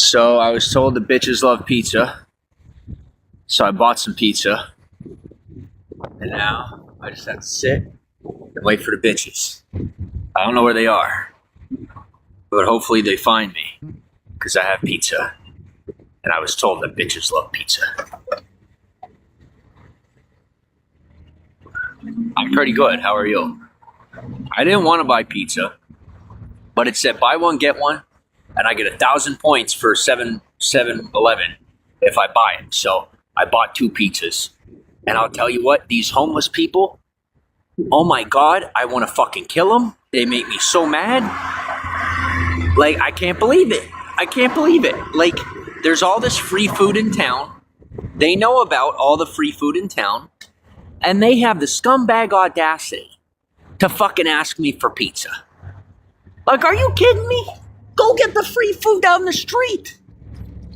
So I was told the bitches love pizza. So I bought some pizza. And now I just have to sit and wait for the bitches. I don't know where they are. But hopefully they find me. Because I have pizza. And I was told that bitches love pizza. I'm pretty good. How are you? I didn't want to buy pizza. But it said buy one, get one. And I get 1,000 points for 7-Eleven if I buy it. So I bought 2 pizzas. And I'll tell you what, these homeless people, oh my God, I want to fucking kill them. They make me so mad. Like, I can't believe it. I can't believe it. Like, there's all this free food in town. They know about all the free food in town. And they have the scumbag audacity to fucking ask me for pizza. Like, are you kidding me? Go get the free food down the street.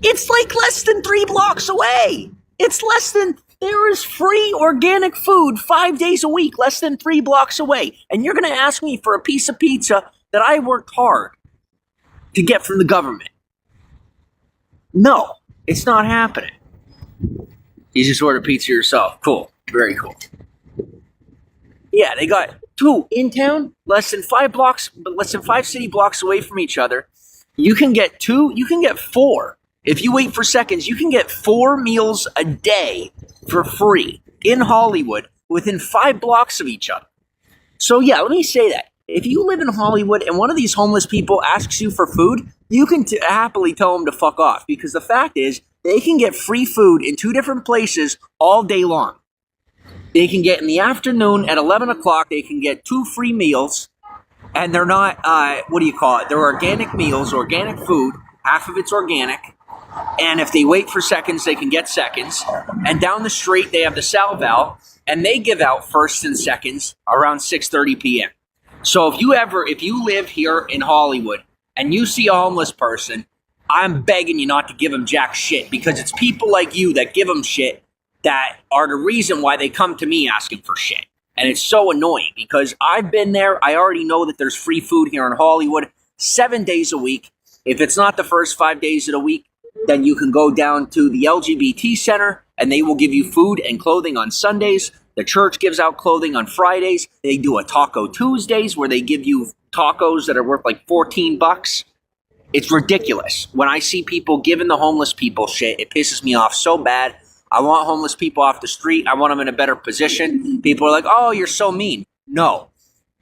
It's like less than 3 blocks away. There is free organic food 5 days a week, less than 3 blocks away. And you're going to ask me for a piece of pizza that I worked hard to get from the government. No, it's not happening. You just order pizza yourself. Cool. Very cool. Yeah, they got 2 in town, less than 5 city blocks away from each other. You can get 2, you can get 4. If you wait for seconds, you can get 4 meals a day for free in Hollywood within 5 blocks of each other. So yeah, let me say that. If you live in Hollywood and one of these homeless people asks you for food, you can happily tell them to fuck off, because the fact is they can get free food in 2 different places all day long. They can get in the afternoon at 11 o'clock, they can get 2 free meals, and they're not, they're organic meals, organic food, half of it's organic, and if they wait for seconds, they can get seconds, and down the street, they have the Salval, and they give out firsts and seconds around 6:30 p.m. So if you live here in Hollywood, and you see a homeless person, I'm begging you not to give them jack shit, because it's people like you that give them shit that are the reason why they come to me asking for shit. And it's so annoying, because I've been there. I already know that there's free food here in Hollywood 7 days a week. If it's not the first 5 days of the week, then you can go down to the LGBT Center and they will give you food and clothing on Sundays. The church gives out clothing on Fridays. They do a Taco Tuesdays where they give you tacos that are worth like $14. It's ridiculous. When I see people giving the homeless people shit, it pisses me off so bad. I want homeless people off the street. I want them in a better position. People are like, oh, you're so mean. No,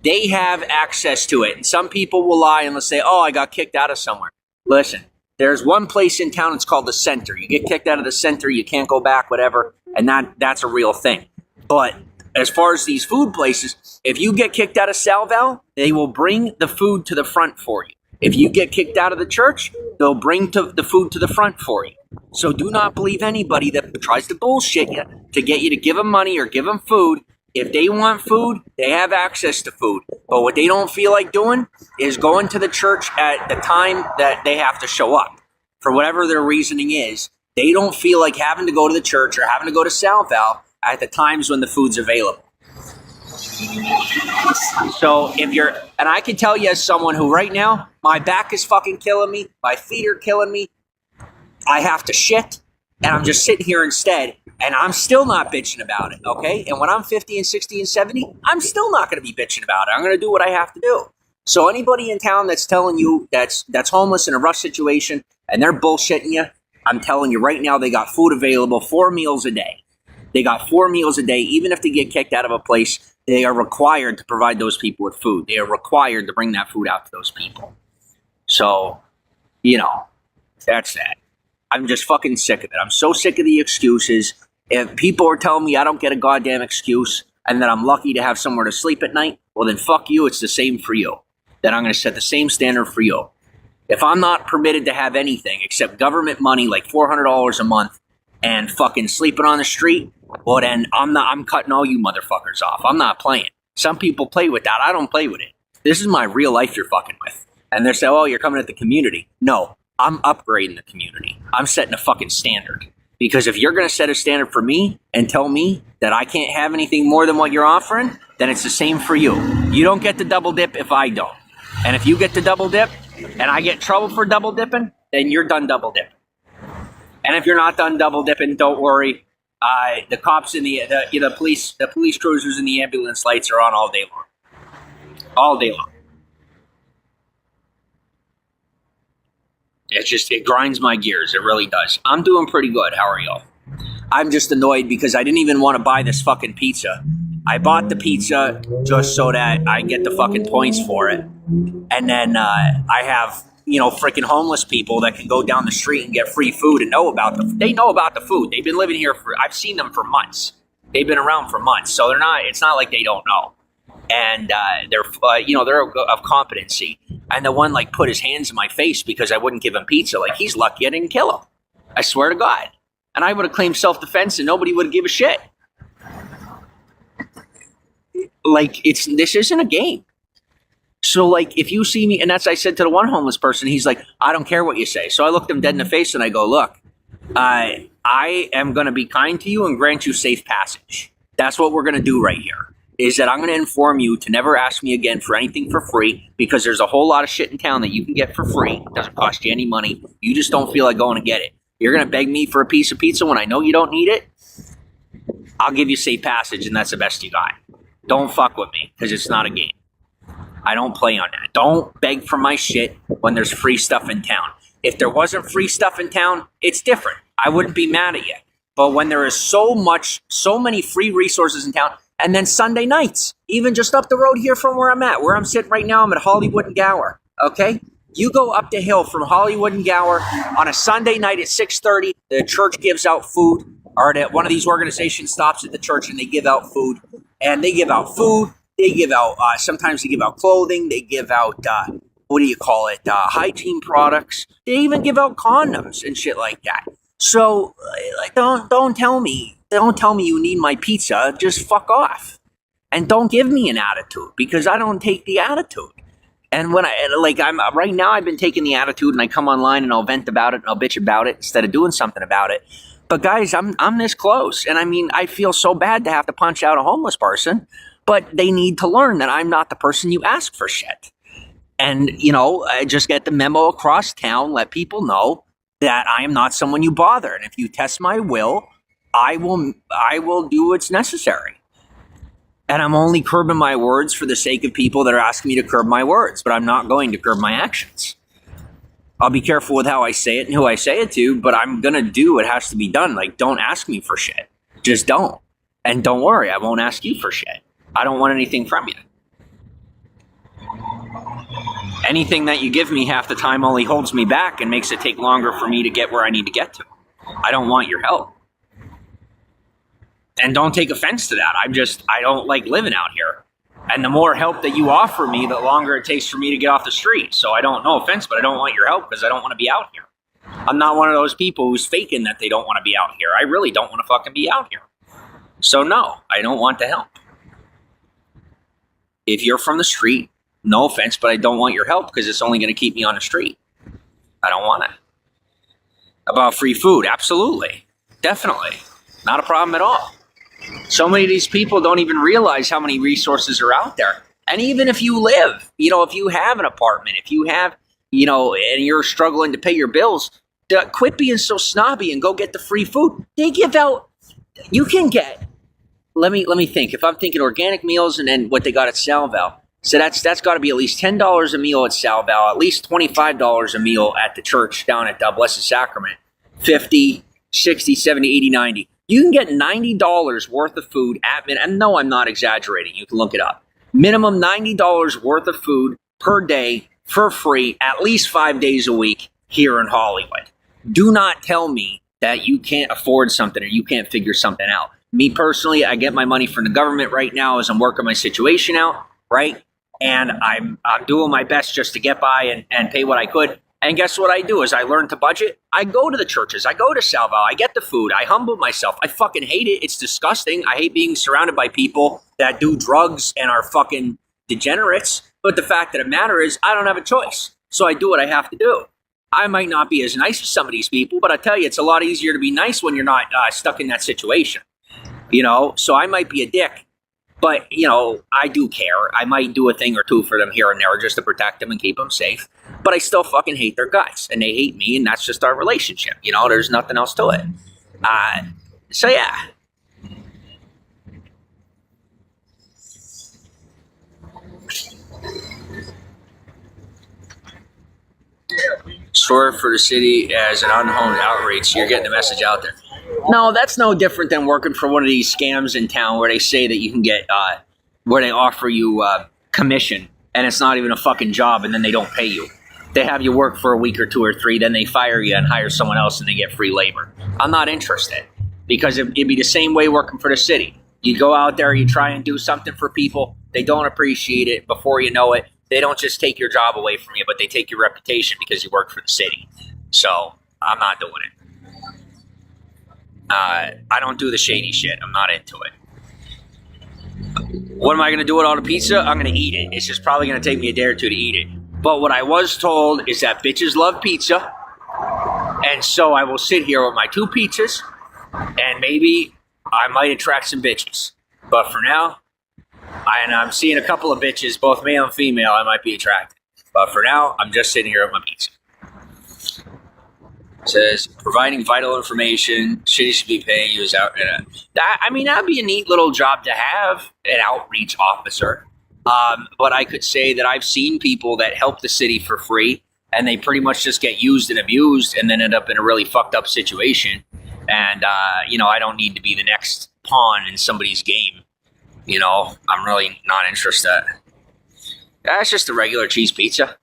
they have access to it. And some people will lie and they'll say, oh, I got kicked out of somewhere. Listen, there's one place in town, it's called the Center. You get kicked out of the Center, you can't go back, whatever. And that's a real thing. But as far as these food places, if you get kicked out of Salval, they will bring the food to the front for you. If you get kicked out of the church, they'll bring the food to the front for you. So do not believe anybody that tries to bullshit you to get you to give them money or give them food. If they want food, they have access to food. But what they don't feel like doing is going to the church at the time that they have to show up. For whatever their reasoning is, they don't feel like having to go to the church or having to go to Salval at the times when the food's available. So and I can tell you as someone who right now, my back is fucking killing me, my feet are killing me, I have to shit, and I'm just sitting here instead, and I'm still not bitching about it, okay? And when I'm 50 and 60 and 70, I'm still not going to be bitching about it. I'm going to do what I have to do. So anybody in town that's telling you that's homeless in a rough situation, and they're bullshitting you, I'm telling you right now, they got food available, 4 meals a day. They got 4 meals a day. Even if they get kicked out of a place, they are required to provide those people with food. They are required to bring that food out to those people. So, that's that. I'm just fucking sick of it. I'm so sick of the excuses. If people are telling me I don't get a goddamn excuse and that I'm lucky to have somewhere to sleep at night, well then fuck you, it's the same for you. Then I'm going to set the same standard for you. If I'm not permitted to have anything except government money like $400 a month and fucking sleeping on the street, well then I'm cutting all you motherfuckers off. I'm not playing. Some people play with that. I don't play with it. This is my real life you're fucking with. And they're saying, oh, you're coming at the community. No, I'm upgrading the community. I'm setting a fucking standard. Because if you're going to set a standard for me and tell me that I can't have anything more than what you're offering, then it's the same for you. You don't get the double dip if I don't. And if you get the double dip and I get in trouble for double dipping, then you're done double dipping. And if you're not done double dipping, don't worry. The cops and the police cruisers and the ambulance lights are on all day long. All day long. It grinds my gears. It really does. I'm doing pretty good. How are y'all? I'm just annoyed because I didn't even want to buy this fucking pizza. I bought the pizza just so that I get the fucking points for it. And then I have, freaking homeless people that can go down the street and get free food and they know about the food. They've been living here I've seen them for months. They've been around for months. So it's not like they don't know. And they're of competency. And the one put his hands in my face because I wouldn't give him pizza. He's lucky I didn't kill him. I swear to God. And I would have claimed self-defense and nobody would have given a shit. This isn't a game. So if you see me, and I said to the one homeless person, he's like, I don't care what you say. So I looked him dead in the face and I go, look, I am going to be kind to you and grant you safe passage. That's what we're going to do right here. Is that I'm going to inform you to never ask me again for anything for free because there's a whole lot of shit in town that you can get for free. It doesn't cost you any money. You just don't feel like going to get it. You're going to beg me for a piece of pizza when I know you don't need it? I'll give you safe passage and that's the best you got. Don't fuck with me because it's not a game. I don't play on that. Don't beg for my shit when there's free stuff in town. If there wasn't free stuff in town, it's different. I wouldn't be mad at you. But when there is so many free resources in town, and then Sunday nights, even just up the road here from where I'm sitting right now, I'm at Hollywood and Gower, okay? You go up the hill from Hollywood and Gower on a Sunday night at 6:30, the church gives out food, or one of these organizations stops at the church and they give out food. And they give out food, they give out, sometimes they give out clothing, they give out, hygiene products. They even give out condoms and shit like that. So, don't tell me you need my pizza. Just fuck off. And don't give me an attitude because I don't take the attitude. And when right now I've been taking the attitude and I come online and I'll vent about it and I'll bitch about it instead of doing something about it. But guys, I'm this close. And I feel so bad to have to punch out a homeless person, but they need to learn that I'm not the person you ask for shit. And, just get the memo across town, let people know that I am not someone you bother. And if you test my will, I will do what's necessary. And I'm only curbing my words for the sake of people that are asking me to curb my words, but I'm not going to curb my actions. I'll be careful with how I say it and who I say it to, but I'm going to do what has to be done. Don't ask me for shit. Just don't. And don't worry, I won't ask you for shit. I don't want anything from you. Anything that you give me half the time only holds me back and makes it take longer for me to get where I need to get to. I don't want your help. And don't take offense to that. I don't like living out here. And the more help that you offer me, the longer it takes for me to get off the street. So no offense, but I don't want your help because I don't want to be out here. I'm not one of those people who's faking that they don't want to be out here. I really don't want to fucking be out here. So no, I don't want the help. If you're from the street, no offense, but I don't want your help because it's only going to keep me on the street. I don't want it. About free food, absolutely. Definitely. Not a problem at all. So many of these people don't even realize how many resources are out there. And even if you live, if you have an apartment, if you have, and you're struggling to pay your bills, quit being so snobby and go get the free food. They give out, you can get, let me think. If I'm thinking organic meals and then what they got at Salval, so that's got to be at least $10 a meal at Salval, at least $25 a meal at the church down at Blessed Sacrament, 50, 60, 70, 80, 90. You can get $90 worth of food and no, I'm not exaggerating. You can look it up. Minimum $90 worth of food per day for free, at least 5 days a week here in Hollywood. Do not tell me that you can't afford something or you can't figure something out. Me personally, I get my money from the government right now as I'm working my situation out, right? And I'm doing my best just to get by and pay what I could. And guess what I do is I learn to budget. I go to the churches. I go to Salvo. I get the food. I humble myself. I fucking hate it. It's disgusting. I hate being surrounded by people that do drugs and are fucking degenerates. But the fact of the matter is I don't have a choice. So I do what I have to do. I might not be as nice as some of these people, but I tell you, it's a lot easier to be nice when you're not stuck in that situation. So I might be a dick, But, I do care. I might do a thing or two for them here and there just to protect them and keep them safe. But I still fucking hate their guts. And they hate me, and that's just our relationship. There's nothing else to it. So, yeah. Store for the city as an unhomed outreach. You're getting the message out there. No, that's no different than working for one of these scams in town where they say that you can get, where they offer you commission, and it's not even a fucking job, and then they don't pay you. They have you work for a week or 2 or 3, then they fire you and hire someone else, and they get free labor. I'm not interested, because it'd be the same way working for the city. You go out there, you try and do something for people, they don't appreciate it. Before you know it, they don't just take your job away from you, but they take your reputation because you work for the city. So, I'm not doing it. I don't do the shady shit. I'm not into it. What am I going to do with all the pizza? I'm going to eat it. It's just probably going to take me a day or 2 to eat it. But what I was told is that bitches love pizza. And so I will sit here with my 2 pizzas, and maybe I might attract some bitches. But for now, I'm seeing a couple of bitches, both male and female, I might be attracted. But for now, I'm just sitting here with my pizza. It says, providing vital information, city should be paying you as out. That'd be a neat little job to have, an outreach officer. But I could say that I've seen people that help the city for free, and they pretty much just get used and abused and then end up in a really fucked up situation. And, I don't need to be the next pawn in somebody's game. I'm really not interested. That's just a regular cheese pizza.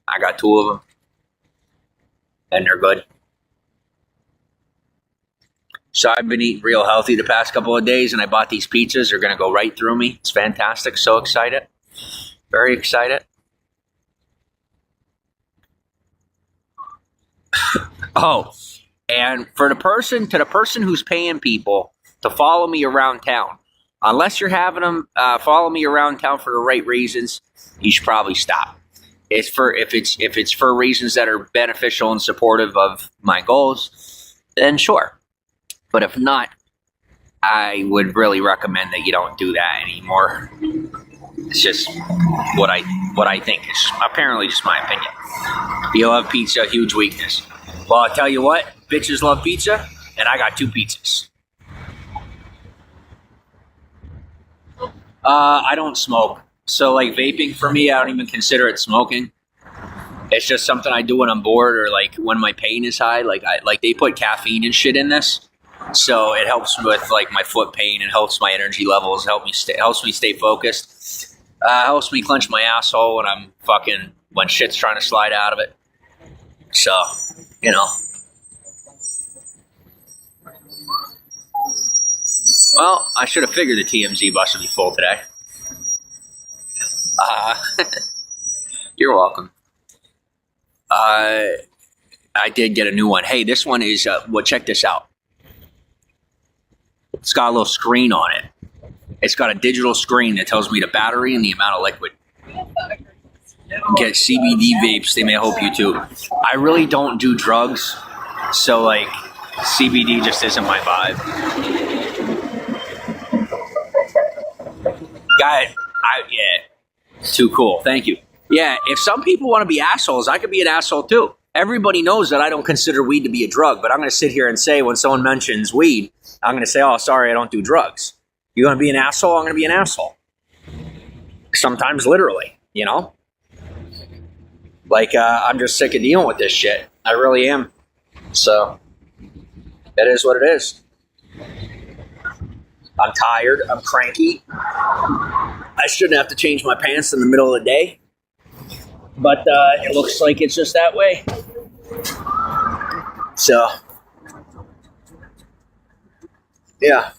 I got 2 of them. And they're good. So I've been eating real healthy the past couple of days, and I bought these pizzas. They're going to go right through me. It's fantastic. So excited. Very excited. Oh, and to the person who's paying people to follow me around town, unless you're having them follow me around town for the right reasons, you should probably stop. If it's for reasons that are beneficial and supportive of my goals, then sure. But if not, I would really recommend that you don't do that anymore. It's just what I think is apparently just my opinion. You love pizza, huge weakness. Well, I'll tell you what, bitches love pizza, and I got 2 pizzas. I don't smoke. So, like, vaping for me, I don't even consider it smoking. It's just something I do when I'm bored or, like, when my pain is high. Like, they put caffeine and shit in this. So it helps with, like, my foot pain. It helps my energy levels. Helps me stay focused. Helps me clench my asshole when shit's trying to slide out of it. So, Well, I should have figured the TMZ bus would be full today. You're welcome. I did get a new one. Hey, this one is, check this out. It's got a little screen on it. It's got a digital screen that tells me the battery and the amount of liquid. Get CBD vapes, they may help you too. I really don't do drugs, so, like, CBD just isn't my vibe. Got it. Yeah. Too cool. Thank you. Yeah, if some people want to be assholes, I could be an asshole too. Everybody knows that I don't consider weed to be a drug, but I'm going to sit here and say when someone mentions weed, I'm going to say, oh, sorry, I don't do drugs. You're going to be an asshole? I'm going to be an asshole. Sometimes literally, Like, I'm just sick of dealing with this shit. I really am. So, that is what it is. I'm tired. I'm cranky. I shouldn't have to change my pants in the middle of the day. But it looks like it's just that way. So, yeah.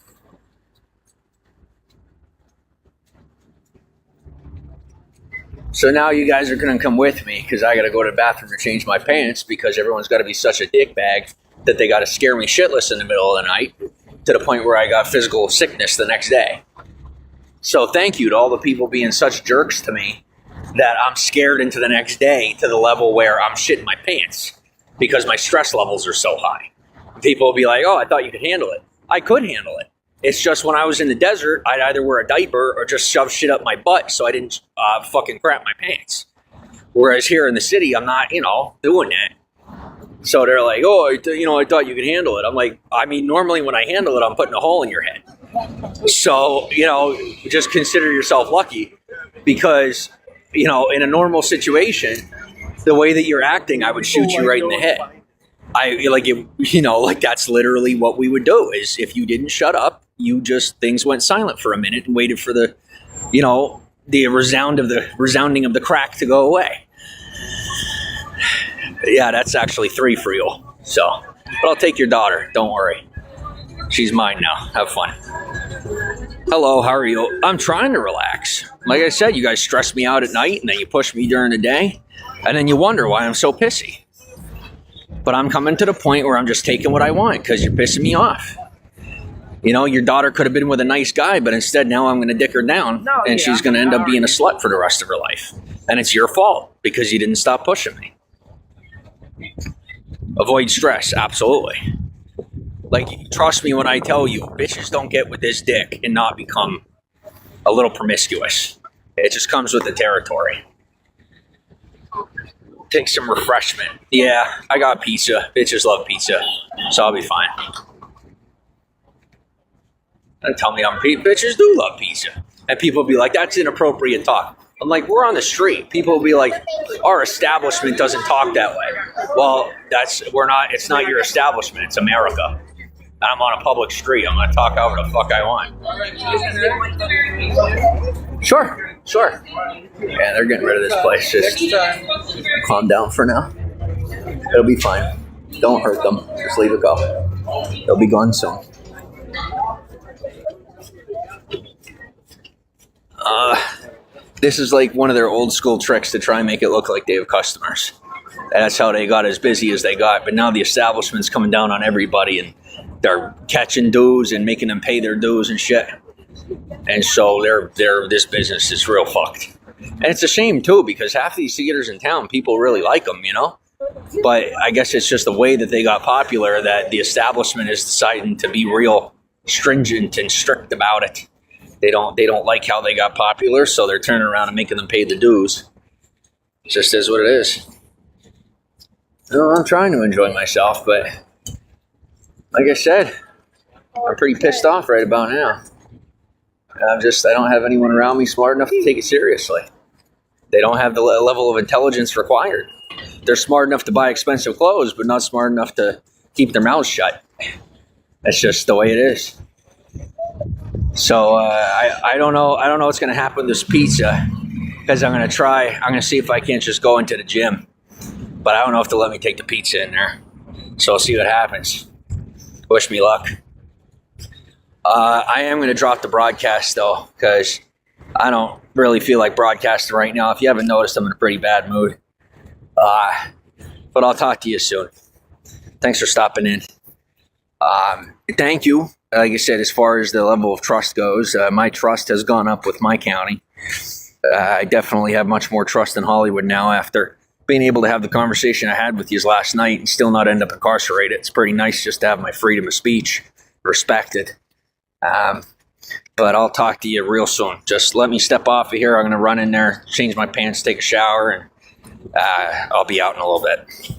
So now you guys are going to come with me because I got to go to the bathroom to change my pants because everyone's got to be such a dickbag that they got to scare me shitless in the middle of the night to the point where I got physical sickness the next day. So thank you to all the people being such jerks to me that I'm scared into the next day to the level where I'm shitting my pants because my stress levels are so high. People will be like, oh, I thought you could handle it. I could handle it. It's just when I was in the desert, I'd either wear a diaper or just shove shit up my butt so I didn't fucking crap my pants. Whereas here in the city, I'm not, doing that. So they're like, oh, I thought you could handle it. I'm like, I mean, normally when I handle it, I'm putting a hole in your head. So, just consider yourself lucky because, in a normal situation, the way that you're acting, I would shoot you right in the head. That's literally what we would do is if you didn't shut up, things went silent for a minute and waited for the resounding of the crack to go away. Yeah, that's actually 3 for you. So, but I'll take your daughter. Don't worry. She's mine now. Have fun. Hello, how are you? I'm trying to relax. Like I said, you guys stress me out at night and then you push me during the day. And then you wonder why I'm so pissy. But I'm coming to the point where I'm just taking what I want because you're pissing me off. Your daughter could have been with a nice guy, but instead now I'm going to dick her down and she's going to end up being a slut for the rest of her life. And it's your fault because you didn't stop pushing me. Avoid stress, absolutely. Trust me when I tell you, bitches don't get with this dick and not become a little promiscuous. It just comes with the territory. Take some refreshment. Yeah, I got pizza. Bitches love pizza, so I'll be fine. And tell me bitches do love pizza. And people will be like, that's inappropriate talk. I'm like, we're on the street. People will be like, our establishment doesn't talk that way. Well, it's not your establishment, it's America. And I'm on a public street. I'm going to talk however the fuck I want. Sure. Yeah, they're getting rid of this place. Just calm down for now. It'll be fine. Don't hurt them. Just leave it go. They'll be gone soon. This is like one of their old school tricks to try and make it look like they have customers. And that's how they got as busy as they got. But now the establishment's coming down on everybody and they're catching dues and making them pay their dues and shit. And so this business is real fucked. And it's a shame too because half these theaters in town, people really like them, But I guess it's just the way that they got popular that the establishment is deciding to be real stringent and strict about it. They don't like how they got popular, so they're turning around and making them pay the dues. It just is what it is. I'm trying to enjoy myself, but like I said, I'm pretty pissed off right about now. I don't have anyone around me smart enough to take it seriously. They don't have the level of intelligence required. They're smart enough to buy expensive clothes, but not smart enough to keep their mouths shut. That's just the way it is. So I don't know what's going to happen with this pizza because I'm going to see if I can't just go into the gym. But I don't know if they'll let me take the pizza in there. So I'll see what happens. Wish me luck. I am going to drop the broadcast though because I don't really feel like broadcasting right now. If you haven't noticed, I'm in a pretty bad mood. But I'll talk to you soon. Thanks for stopping in. Thank you. Like I said, as far as the level of trust goes, my trust has gone up with my county. I definitely have much more trust in Hollywood now after being able to have the conversation I had with you last night and still not end up incarcerated. It's pretty nice just to have my freedom of speech respected. But I'll talk to you real soon. Just let me step off of here. I'm going to run in there, change my pants, take a shower, and I'll be out in a little bit.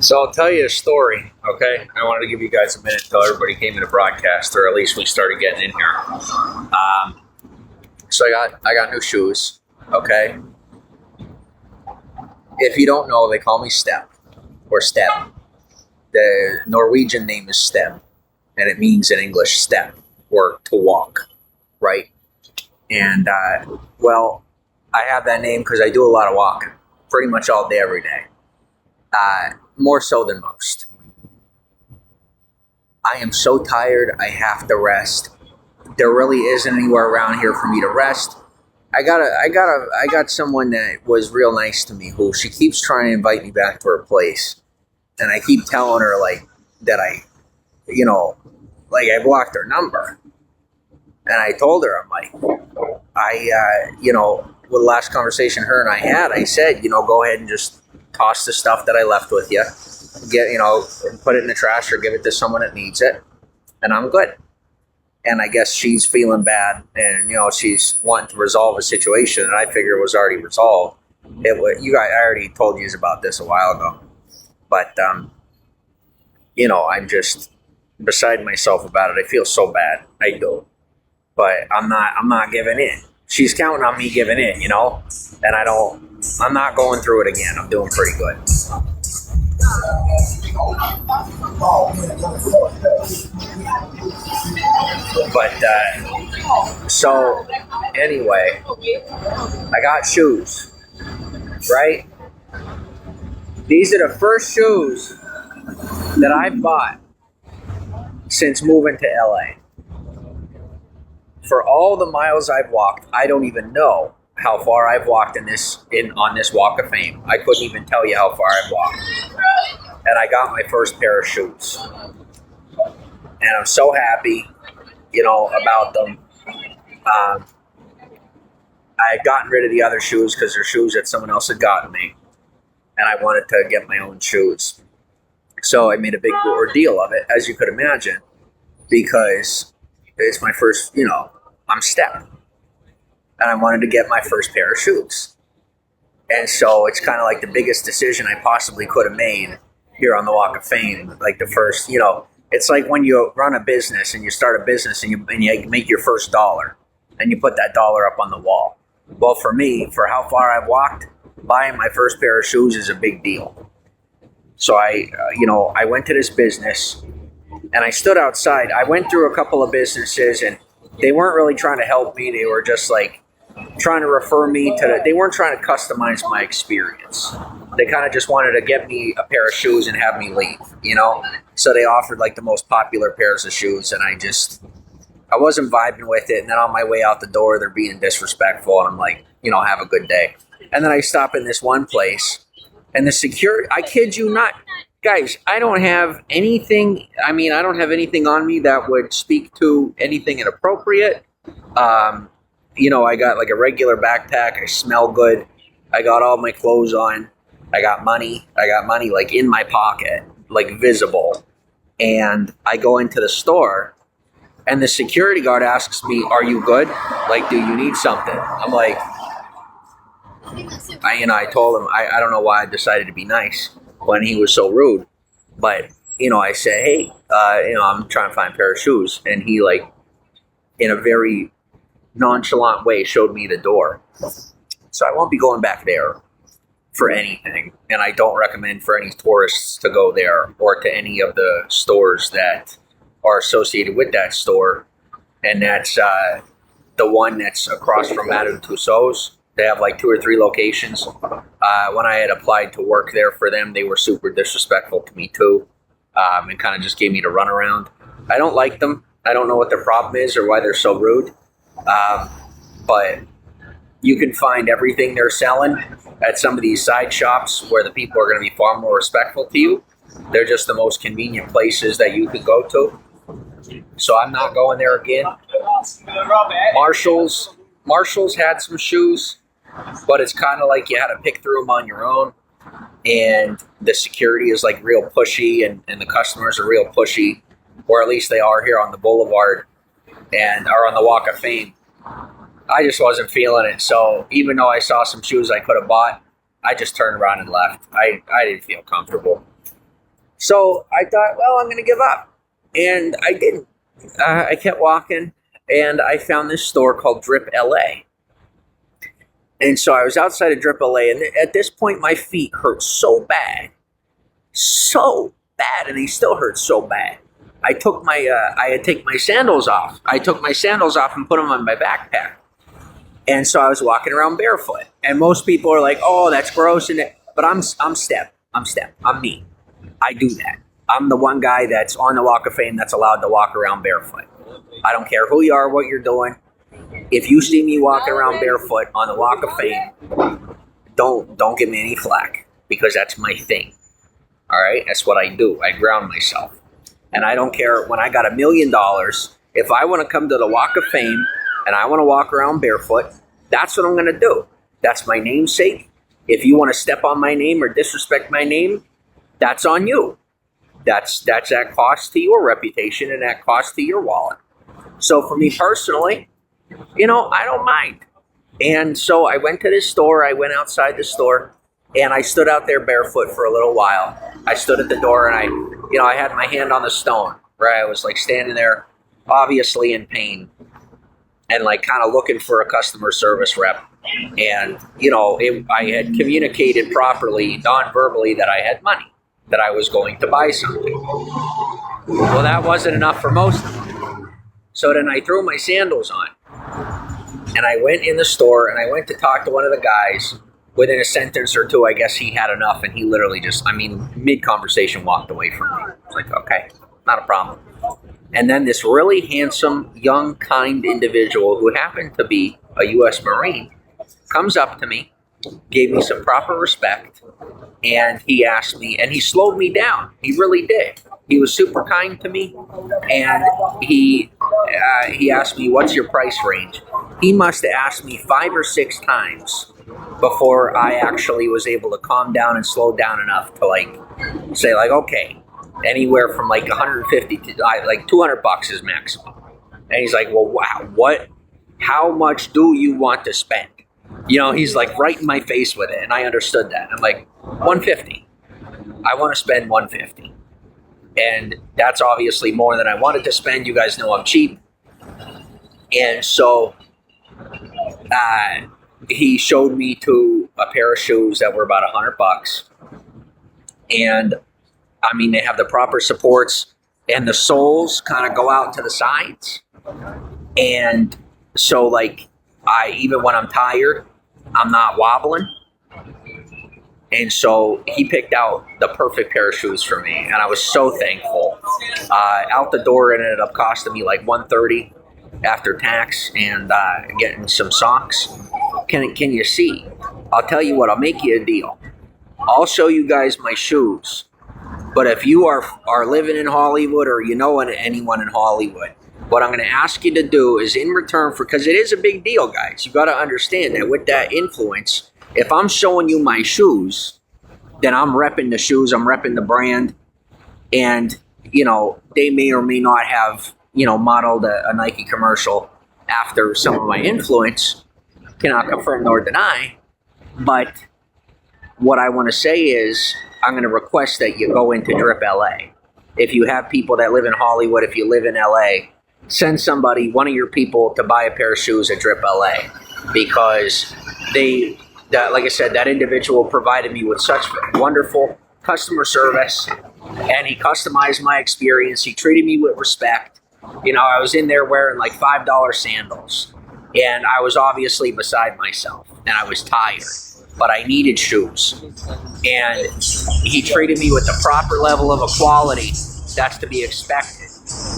So I'll tell you a story, okay? I wanted to give you guys a minute until everybody came in to broadcast, or at least we started getting in here. So I got new shoes, okay? If you don't know, they call me Step or Step. The Norwegian name is Step, and it means in English step or to walk, right? And well, I have that name because I do a lot of walking, pretty much all day, every day. More so than most. I am so tired, I have to rest. There really isn't anywhere around here for me to rest. I got someone that was real nice to me who she keeps trying to invite me back to her place. And I keep telling her like that I blocked her number. And I told her, I'm like, with the last conversation her and I had, I said, go ahead and just toss the stuff that I left with you, put it in the trash or give it to someone that needs it, and I'm good. And I guess she's feeling bad, and she's wanting to resolve a situation that I figure was already resolved. I already told you about this a while ago, but I'm just beside myself about it. I feel so bad, I do, but I'm not giving in. She's counting on me giving in, and I'm not going through it again. I'm doing pretty good. But, so, anyway, I got shoes. right? These are the first shoes that I've bought since moving to LA. For all the miles I've walked, I don't even know how far I've walked on this Walk of Fame. I couldn't even tell you how far I've walked. And I got my first pair of shoes. And I'm so happy, about them. I had gotten rid of the other shoes because they're shoes that someone else had gotten me. And I wanted to get my own shoes. So I made a big ordeal of it, as you could imagine, because it's my first, I'm stepped. And I wanted to get my first pair of shoes. And so it's kind of like the biggest decision I possibly could have made here on the Walk of Fame. Like the first, it's like when you run a business and you start a business and you make your first dollar and you put that dollar up on the wall. Well, for me, for how far I've walked, buying my first pair of shoes is a big deal. So I went to this business and I stood outside. I went through a couple of businesses and they weren't really trying to help me. They were just like trying to refer me to they weren't trying to customize my experience. They kind of just wanted to get me a pair of shoes and have me leave, So they offered like the most popular pairs of shoes and I wasn't vibing with it. And then on my way out the door, they're being disrespectful. And I'm like, have a good day. And then I stop in this one place and the security, I kid you not, guys, I don't have anything. I don't have anything on me that would speak to anything inappropriate. I got like a regular backpack. I smell good. I got all my clothes on. I got money like in my pocket, like visible. And I go into the store and the security guard asks me, "Are you good? Like, do you need something?" I'm like, I told him, I don't know why I decided to be nice when he was so rude. But, I said, "Hey, I'm trying to find a pair of shoes." And he in a very nonchalant way showed me the door. So I won't be going back there for anything. And I don't recommend for any tourists to go there or to any of the stores that are associated with that store. And that's the one that's across from Madame Tussauds. They have like 2 or 3 locations. When I had applied to work there for them, they were super disrespectful to me too, and kind of just gave me the runaround. I don't like them. I don't know what their problem is or why they're so rude. But you can find everything they're selling at some of these side shops where the people are going to be far more respectful to you. They're just the most convenient places that you could go to. So I'm not going there again. Marshall's had some shoes, but it's kind of like you had to pick through them on your own. And the security is like real pushy and the customers are real pushy, or at least they are here on the boulevard and are on the Walk of Fame. I just wasn't feeling it. So even though I saw some shoes I could have bought, I just turned around and left. I didn't feel comfortable. So I thought, well, I'm going to give up. And I didn't. I kept walking and I found this store called Drip LA. And so I was outside of Drip LA, and at this point my feet hurt so bad, and they still hurt so bad. I had to take my sandals off. I took my sandals off and put them on my backpack. And so I was walking around barefoot. And most people are like, "Oh, that's gross." But I'm step. I'm me. I do that. I'm the one guy that's on the Walk of Fame that's allowed to walk around barefoot. I don't care who you are, what you're doing. If you see me walking around barefoot on the Walk of Fame, don't give me any flack, because that's my thing. All right? That's what I do. I ground myself. And I don't care when I got $1 million. If I want to come to the Walk of Fame and I want to walk around barefoot, that's what I'm going to do. That's my namesake. If you want to step on my name or disrespect my name, that's on you. That's at cost to your reputation and at cost to your wallet. So for me personally, I don't mind. And so I went to this store. I went outside the store and I stood out there barefoot for a little while. I stood at the door and I had my hand on the stone, right? I was like standing there, obviously in pain, and like kind of looking for a customer service rep. And, I had communicated properly, non-verbally, that I had money, that I was going to buy something. Well, that wasn't enough for most of them. So then I threw my sandals on and I went in the store and I went to talk to one of the guys, within a sentence or two, I guess he had enough, and he literally just, I mean, mid-conversation walked away from me. I was like, okay, not a problem. And then this really handsome, young, kind individual who happened to be a U.S. Marine comes up to me, gave me some proper respect, and he asked me, and he slowed me down. He really did. He was super kind to me, and he asked me, "What's your price range?" He must have asked me 5 or 6 times before I actually was able to calm down and slow down enough to like say like, okay, anywhere from like 150 to like $200 is maximum. And he's like, well, wow, how much do you want to spend? You know, he's like right in my face with it. And I understood that. I'm like, 150. I want to spend 150. And that's obviously more than I wanted to spend. You guys know I'm cheap. And so he showed me to a pair of shoes that were about $100. And I mean, they have the proper supports, and the soles kind of go out to the sides. And so, like, even when I'm tired, I'm not wobbling. And so he picked out the perfect pair of shoes for me, and I was so thankful. Out the door, it ended up costing me like $130 after tax and getting some socks. Can you see? I'll tell you what, I'll make you a deal. I'll show you guys my shoes. But if you are living in Hollywood or you know anyone in Hollywood, what I'm going to ask you to do is in return for, because it is a big deal, guys. You got to understand that with that influence, if I'm showing you my shoes, then I'm repping the shoes, I'm repping the brand. And, you know, they may or may not have, you know, modeled a Nike commercial after some of my influence. Cannot confirm nor deny. But what I want to say is, I'm going to request that you go into Drip LA. If you have people that live in Hollywood, if you live in LA, send somebody, one of your people, to buy a pair of shoes at Drip LA, because like I said, that individual provided me with such wonderful customer service, and he customized my experience. He treated me with respect. You know, I was in there wearing like $5 sandals, and I was obviously beside myself, and I was tired, but I needed shoes. And he treated me with the proper level of equality that's to be expected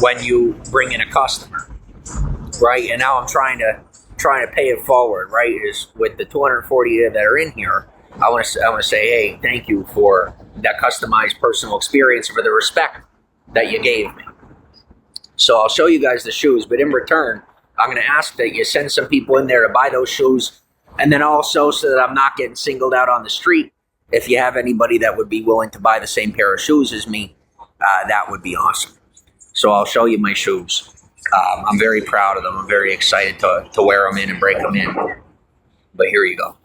when you bring in a customer, right? And now I'm trying to pay it forward, right? Is with the 240 that are in here, I want to say, hey, thank you for that customized personal experience, for the respect that you gave me. So I'll show you guys the shoes, but in return, I'm going to ask that you send some people in there to buy those shoes. And then also, so that I'm not getting singled out on the street, if you have anybody that would be willing to buy the same pair of shoes as me, that would be awesome. So I'll show you my shoes. I'm very proud of them. I'm very excited to wear them in and break them in. But here you go.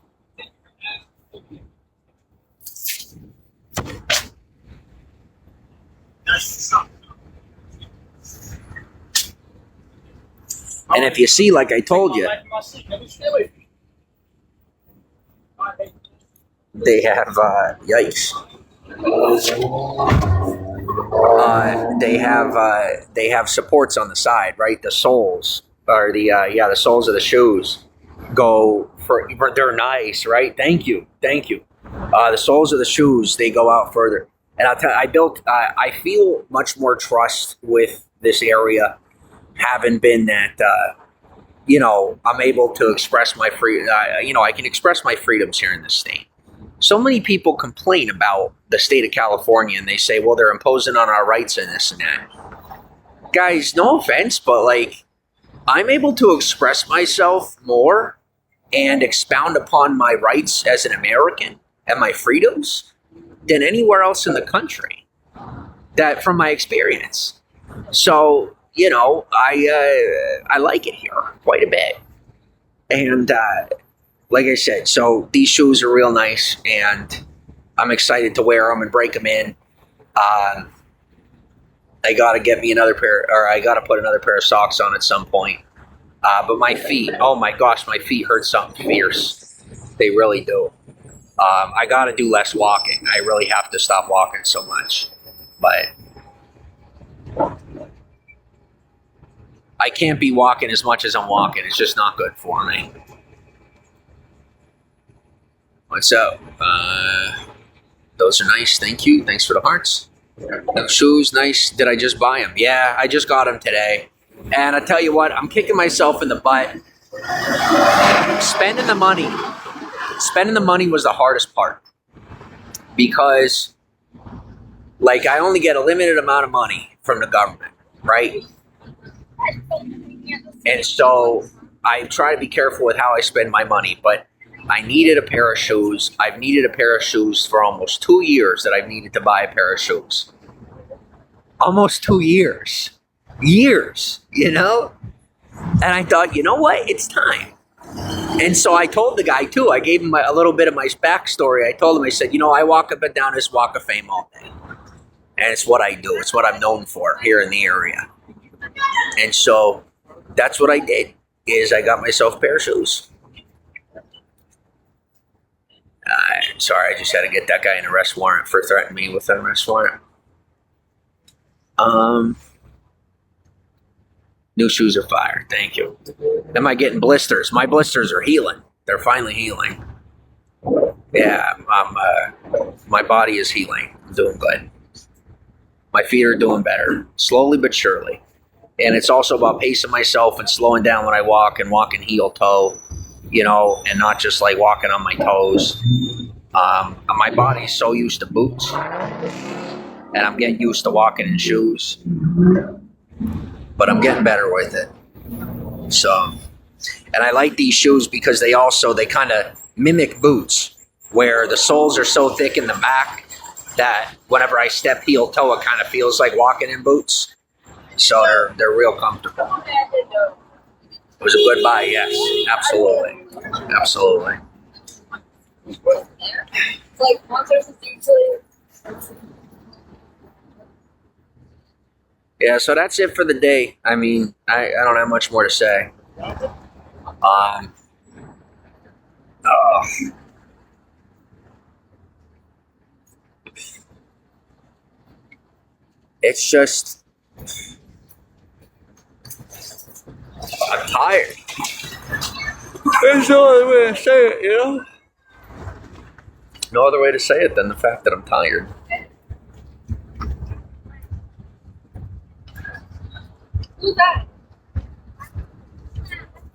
And if you see, like I told you, they have, yikes. They have supports on the side, right? The soles, or the soles of the shoes go for, they're nice, right? Thank you. The soles of the shoes, they go out further. And I'll tell you, I feel much more trust with this area, having been that, you know, I'm able to express my I can express my freedoms here in this state. So many people complain about the state of California, and they say, well, they're imposing on our rights and this and that. Guys, no offense, but like, I'm able to express myself more and expound upon my rights as an American and my freedoms than anywhere else in the country, that from my experience. So, you know, I like it here quite a bit. And like I said, so these shoes are real nice, and I'm excited to wear them and break them in. I got to get me another pair, or I got to put another pair of socks on at some point. But my feet, oh my gosh, my feet hurt something fierce. They really do. I got to do less walking. I really have to stop walking so much. But I can't be walking as much as I'm walking. It's just not good for me. What's up? Those are nice. Thank you. Thanks for the hearts. Those shoes, nice. Did I just buy them? Yeah, I just got them today. And I tell you what, I'm kicking myself in the butt. Spending the money. Spending the money was the hardest part. Because, like, I only get a limited amount of money from the government, right? And so I try to be careful with how I spend my money, but I needed a pair of shoes. I've needed a pair of shoes for almost 2 years that I've needed to buy a pair of shoes. Almost 2 years. Years, you know? And I thought, you know what? It's time. And so I told the guy too, I gave him a little bit of my backstory. I told him, I said, I walk up and down this walk of fame all day. And it's what I do. It's what I'm known for here in the area. And so that's what I did, is I got myself a pair of shoes. Sorry, I just had to get that guy an arrest warrant for threatening me with an arrest warrant. New shoes are fire. Thank you. Am I getting blisters? My blisters are healing. They're finally healing. Yeah, my body is healing. I'm doing good. My feet are doing better, slowly but surely. And it's also about pacing myself and slowing down when I walk and walking heel toe, and not just like walking on my toes. My body's so used to boots, and I'm getting used to walking in shoes. But I'm getting better with it. So, and I like these shoes because they kind of mimic boots, where the soles are so thick in the back that whenever I step heel toe, it kind of feels like walking in boots. So they're real comfortable. It was a good buy, yes, absolutely, absolutely. Yeah, so that's it for the day. I mean, I don't have much more to say. It's just, I'm tired. There's no other way to say it, No other way to say it than the fact that I'm tired.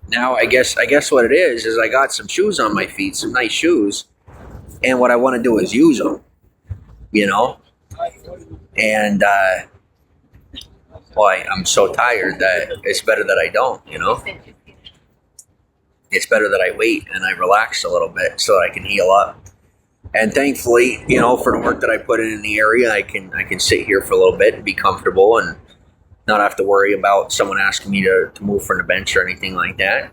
Now, I guess what it is I got some shoes on my feet, some nice shoes, and what I want to do is use them, And, I'm so tired that it's better that I don't, It's better that I wait and I relax a little bit so that I can heal up. And thankfully, for the work that I put in the area, I can sit here for a little bit and be comfortable and not have to worry about someone asking me to move from the bench or anything like that.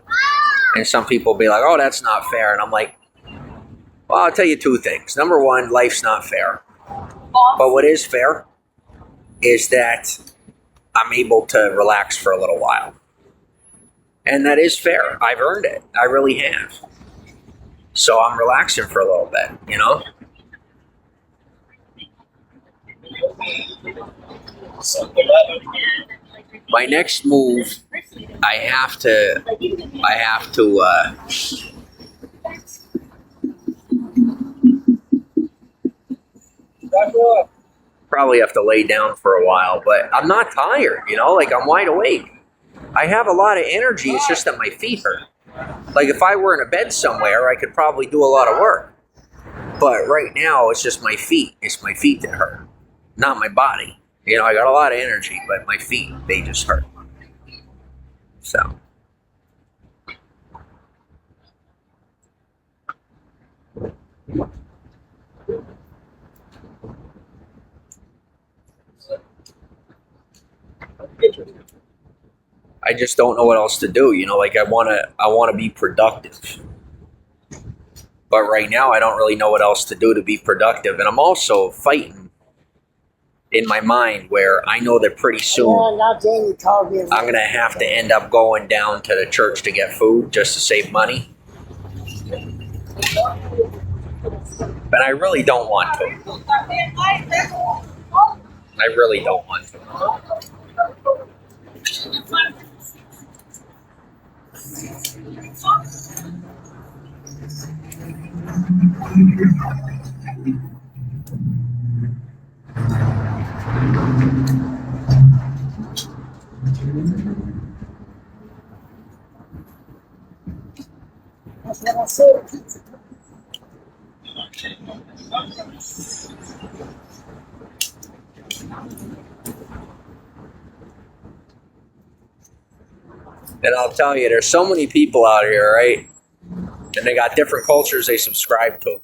And some people will be like, oh, that's not fair. And I'm like, well, I'll tell you two things. Number one, life's not fair. But what is fair is that I'm able to relax for a little while. And that is fair. I've earned it. I really have. So I'm relaxing for a little bit, My next move, I have to probably have to lay down for a while, but I'm not tired, I'm wide awake. I have a lot of energy, it's just that my feet hurt. Like if I were in a bed somewhere, I could probably do a lot of work. But right now, it's just my feet. It's my feet that hurt, not my body. I got a lot of energy, but my feet, they just hurt. So. I just don't know what else to do. I want to be productive. But right now, I don't really know what else to do to be productive. And I'm also fighting in my mind where I know that pretty soon I'm going to have to end up going down to the church to get food just to save money. But I really don't want to. I really don't want to. And I'll tell you, there's so many people out here, right? And they got different cultures they subscribe to.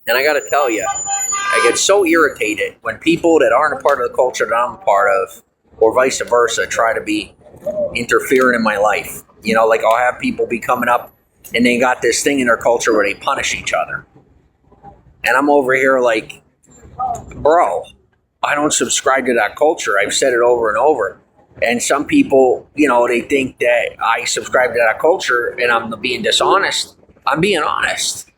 And I got to tell you, I get so irritated when people that aren't a part of the culture that I'm a part of, or vice versa, try to be interfering in my life. You know, like I'll have people be coming up and they got this thing in their culture where they punish each other. And I'm over here like, bro, I don't subscribe to that culture. I've said it over and over. And some people, you know, they think that I subscribe to that culture and I'm being dishonest. I'm being honest.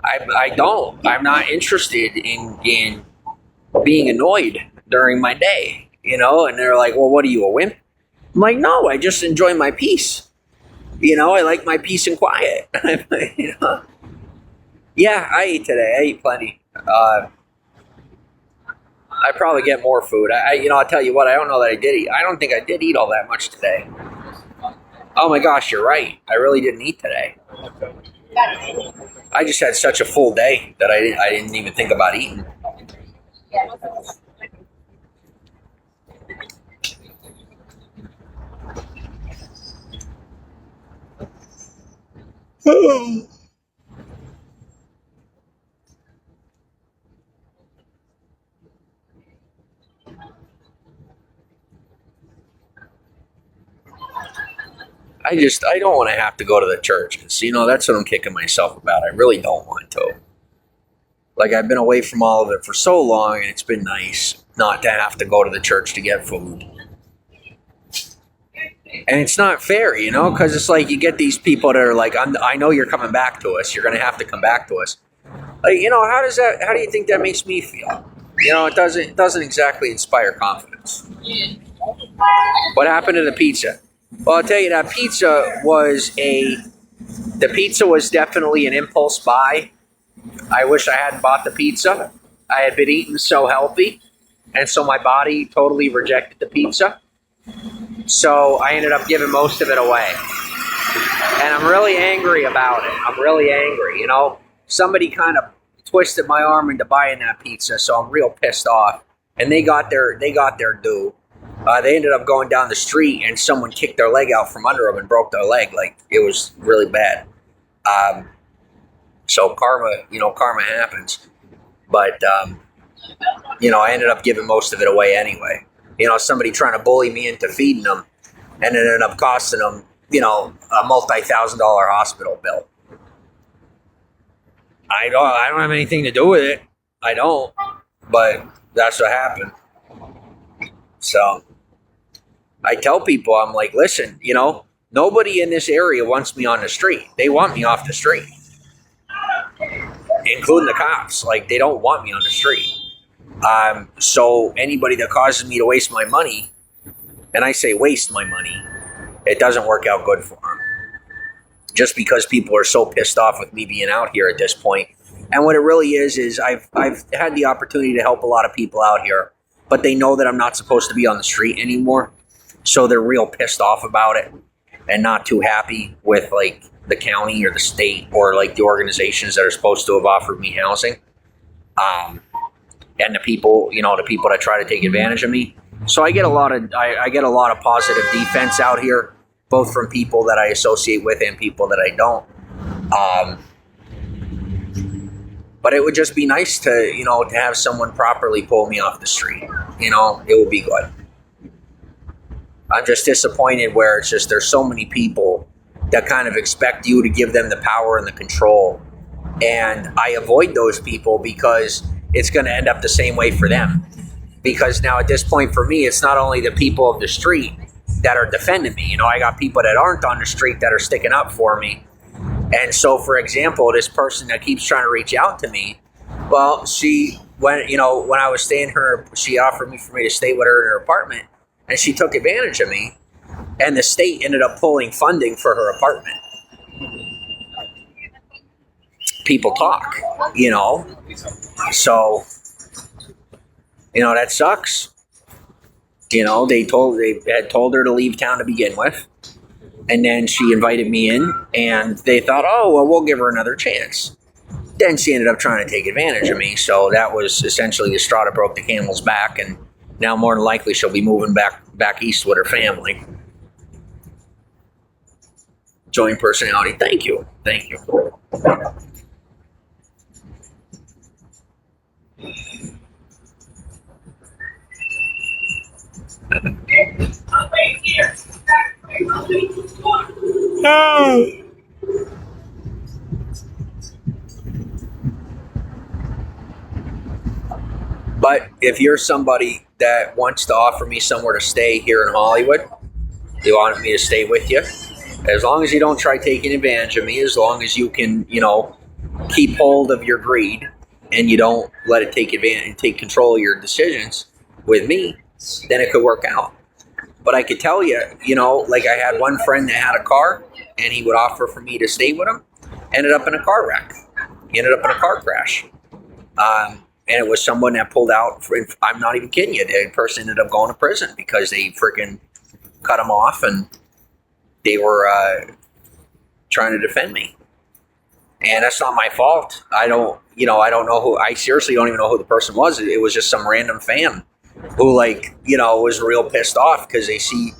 I don't. I'm not interested in being annoyed during my day, you know? And they're like, well, what are you, a wimp? I'm like, no, I just enjoy my peace. You know, I like my peace and quiet. You know? Yeah, I ate today. I ate plenty. I probably get more food. I'll tell you what, I don't know that I did eat. I don't think I did eat all that much today. Oh my gosh, you're right. I really didn't eat today. I just had such a full day that I didn't even think about eating. I don't want to have to go to the church because, you know, that's what I'm kicking myself about. I really don't want to. Like, I've been away from all of it for so long, and it's been nice not to have to go to the church to get food. And it's not fair, you know, because it's like you get these people that are like, I know you're coming back to us. You're going to have to come back to us. Like, you know, how do you think that makes me feel? You know, it doesn't exactly inspire confidence. What happened to the pizza? Well, I'll tell you, the pizza was definitely an impulse buy. I wish I hadn't bought the pizza. I had been eating so healthy, and so my body totally rejected the pizza. So I ended up giving most of it away. And I'm really angry about it. I'm really angry, you know. Somebody kind of twisted my arm into buying that pizza, so I'm real pissed off. And they got their due. They ended up going down the street and someone kicked their leg out from under them and broke their leg. Like, it was really bad. So karma happens. But, I ended up giving most of it away anyway. You know, somebody trying to bully me into feeding them and it ended up costing them, you know, a multi-$1,000 hospital bill. I don't have anything to do with it. I don't. But that's what happened. So I tell people, I'm like, listen, you know, nobody in this area wants me on the street. They want me off the street, including the cops. Like, they don't want me on the street. So anybody that causes me to waste my money, and I say waste my money, it doesn't work out good for them. Just because people are so pissed off with me being out here at this point. And what it really is I've had the opportunity to help a lot of people out here, but they know that I'm not supposed to be on the street anymore. So they're real pissed off about it and not too happy with like the county or the state or like the organizations that are supposed to have offered me housing. And the people that try to take advantage of me. So I get a lot of positive defense out here, both from people that I associate with and people that I don't. But it would just be nice to have someone properly pull me off the street. You know, it would be good. I'm just disappointed where it's just there's so many people that kind of expect you to give them the power and the control. And I avoid those people because it's going to end up the same way for them. Because now at this point for me, it's not only the people of the street that are defending me. You know, I got people that aren't on the street that are sticking up for me. And so, for example, this person that keeps trying to reach out to me, well, when I was staying her, she offered for me to stay with her in her apartment, and she took advantage of me, and the state ended up pulling funding for her apartment. people talk, you know. So, you know, that sucks. You know, they had told her to leave town to begin with, and then she invited me in, and they thought, oh, well, we'll give her another chance. Then she ended up trying to take advantage of me, so that was essentially the straw that broke the camel's back, and now more than likely she'll be moving back east with her family. Joint personality. Thank you. But if you're somebody that wants to offer me somewhere to stay here in Hollywood, you want me to stay with you, as long as you don't try taking advantage of me, as long as you can, you know, keep hold of your greed and you don't let it take control of your decisions with me, then it could work out. But I could tell you, you know, like I had one friend that had a car and he would offer for me to stay with him, ended up in a car wreck. He ended up in a car crash. And it was someone that pulled out. I'm not even kidding you. The person ended up going to prison because they freaking cut him off and they were trying to defend me. And that's not my fault. I don't know who. I seriously don't even know who the person was. It was just some random fan who, like, you know, was real pissed off because they see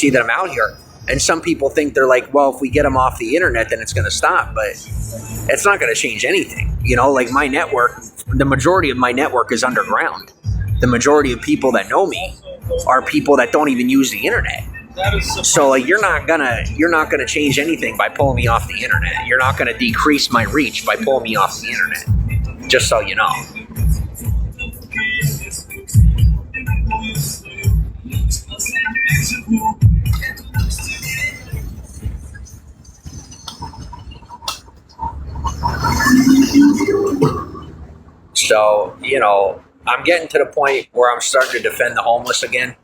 that I'm out here. And some people think they're like, well, if we get them off the internet, then it's going to stop. But it's not going to change anything. You know, like my network, the majority of my network is underground. The majority of people that know me are people that don't even use the internet. So like you're not gonna change anything by pulling me off the internet. You're not gonna decrease my reach by pulling me off the internet. Just so you know. So, you know, I'm getting to the point where I'm starting to defend the homeless again.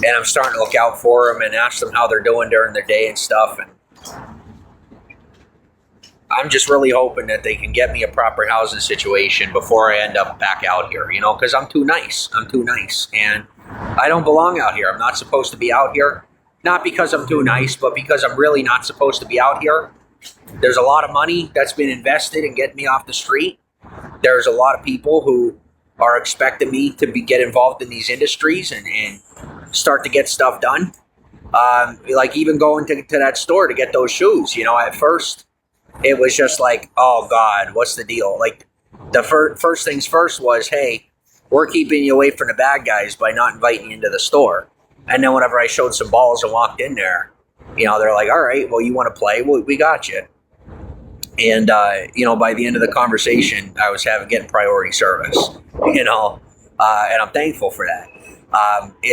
And I'm starting to look out for them and ask them how they're doing during their day and stuff. And I'm just really hoping that they can get me a proper housing situation before I end up back out here, you know, because I'm too nice. And I don't belong out here. I'm not supposed to be out here. Not because I'm too nice, but because I'm really not supposed to be out here. There's a lot of money that's been invested in getting me off the street. There's a lot of people who are expecting me to get involved in these industries and start to get stuff done. Like even going to that store to get those shoes, you know, at first it was just like, oh God, what's the deal? Like the first things first was, hey, we're keeping you away from the bad guys by not inviting you into the store. And then whenever I showed some balls and walked in there, you know, they're like, all right, well, you want to play? Well, we got you. And, you know, by the end of the conversation, I was getting priority service, you know, and I'm thankful for that.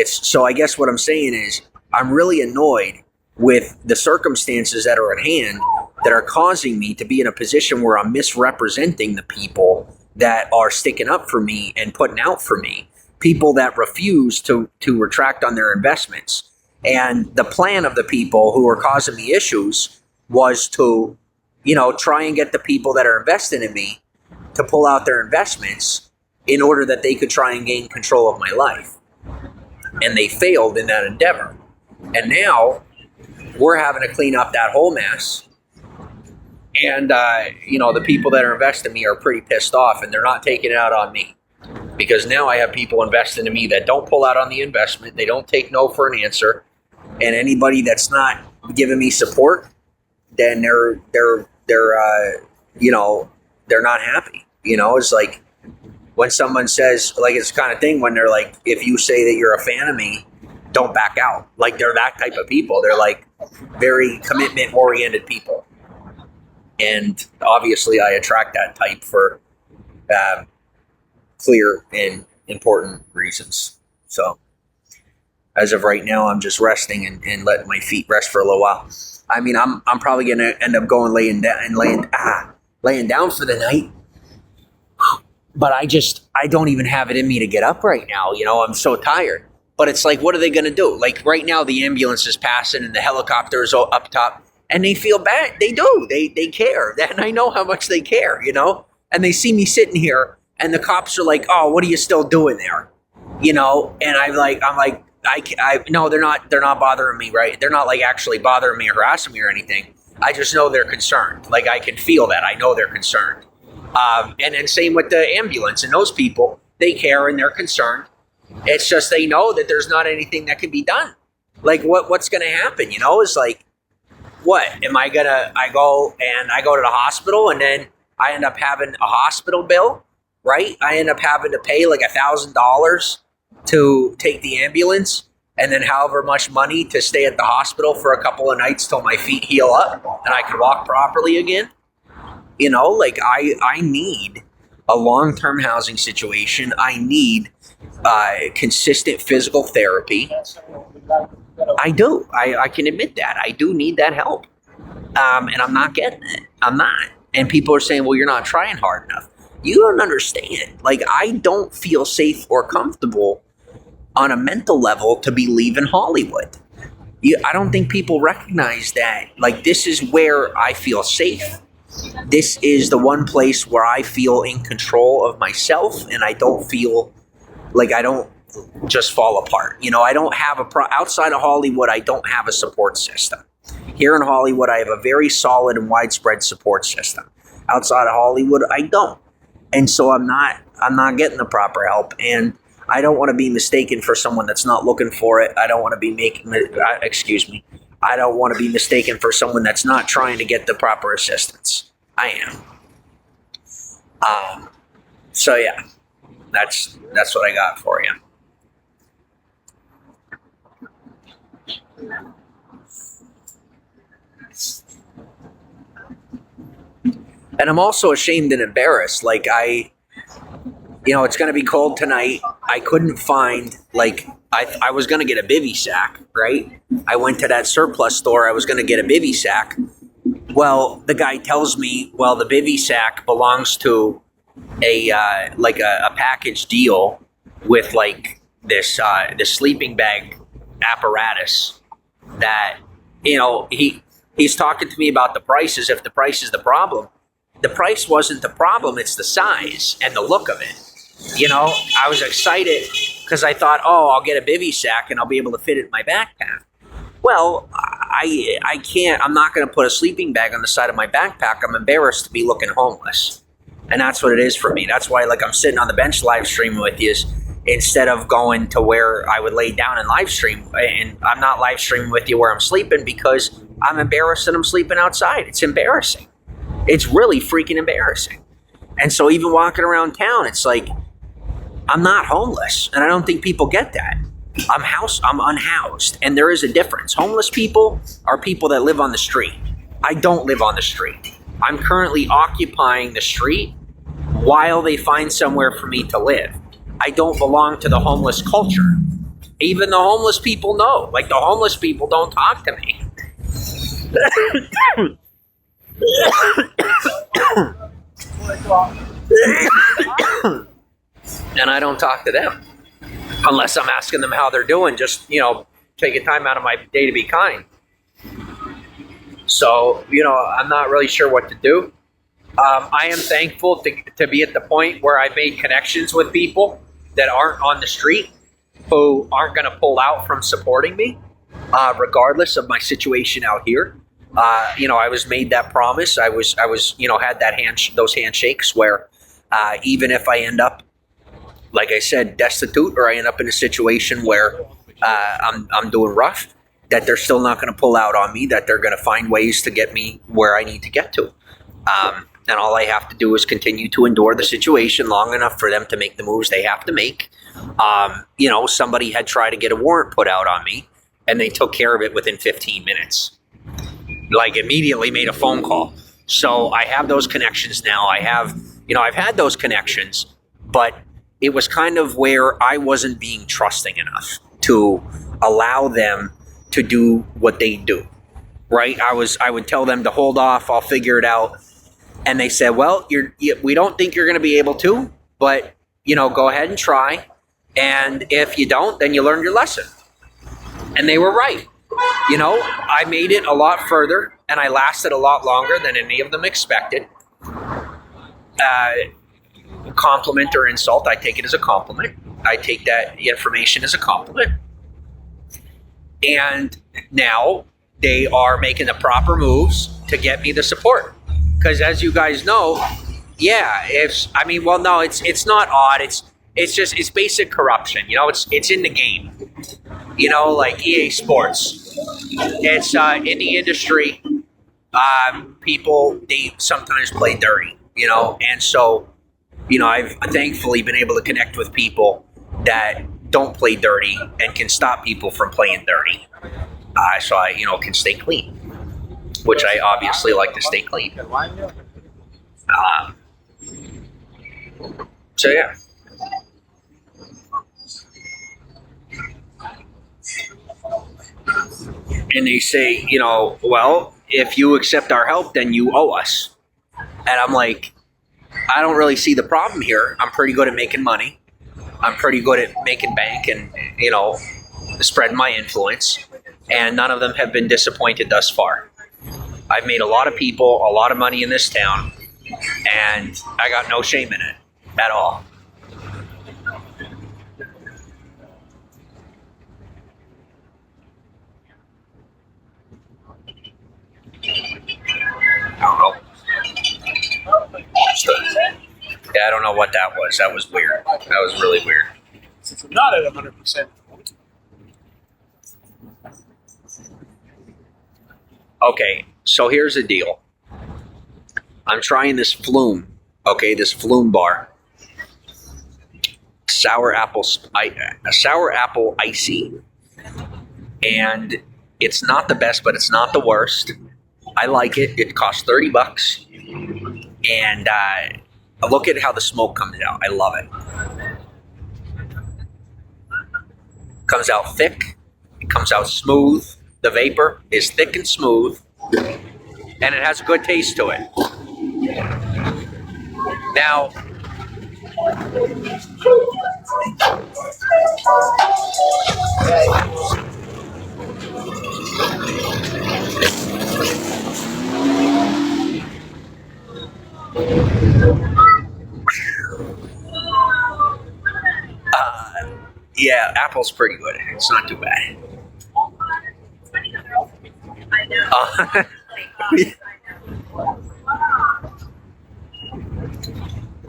So I guess what I'm saying is I'm really annoyed with the circumstances that are at hand that are causing me to be in a position where I'm misrepresenting the people that are sticking up for me and putting out for me, people that refuse to retract on their investments. And the plan of the people who are causing me issues was to, you know, try and get the people that are investing in me to pull out their investments in order that they could try and gain control of my life. And they failed in that endeavor. And now we're having to clean up that whole mess. And, you know, the people that are investing in me are pretty pissed off, and they're not taking it out on me. Because now I have people investing in me that don't pull out on the investment. They don't take no for an answer. And anybody that's not giving me support, then they're you know, they're not happy. You know, it's like when someone says, like, it's the kind of thing when they're like, if you say that you're a fan of me, don't back out. Like, they're that type of people. They're like very commitment oriented people. And obviously I attract that type for clear and important reasons. So as of right now, I'm just resting and letting my feet rest for a little while. I mean, I'm probably going to end up going laying down for the night. But I don't even have it in me to get up right now. You know, I'm so tired. But it's like, what are they going to do? Like right now, the ambulance is passing and the helicopter is up top. and they feel bad. They do. They care, and I know how much they care. And they see me sitting here, and the cops are like, "Oh, what are you still doing there?" And I'm like, I no, they're not bothering me, right? They're not like actually bothering me or harassing me or anything. I just know they're concerned. Like I can feel that. I know they're concerned. And then same with the ambulance and those people, they care and they're concerned. It's just they know that there's not anything that can be done. Like what's going to happen? Is like, what am I gonna? I go to the hospital and then I end up having a hospital bill, right? I end up having to pay like $1,000 to take the ambulance, and then however much money to stay at the hospital for a couple of nights till my feet heal up and I can walk properly again. Like I need a long-term housing situation. I need consistent physical therapy. I do. I can admit that. I do need that help. And I'm not getting it. I'm not. And people are saying, well, you're not trying hard enough. You don't understand. Like, I don't feel safe or comfortable on a mental level to be leaving Hollywood. I don't think people recognize that. Like, this is where I feel safe. This is the one place where I feel in control of myself, and I don't feel like I don't just fall apart. I don't have outside of Hollywood, I don't have a support system. Here in Hollywood, I have a very solid and widespread support system. Outside of Hollywood, I don't. And so I'm not getting the proper help, and I don't want to be mistaken for someone that's not looking for it. I don't want to be I don't want to be mistaken for someone that's not trying to get the proper assistance. I am. So yeah, that's what I got for you. And I'm also ashamed and embarrassed. Like it's going to be cold tonight. I couldn't find, I was going to get a bivy sack, right? I went to that surplus store. I was going to get a bivy sack. Well, the guy tells me, well, the bivy sack belongs to a package deal with this sleeping bag apparatus that, he's talking to me about the prices. If the price is the problem, the price wasn't the problem. It's the size and the look of it. I was excited because I thought, I'll get a bivy sack and I'll be able to fit it in my backpack. Well, I can't. I'm not going to put a sleeping bag on the side of my backpack. I'm embarrassed to be looking homeless. And that's what it is for me. That's why I'm sitting on the bench live streaming with you instead of going to where I would lay down and live stream. And I'm not live streaming with you where I'm sleeping because I'm embarrassed that I'm sleeping outside. It's embarrassing. It's really freaking embarrassing. And so even walking around town, it's like, I'm not homeless. And I don't think people get that. I'm unhoused. And there is a difference. Homeless people are people that live on the street. I don't live on the street. I'm currently occupying the street while they find somewhere for me to live. I don't belong to the homeless culture. Even the homeless people know. The homeless people don't talk to me. And I don't talk to them unless I'm asking them how they're doing. Just, taking time out of my day to be kind. So, I'm not really sure what to do. I am thankful to be at the point where I've made connections with people that aren't on the street, who aren't going to pull out from supporting me, regardless of my situation out here. I was made that promise. I was, had those handshakes where, even if I end up, like I said, destitute, or I end up in a situation where, I'm doing rough, that they're still not going to pull out on me, that they're going to find ways to get me where I need to get to. And all I have to do is continue to endure the situation long enough for them to make the moves they have to make. Somebody had tried to get a warrant put out on me, and they took care of it within 15 minutes. Immediately made a phone call. So I have those connections now. I've had those connections, but it was kind of where I wasn't being trusting enough to allow them to do what they do, right? I would tell them to hold off, I'll figure it out. And they said, well, we don't think you're going to be able to, but, go ahead and try. And if you don't, then you learn your lesson. And they were right. I made it a lot further and I lasted a lot longer than any of them expected. Compliment or insult, I take it as a compliment. I take that information as a compliment. And now they are making the proper moves to get me the support. Because as you guys know, yeah, it's not odd. It's basic corruption. It's in the game. Like EA Sports. It's in the industry. People, they sometimes play dirty. And so, I've thankfully been able to connect with people that don't play dirty and can stop people from playing dirty. So I, can stay clean, which I obviously like to stay clean. So yeah. And they say, well, if you accept our help, then you owe us. And I'm like, I don't really see the problem here. I'm pretty good at making money. I'm pretty good at making bank and, spreading my influence. And none of them have been disappointed thus far. I've made a lot of people a lot of money in this town, and I got no shame in it at all. I don't know. Yeah, I don't know what that was. That was weird. That was really weird. Since I'm not at 100%. Okay, so here's the deal. I'm trying this Flume. Okay, this Flume bar. Sour apple icy. And it's not the best, but it's not the worst. I like it. It costs $30. And look at how the smoke comes out. I love it. Comes out thick. It comes out smooth. The vapor is thick and smooth. And it has a good taste to it. Now, yeah, apple's pretty good. It's not too bad.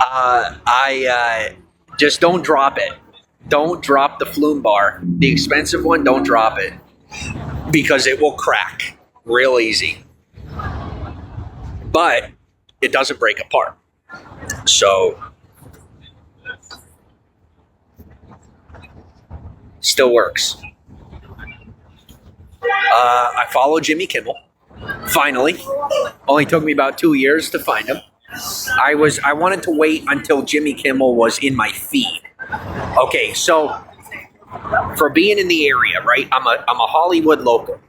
I just don't drop it. Don't drop the Flume bar. The expensive one, don't drop it. Because it will crack real easy. But it doesn't break apart. So, still works. I follow Jimmy Kimmel. Finally. Only took me about 2 years to find him. I wanted to wait until Jimmy Kimmel was in my feed. Okay, so for being in the area, right? I'm a Hollywood local.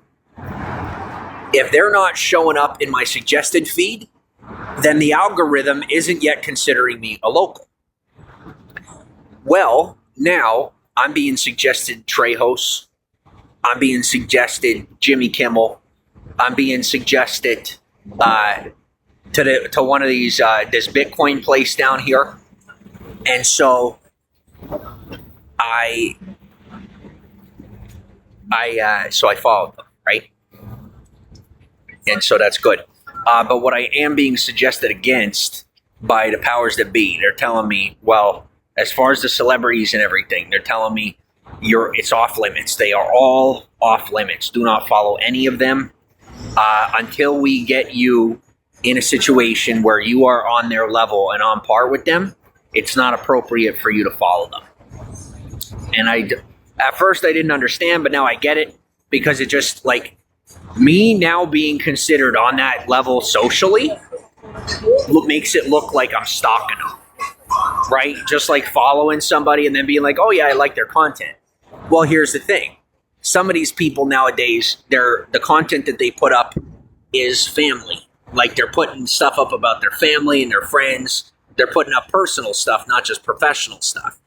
If they're not showing up in my suggested feed, then the algorithm isn't yet considering me a local. Well, now I'm being suggested Trejos. I'm being suggested Jimmy Kimmel. I'm being suggested to one of these this Bitcoin place down here, and so I followed them, right? And so that's good. But what I am being suggested against by the powers that be, they're telling me, well, as far as the celebrities and everything, they're telling me it's off limits. They are all off limits. Do not follow any of them until we get you in a situation where you are on their level and on par with them. It's not appropriate for you to follow them. And at first I didn't understand, but now I get it, because it just, like, me now being considered on that level socially makes it look like I'm stalking them, right? Just like following somebody and then being like, oh yeah, I like their content. Well, here's the thing. Some of these people nowadays, the content that they put up is family. Like, they're putting stuff up about their family and their friends. They're putting up personal stuff, not just professional stuff.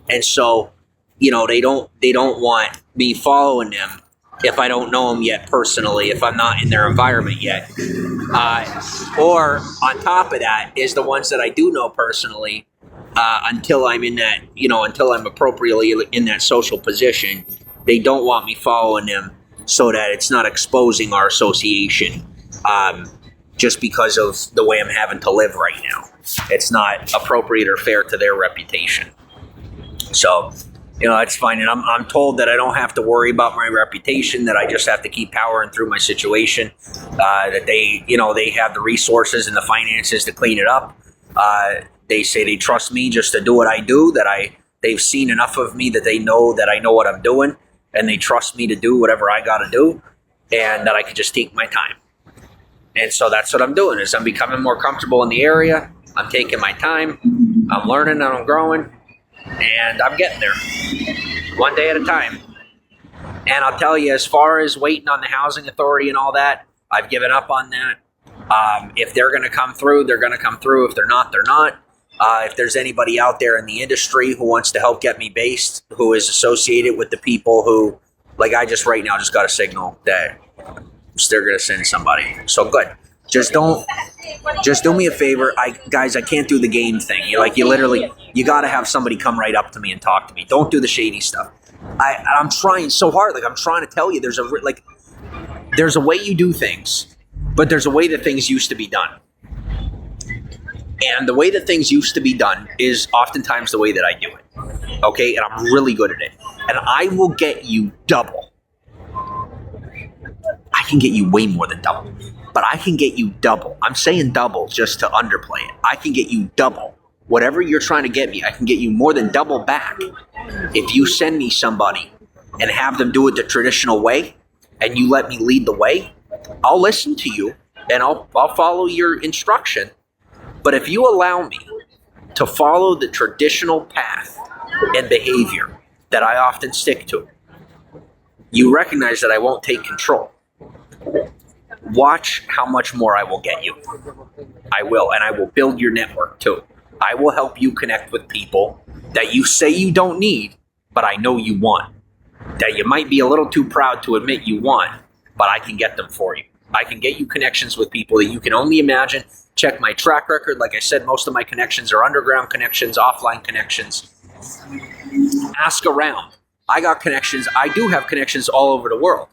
And so, they don't want me following them if I don't know them yet personally, if I'm not in their environment yet. Or on top of that is the ones that I do know personally, until I'm in that, until I'm appropriately in that social position, they don't want me following them so that it's not exposing our association, just because of the way I'm having to live right now. It's not appropriate or fair to their reputation. So, that's fine. And I'm told that I don't have to worry about my reputation, that I just have to keep powering through my situation, that they have the resources and the finances to clean it up. They say they trust me just to do what I do, they've seen enough of me that they know that I know what I'm doing, and they trust me to do whatever I got to do, and that I can just take my time. And so that's what I'm doing, is I'm becoming more comfortable in the area. I'm taking my time. I'm learning and I'm growing, and I'm getting there one day at a time. And I'll tell you, as far as waiting on the housing authority and all that, I've given up on that. If they're going to come through, they're going to come through. If they're not, they're not. If there's anybody out there in the industry who wants to help get me based, who is associated with the people who, like I just right now just got a signal that they're going to send somebody. So good. Just do me a favor. Guys, I can't do the game thing. You got to have somebody come right up to me and talk to me. Don't do the shady stuff. I'm trying so hard. Like, I'm trying to tell you, there's a way you do things, but there's a way that things used to be done. And the way that things used to be done is oftentimes the way that I do it. Okay? And I'm really good at it. And I will get you double. I can get you way more than double. But I can get you double. I'm saying double just to underplay it. I can get you double. Whatever you're trying to get me, I can get you more than double back. If you send me somebody and have them do it the traditional way, and you let me lead the way, I'll listen to you and I'll follow your instruction. But if you allow me to follow the traditional path and behavior that I often stick to, you recognize that I won't take control. Watch how much more I will get you. I will, and I will build your network too. I will help you connect with people that you say you don't need, but I know you want. That you might be a little too proud to admit you want, but I can get them for you. I can get you connections with people that you can only imagine. Check my track record. Like I said, most of my connections are underground connections, offline connections. Ask around. I got connections. I do have connections all over the world.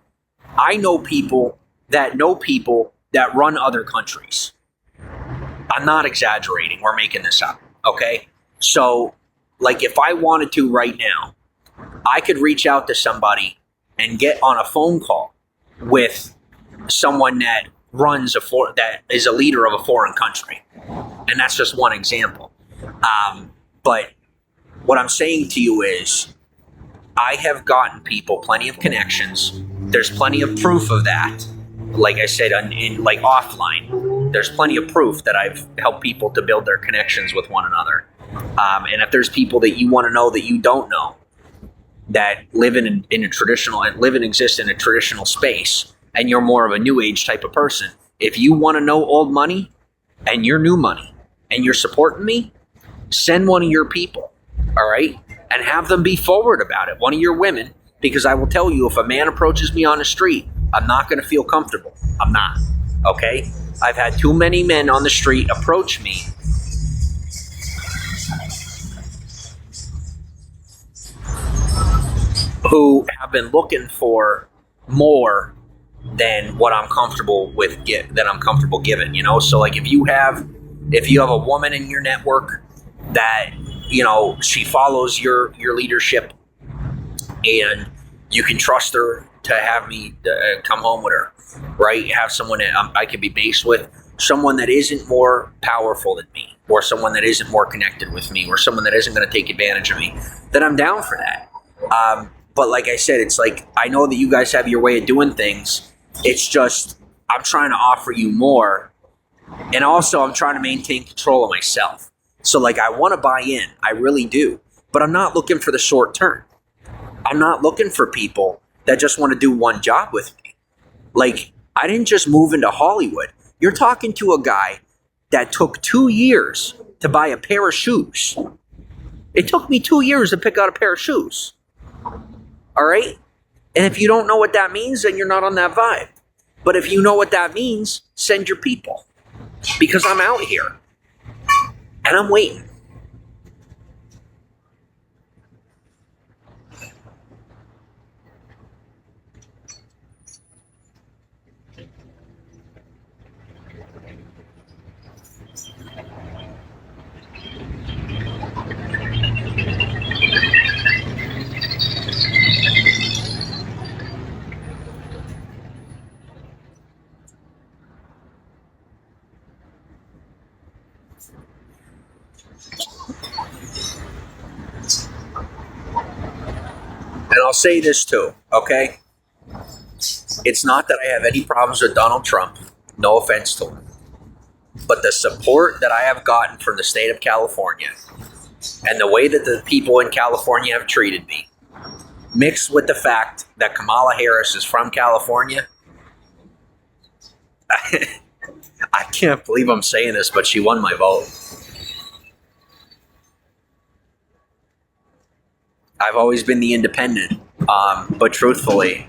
I know people that run other countries. I'm not exaggerating or making this up, okay? So, like, if I wanted to right now, I could reach out to somebody and get on a phone call with someone that that is a leader of a foreign country. And that's just one example. But what I'm saying to you is, I have gotten people plenty of connections. There's plenty of proof of that. Like I said, like offline, there's plenty of proof that I've helped people to build their connections with one another. And if there's people that you want to know that you don't know, that live in a traditional and live and exist in a traditional space, and you're more of a new age type of person, if you want to know old money and you're new money and you're supporting me, send one of your people, all right? And have them be forward about it, one of your women, because I will tell you, if a man approaches me on the street, I'm not going to feel comfortable. I'm not, okay? I've had too many men on the street approach me who have been looking for more than what I'm comfortable with, that I'm comfortable giving, So like if you have a woman in your network that, she follows your leadership and you can trust her to have me come home with her, right? Have someone that I can be based with, someone that isn't more powerful than me, or someone that isn't more connected with me, or someone that isn't going to take advantage of me, then I'm down for that. But like I said, it's like, I know that you guys have your way of doing things. It's just, I'm trying to offer you more. And also I'm trying to maintain control of myself. So like, I want to buy in, I really do, but I'm not looking for the short term. I'm not looking for people that just want to do one job with me. Like, I didn't just move into Hollywood. You're talking to a guy that took 2 years to buy a pair of shoes. It took me 2 years to pick out a pair of shoes. All right? And if you don't know what that means, then you're not on that vibe. But if you know what that means, send your people. Because I'm out here. And I'm waiting. And I'll say this too, okay? It's not that I have any problems with Donald Trump. No offense to him. But the support that I have gotten from the state of California and the way that the people in California have treated me, mixed with the fact that Kamala Harris is from California, I can't believe I'm saying this, but she won my vote. I've always been the independent, but truthfully,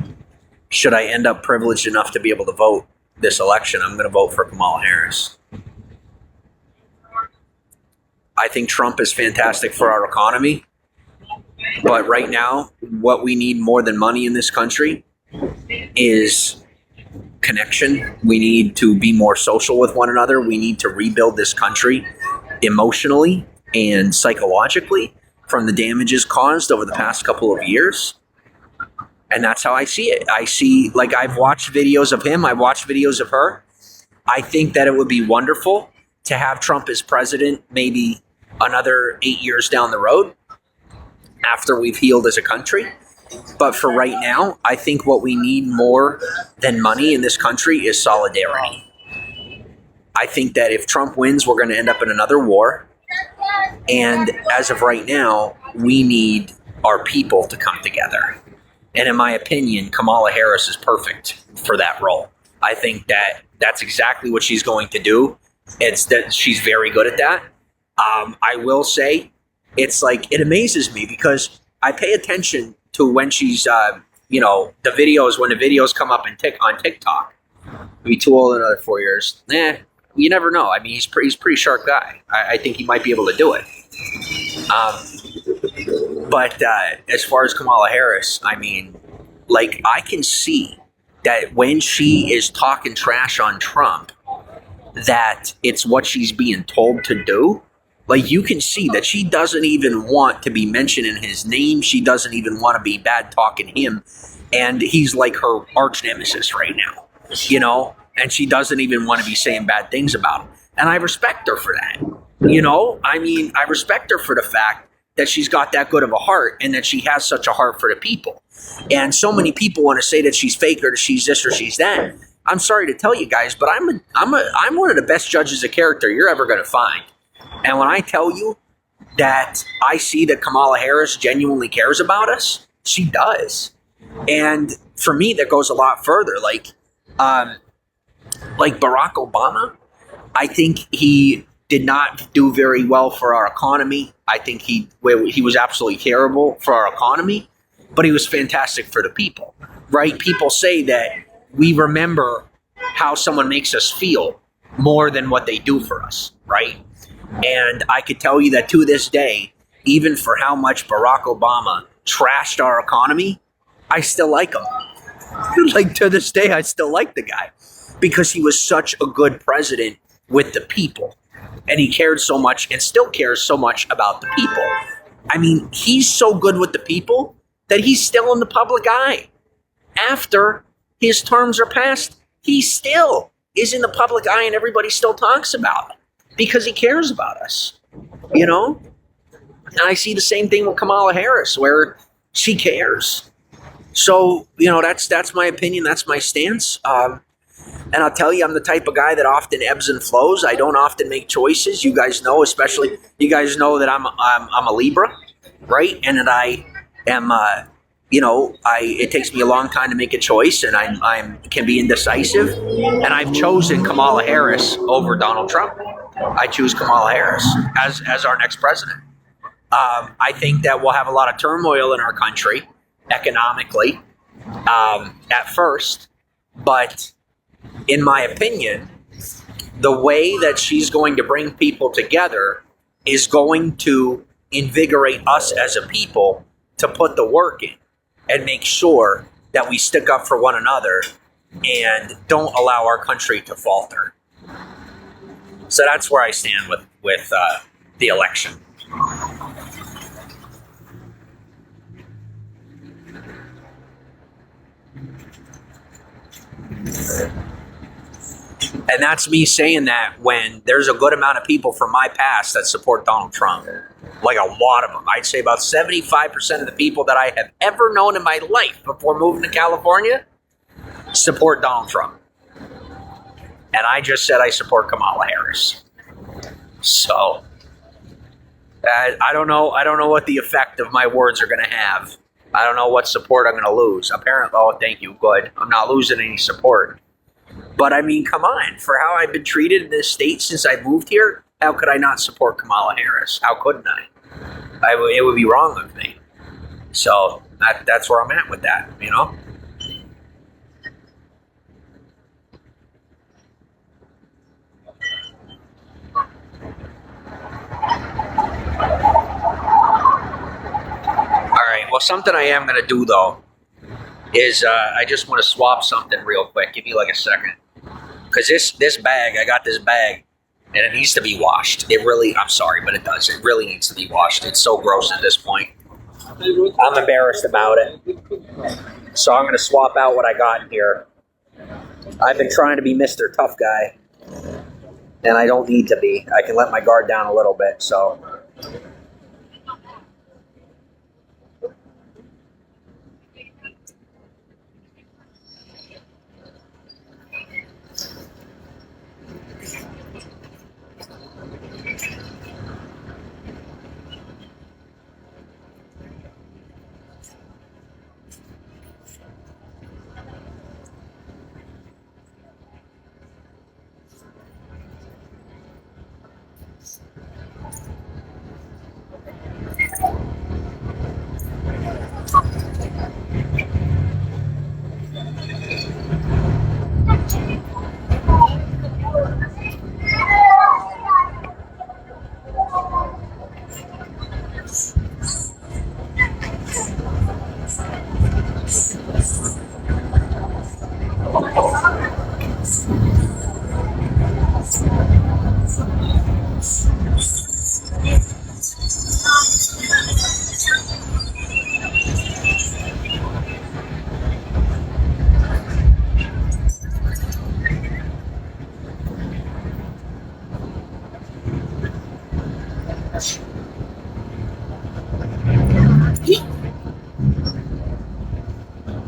should I end up privileged enough to be able to vote this election, I'm going to vote for Kamala Harris. I think Trump is fantastic for our economy, but right now, what we need more than money in this country is connection. We need to be more social with one another. We need to rebuild this country emotionally and psychologically from the damages caused over the past couple of years. And that's how I see it. I see, like, I've watched videos of him. I've watched videos of her. I think that it would be wonderful to have Trump as president maybe another 8 years down the road after we've healed as a country. But for right now, I think what we need more than money in this country is solidarity. I think that if Trump wins, we're going to end up in another war. And as of right now, we need our people to come together. And in my opinion, Kamala Harris is perfect for that role. I think that that's exactly what she's going to do. It's that she's very good at that. I will say, it's like, it amazes me because I pay attention to when she's, the videos, when the videos come up on TikTok. Be too old in another 4 years. You never know. I mean, he's a pretty sharp guy. I think he might be able to do it. But as far as Kamala Harris, I mean, like, I can see that when she is talking trash on Trump, that it's what she's being told to do. Like, you can see that she doesn't even want to be mentioning his name. She doesn't even want to be bad talking him. And he's like her arch nemesis right now, and she doesn't even want to be saying bad things about him. And I respect her for that. I respect her for the fact that she's got that good of a heart and that she has such a heart for the people. And so many people want to say that she's fake or that she's this or she's that. I'm sorry to tell you guys, but I'm one of the best judges of character you're ever going to find. And when I tell you that I see that Kamala Harris genuinely cares about us, she does. And for me, that goes a lot further. Like Barack Obama, I think he did not do very well for our economy. I think he was absolutely terrible for our economy, but he was fantastic for the people, right? People say that we remember how someone makes us feel more than what they do for us, right? And I could tell you that to this day, even for how much Barack Obama trashed our economy, I still like him. Like, to this day, I still like the guy because he was such a good president with the people. And he cared so much and still cares so much about the people. I mean, he's so good with the people that he's still in the public eye. After his terms are passed, he still is in the public eye and everybody still talks about it because he cares about us, And I see the same thing with Kamala Harris, where she cares. So, that's my opinion. That's my stance. And I'll tell you, I'm the type of guy that often ebbs and flows. I don't often make choices. You guys know, especially you guys know that I'm a Libra, right? And that I am, it takes me a long time to make a choice, and I can be indecisive. And I've chosen Kamala Harris over Donald Trump. I choose Kamala Harris as our next president. I think that we'll have a lot of turmoil in our country economically. at first, but in my opinion, the way that she's going to bring people together is going to invigorate us as a people to put the work in and make sure that we stick up for one another and don't allow our country to falter. So that's where I stand with the election. And that's me saying that when there's a good amount of people from my past that support Donald Trump. Like a lot of them. I'd say about 75% of the people that I have ever known in my life before moving to California support Donald Trump. And I just said I support Kamala Harris. So I don't know what the effect of my words are going to have. I don't know what support I'm going to lose. Apparently, oh, thank you. Good. I'm not losing any support. But I mean, come on. For how I've been treated in this state since I moved here, how could I not support Kamala Harris? How couldn't I? It would be wrong of me. So that's where I'm at with that, you know? All right. Well, something I am going to do, though, is I just want to swap something real quick. Give me like a second. Because this bag, I got this bag, and it needs to be washed. It really, I'm sorry, but it does. It really needs to be washed. It's so gross at this point. I'm embarrassed about it. So I'm going to swap out what I got here. I've been trying to be Mr. Tough Guy, and I don't need to be. I can let my guard down a little bit, so...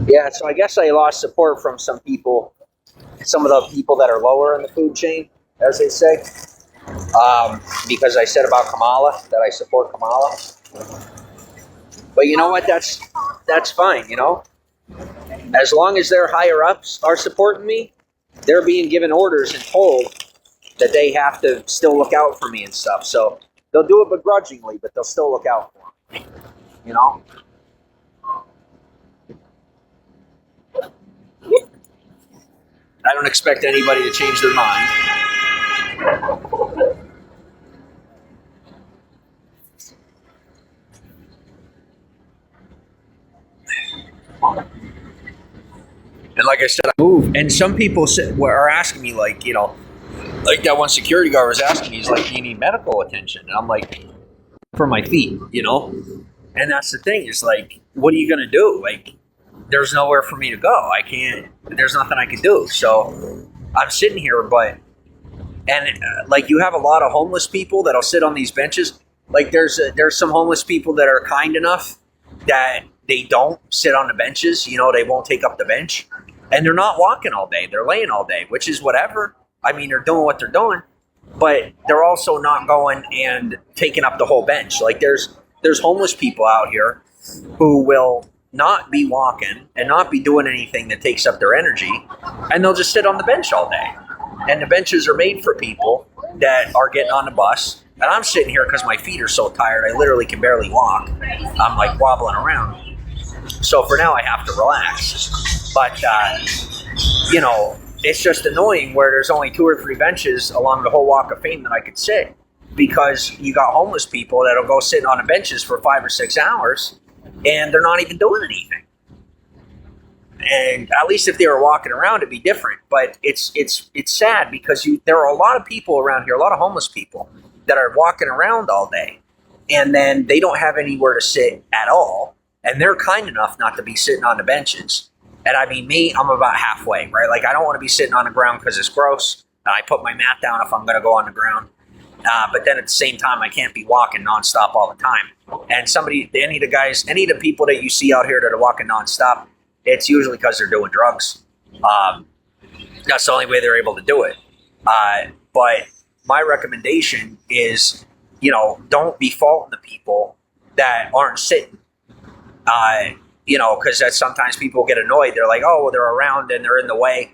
Yeah, so I guess I lost support from some people, some of the people that are lower in the food chain, as they say, because I said about Kamala, that I support Kamala. But you know what? That's fine, you know? As long as their higher-ups are supporting me, they're being given orders and told that they have to still look out for me and stuff. So they'll do it begrudgingly, but they'll still look out for me, you know? I don't expect anybody to change their mind. And like I said, I moved. And some people are asking me, like, you know, like that one security guard was asking me, he's like, do you need medical attention? And I'm like, for my feet, you know? And that's the thing, is like, what are you going to do? Like, there's nowhere for me to go. I can't, there's nothing I can do. So I'm sitting here, like you have a lot of homeless people that'll sit on these benches. Like there's some homeless people that are kind enough that they don't sit on the benches. You know, they won't take up the bench. And they're not walking all day. They're laying all day, which is whatever. I mean, they're doing what they're doing. But they're also not going and taking up the whole bench. Like there's homeless people out here who will not be walking and not be doing anything that takes up their energy, and they'll just sit on the bench all day. And the benches are made for people that are getting on the bus. And I'm sitting here because my feet are so tired, I literally can barely walk. I'm like wobbling around. So for now, I have to relax. But it's just annoying where there's only 2 or 3 benches along the whole Walk of Fame that I could sit, because you got homeless people that'll go sitting on the benches for 5 or 6 hours, and they're not even doing anything. And at least if they were walking around, it'd be different. But it's sad because there are a lot of people around here, a lot of homeless people that are walking around all day, and then they don't have anywhere to sit at all. And they're kind enough not to be sitting on the benches. And I mean, me, I'm about halfway, right? Like, I don't want to be sitting on the ground because it's gross. I put my mat down if I'm going to go on the ground. But then at the same time, I can't be walking nonstop all the time. And any of the people that you see out here that are walking nonstop, it's usually because they're doing drugs. That's the only way they're able to do it. But my recommendation is, don't be faulting the people that aren't sitting. Because that sometimes people get annoyed. They're like, oh, well, they're around and they're in the way.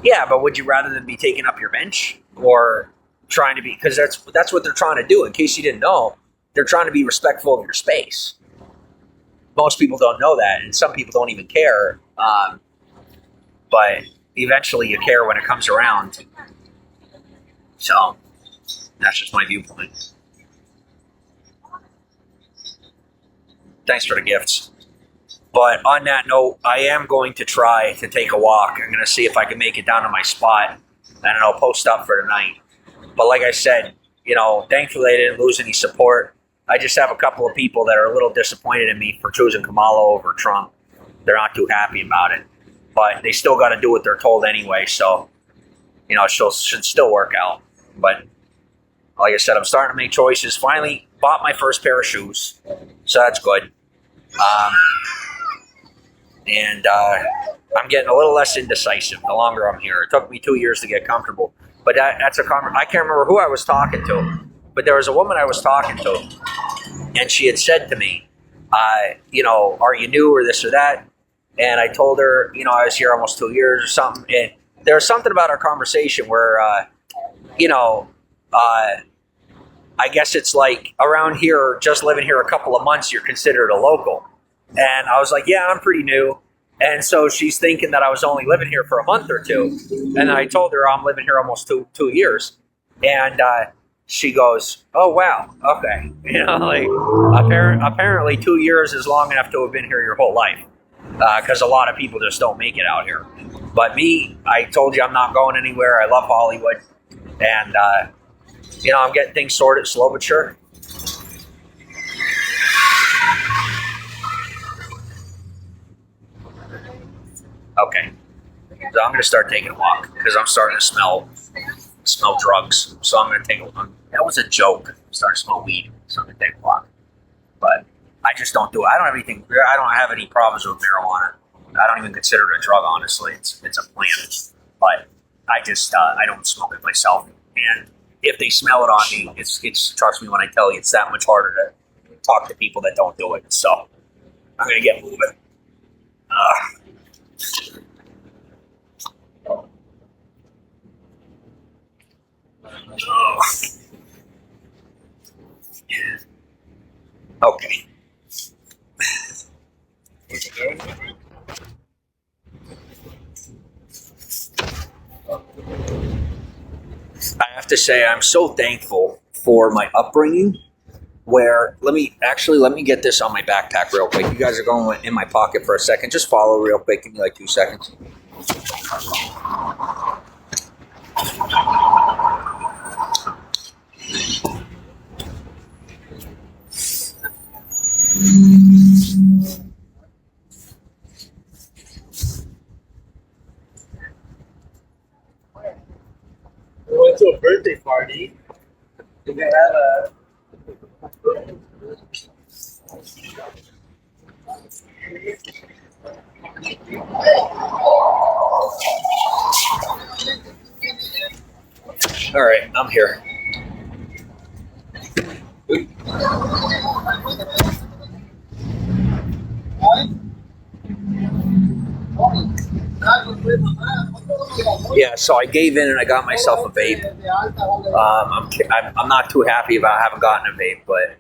Yeah, but would you rather than be taking up your bench or trying to be? Because that's what they're trying to do. In case you didn't know, they're trying to be respectful of your space. Most people don't know that, and some people don't even care. But eventually, you care when it comes around. So that's just my viewpoint. Thanks for the gifts. But on that note, I am going to try to take a walk. I'm going to see if I can make it down to my spot, and then I'll post up for the night. But like I said, thankfully I didn't lose any support. I just have a couple of people that are a little disappointed in me for choosing Kamala over Trump. They're not too happy about it. But they still got to do what they're told anyway, so, it should still work out. But like I said, I'm starting to make choices. Finally bought my first pair of shoes, so that's good. And I'm getting a little less indecisive the longer I'm here. It took me 2 years to get comfortable. But that's a conversation. I can't remember who I was talking to, but there was a woman I was talking to, and she had said to me, are you new or this or that? And I told her, I was here almost 2 years or something. And there was something about our conversation where, I guess it's like around here, just living here a couple of months, you're considered a local. And I was like, yeah, I'm pretty new. And so she's thinking that I was only living here for a month or two. And I told her I'm living here almost two years. And she goes, oh, wow. Okay. Apparently 2 years is long enough to have been here your whole life. Because a lot of people just don't make it out here. But me, I told you I'm not going anywhere. I love Hollywood. And, I'm getting things sorted slow but sure. Okay, so I'm going to start taking a walk because I'm starting to smell drugs. So I'm going to take a walk. That was a joke. I'm starting to smell weed, so I'm going to take a walk. But I just don't do it. I don't have any problems with marijuana. I don't even consider it a drug, honestly. It's a plant. But I don't smoke it myself. And if they smell it on me, it's trust me when I tell you, it's that much harder to talk to people that don't do it. So I'm going to get moving. Okay. I have to say I'm so thankful for my upbringing where let me get this on my backpack real quick. You guys are going in my pocket for a second. Just follow real quick. Give me like 2 seconds. We went to a birthday party. Did they have a... All right, I'm here. Yeah, so I gave in and I got myself a vape. I'm not too happy about having gotten a vape, but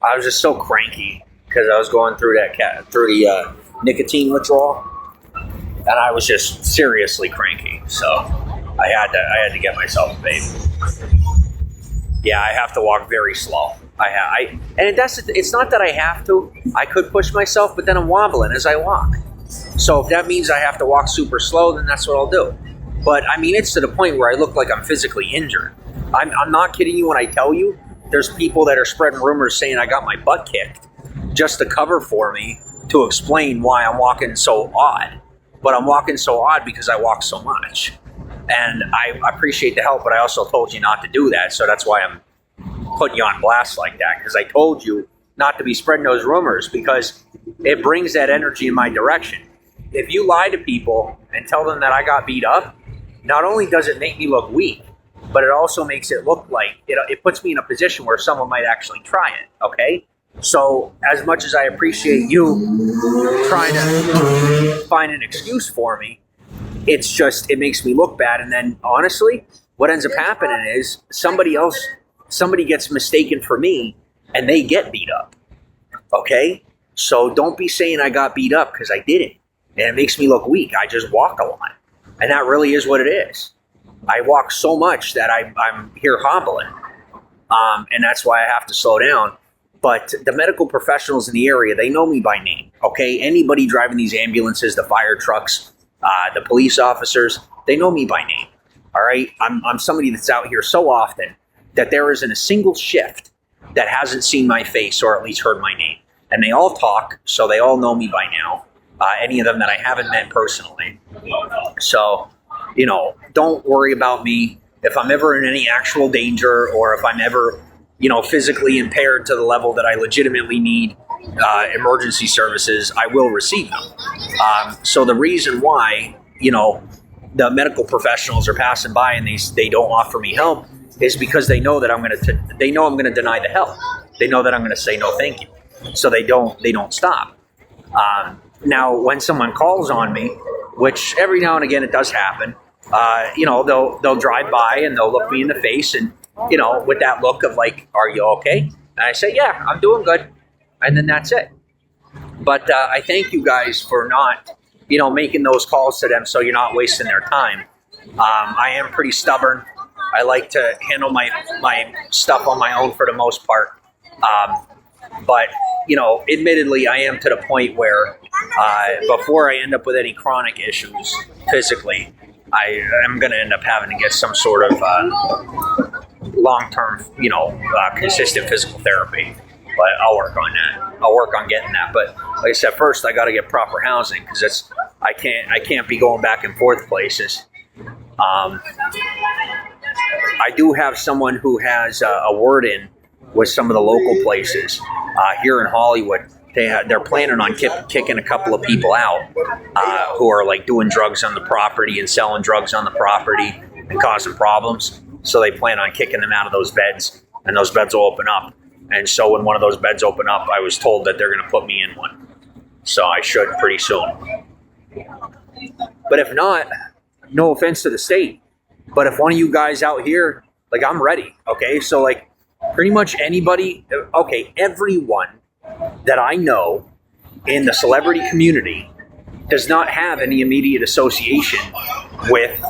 I was just so cranky because I was going through nicotine withdrawal, and I was just seriously cranky. So I had to get myself a vape. Yeah, I have to walk very slow. It's not that I have to. I could push myself, but then I'm wobbling as I walk. So if that means I have to walk super slow, then that's what I'll do. But I mean, it's to the point where I look like I'm physically injured. I'm not kidding you when I tell you there's people that are spreading rumors saying I got my butt kicked just to cover for me to explain why I'm walking so odd. But I'm walking so odd because I walk so much. And I appreciate the help, but I also told you not to do that. So that's why I'm putting you on blast like that, because I told you not to be spreading those rumors because it brings that energy in my direction. If you lie to people and tell them that I got beat up, not only does it make me look weak, but it also makes it look like it puts me in a position where someone might actually try it, okay? So as much as I appreciate you trying to find an excuse for me, it makes me look bad. And then honestly, what ends up happening is somebody gets mistaken for me and they get beat up, okay? So don't be saying I got beat up because I didn't. And it makes me look weak. I just walk a lot. And that really is what it is. I walk so much that I'm here hobbling. And that's why I have to slow down. But the medical professionals in the area, they know me by name, okay? Anybody driving these ambulances, the fire trucks, the police officers, they know me by name, all right? I'm somebody that's out here so often that there isn't a single shift that hasn't seen my face or at least heard my name. And they all talk, so they all know me by now. Any of them that I haven't met personally. So, don't worry about me. If I'm ever in any actual danger or if I'm ever, physically impaired to the level that I legitimately need emergency services, I will receive them. So the reason why, the medical professionals are passing by and they don't offer me help is because they know that I'm going to deny the help. They know that I'm going to say no, thank you. So they don't stop. Now, when someone calls on me, which every now and again it does happen, they'll drive by and they'll look me in the face and, with that look of like, are you okay? And I say, yeah, I'm doing good. And then that's it. But I thank you guys for not, making those calls to them so you're not wasting their time. I am pretty stubborn. I like to handle my stuff on my own for the most part. But, admittedly, I am to the point where before I end up with any chronic issues physically, I am going to end up having to get some sort of long-term, consistent physical therapy. But I'll work on that. I'll work on getting that. But like I said, first I got to get proper housing because I can't be going back and forth places. I do have someone who has a word in with some of the local places here in Hollywood. They're planning on kicking a couple of people out who are like doing drugs on the property and selling drugs on the property and causing problems. So they plan on kicking them out of those beds, and those beds will open up. And so when one of those beds open up, I was told that they're going to put me in one. So I should pretty soon. But if not, no offense to the state, but if one of you guys out here, like, I'm ready, okay? So like pretty much anybody, okay, everyone that I know in the celebrity community does not have any immediate association with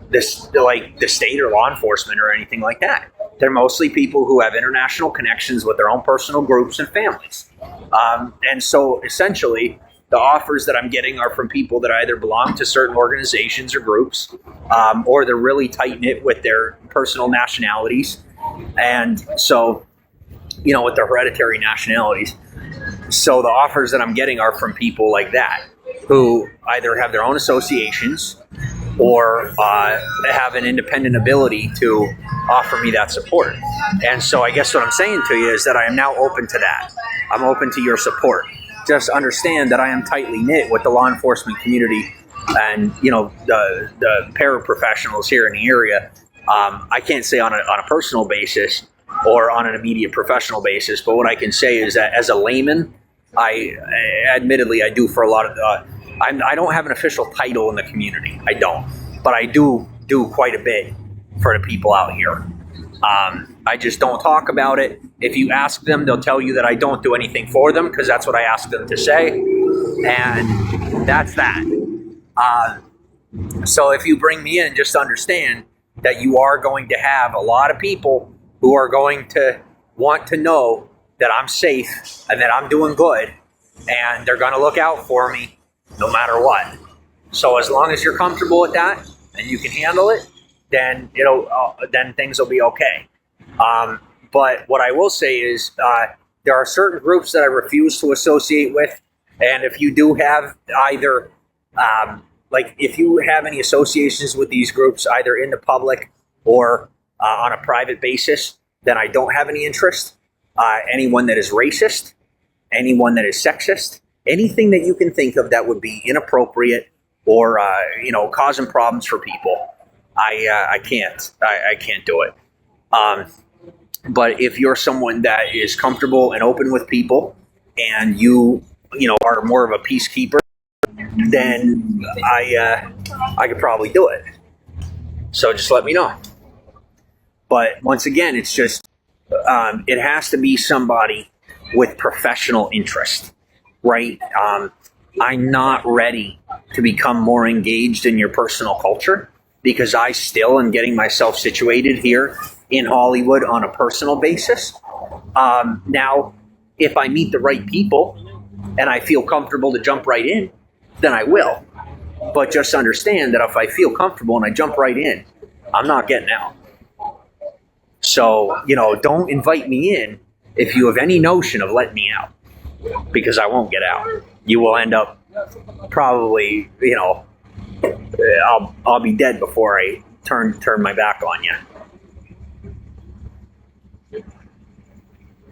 this, like the state or law enforcement or anything like that. They're mostly people who have international connections with their own personal groups and families. And so essentially the offers that I'm getting are from people that either belong to certain organizations or groups, or they're really tight knit with their personal nationalities. And so, with their hereditary nationalities. So the offers that I'm getting are from people like that who either have their own associations or have an independent ability to offer me that support. And so I guess what I'm saying to you is that I am now open to that. I'm open to your support. Just understand that I am tightly knit with the law enforcement community and, the paraprofessionals here in the area. I can't say on a personal basis or on an immediate professional basis, but what I can say is that as a layman, I do for a lot of I don't have an official title in the community. I don't, but I do quite a bit for the people out here. I just don't talk about it. If you ask them, they'll tell you that I don't do anything for them because that's what I asked them to say. And that's that. So if you bring me in, just understand that you are going to have a lot of people who are going to want to know that I'm safe and that I'm doing good, and they're going to look out for me no matter what. So as long as you're comfortable with that and you can handle it, then then things will be okay. But what I will say is there are certain groups that I refuse to associate with, and if you do have either if you have any associations with these groups, either in the public or on a private basis, then I don't have any interest. Anyone that is racist, anyone that is sexist, anything that you can think of that would be inappropriate or causing problems for people, I can't do it. But if you're someone that is comfortable and open with people, and you are more of a peacekeeper, then I could probably do it. So just let me know. But once again, it's just it has to be somebody with professional interest, right? I'm not ready to become more engaged in your personal culture because I still am getting myself situated here in Hollywood on a personal basis. Now, if I meet the right people and I feel comfortable to jump right in, then I will. But just understand that if I feel comfortable and I jump right in, I'm not getting out. So, don't invite me in if you have any notion of letting me out, because I won't get out. You will end up probably, I'll be dead before I turn my back on you.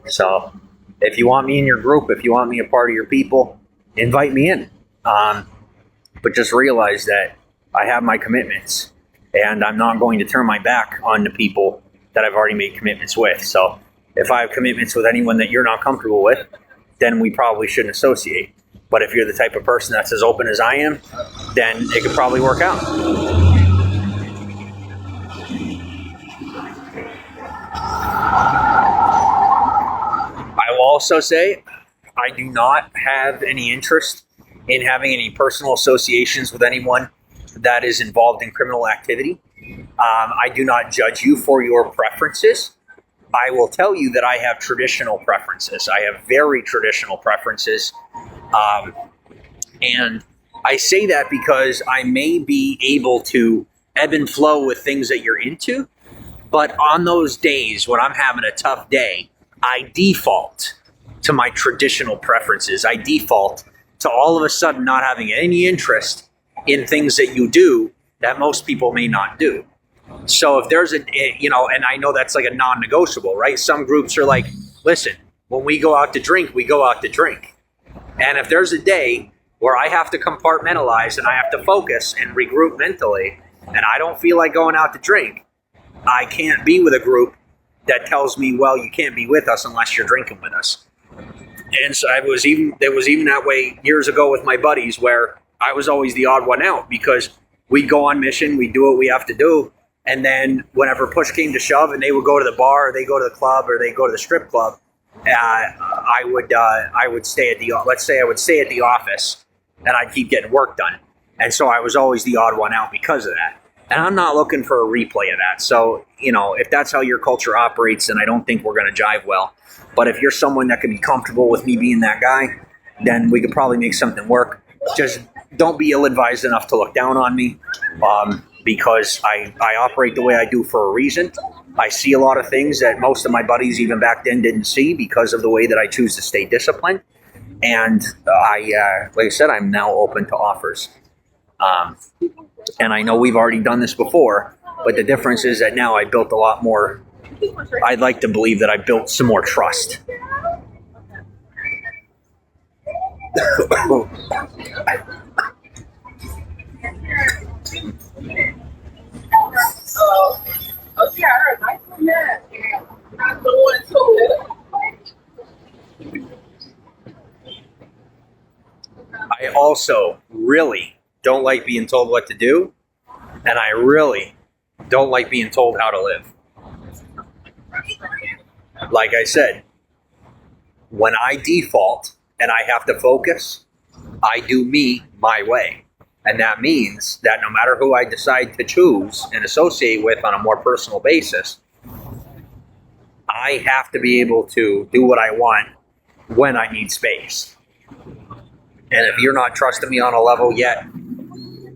So, if you want me in your group, if you want me a part of your people, invite me in. But just realize that I have my commitments, and I'm not going to turn my back on the people that I've already made commitments with. So if I have commitments with anyone that you're not comfortable with, then we probably shouldn't associate. But if you're the type of person that's as open as I am, then it could probably work out. I will also say I do not have any interest in having any personal associations with anyone that is involved in criminal activity. I do not judge you for your preferences. I will tell you that I have traditional preferences. I have very traditional preferences. And I say that because I may be able to ebb and flow with things that you're into. But on those days when I'm having a tough day, I default to my traditional preferences. I default to all of a sudden not having any interest in things that you do that most people may not do. So if there's and I know that's like a non-negotiable, right? Some groups are like, listen, when we go out to drink, we go out to drink. And if there's a day where I have to compartmentalize and I have to focus and regroup mentally, and I don't feel like going out to drink, I can't be with a group that tells me, well, you can't be with us unless you're drinking with us. And so there was even that way years ago with my buddies, where I was always the odd one out because we'd go on mission, we'd do what we have to do, and then whenever push came to shove and they would go to the bar or they go to the club or they go to the strip club, I would stay at the office and I'd keep getting work done. And so I was always the odd one out because of that. And I'm not looking for a replay of that. So, if that's how your culture operates, then I don't think we're going to jive well. But if you're someone that can be comfortable with me being that guy, then we could probably make something work. Just don't be ill-advised enough to look down on me, because I operate the way I do for a reason. I see a lot of things that most of my buddies even back then didn't see because of the way that I choose to stay disciplined. And like I said, I'm now open to offers. And I know we've already done this before, but the difference is that now I built a lot more. I'd like to believe that I built some more trust. I also really don't like being told what to do, and I really don't like being told how to live. Like I said, when I default and I have to focus, I do me my way. And that means that no matter who I decide to choose and associate with on a more personal basis, I have to be able to do what I want when I need space. And if you're not trusting me on a level yet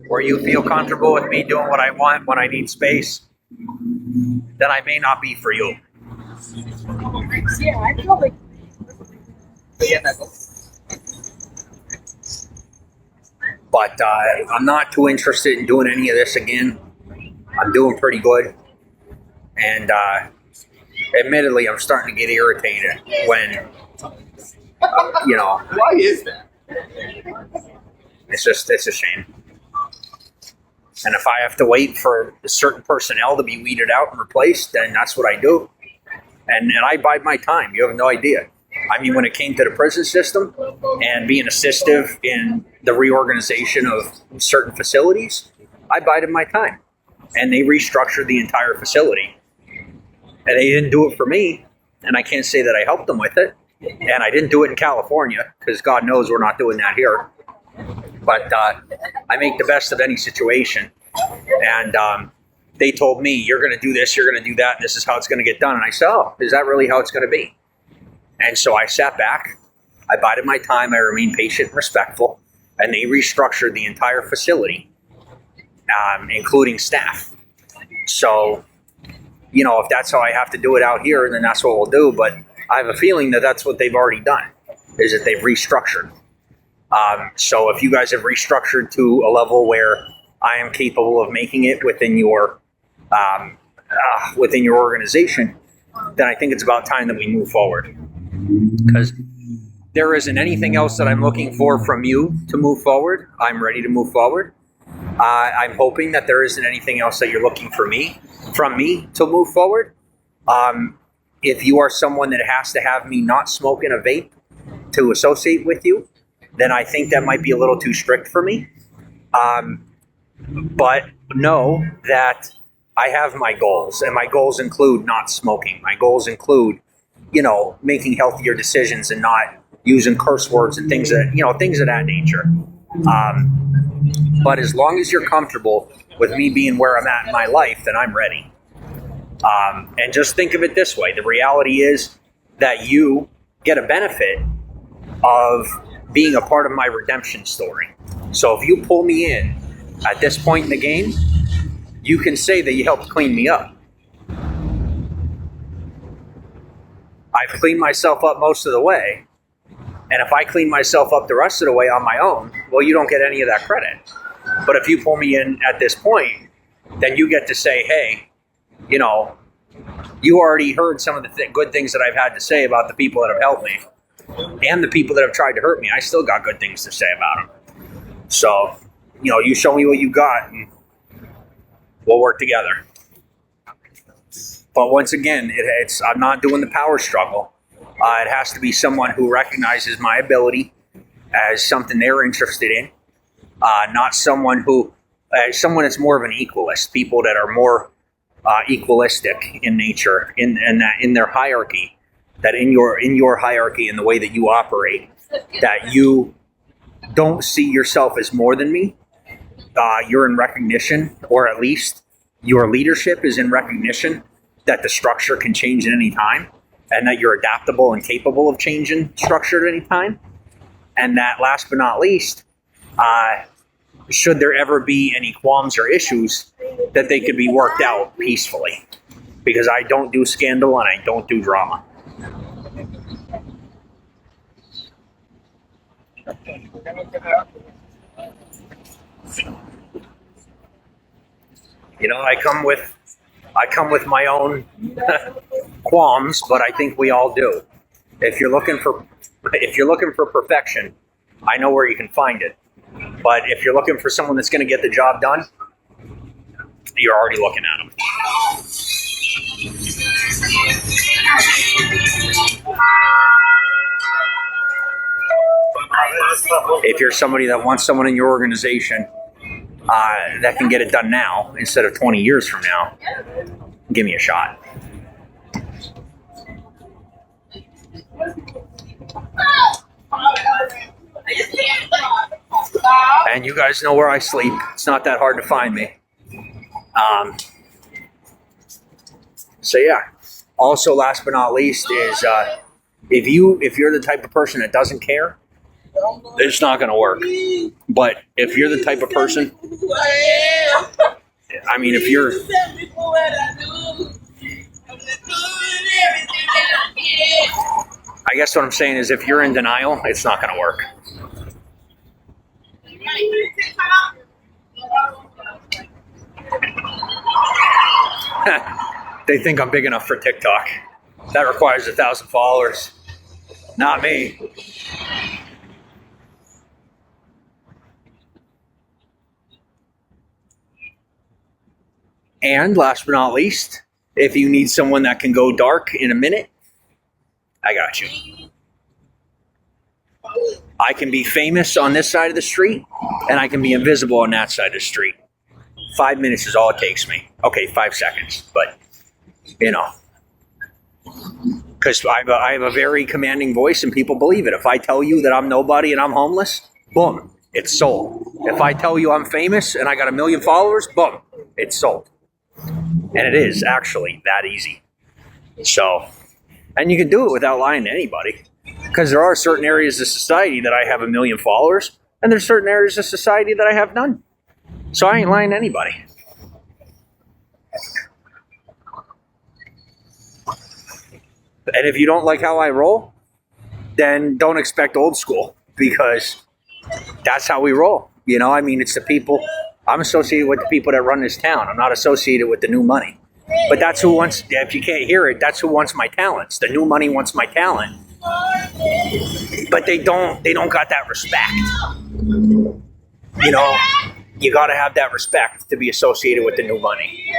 where you feel comfortable with me doing what I want when I need space, then I may not be for you. Yeah, I feel like. But I'm not too interested in doing any of this again. I'm doing pretty good. And admittedly, I'm starting to get irritated when, Why is that? it's a shame. And if I have to wait for certain personnel to be weeded out and replaced, then that's what I do. And I bide my time. You have no idea. I mean, when it came to the prison system and being assistive in the reorganization of certain facilities, I bided my time. And they restructured the entire facility. And they didn't do it for me. And I can't say that I helped them with it. And I didn't do it in California, because God knows we're not doing that here. But I make the best of any situation. And they told me, you're going to do this, you're going to do that, and this is how it's going to get done. And I said, oh, is that really how it's going to be? And so I sat back, I bided my time, I remained patient and respectful, and they restructured the entire facility, including staff. So, if that's how I have to do it out here, then that's what we'll do. But I have a feeling that that's what they've already done, is that they've restructured. So if you guys have restructured to a level where I am capable of making it within your organization, then I think it's about time that we move forward. Because there isn't anything else that I'm looking for from you to move forward. I'm ready to move forward. I'm hoping that there isn't anything else that you're looking from me to move forward. If you are someone that has to have me not smoking a vape to associate with you, then I think that might be a little too strict for me. But know that I have my goals, and my goals include not smoking. My goals include, making healthier decisions and not using curse words and things of that nature. But as long as you're comfortable with me being where I'm at in my life, then I'm ready. And just think of it this way. The reality is that you get a benefit of being a part of my redemption story. So if you pull me in at this point in the game, you can say that you helped clean me up. I've cleaned myself up most of the way. And if I clean myself up the rest of the way on my own, well, you don't get any of that credit. But if you pull me in at this point, then you get to say, hey, you already heard some of the good things that I've had to say about the people that have helped me. And the people that have tried to hurt me, I still got good things to say about them. So, you show me what you got, and we'll work together. But once again, I'm not doing the power struggle. It has to be someone who recognizes my ability as something they're interested in, not someone someone that's more of an equalist. People that are more equalistic in nature, in their hierarchy. That in your hierarchy and the way that you operate, that you don't see yourself as more than me. You're in recognition, or at least your leadership is in recognition that the structure can change at any time, and that you're adaptable and capable of changing structure at any time. And that last but not least, should there ever be any qualms or issues, that they could be worked out peacefully. Because I don't do scandal and I don't do drama. I come with my own qualms, but I think we all do. If you're looking for perfection, I know where you can find it. But if you're looking for someone that's going to get the job done, you're already looking at them. If you're somebody that wants someone in your organization that can get it done now instead of 20 years from now, give me a shot. And you guys know where I sleep. It's not that hard to find me. So yeah. Also, last but not least, is if you're the type of person that doesn't care, it's not going to work. But if you're the type of person, I mean, if you're, I guess what I'm saying is, if you're in denial, it's not going to work. They think I'm big enough for TikTok. That requires 1,000 followers. Not me. And last but not least, if you need someone that can go dark in a minute, I got you. I can be famous on this side of the street, and I can be invisible on that side of the street. 5 minutes is all it takes me. Okay, 5 seconds, but you know, because I have a very commanding voice, and people believe it. If I tell you that I'm nobody and I'm homeless, boom, it's sold. If I tell you I'm famous and I got 1 million followers, boom, it's sold. And it is actually that easy. So, and you can do it without lying to anybody. Because there are certain areas of society that I have 1 million followers, and there's certain areas of society that I have none. So I ain't lying to anybody. And if you don't like how I roll, then don't expect old school, because that's how we roll. You know, I mean, it's the people. I'm associated with the people that run this town. I'm not associated with the new money. But that's who wants, if you can't hear it, that's who wants my talents. The new money wants my talent. But they don't got that respect. You know, you got to have that respect to be associated with the new money.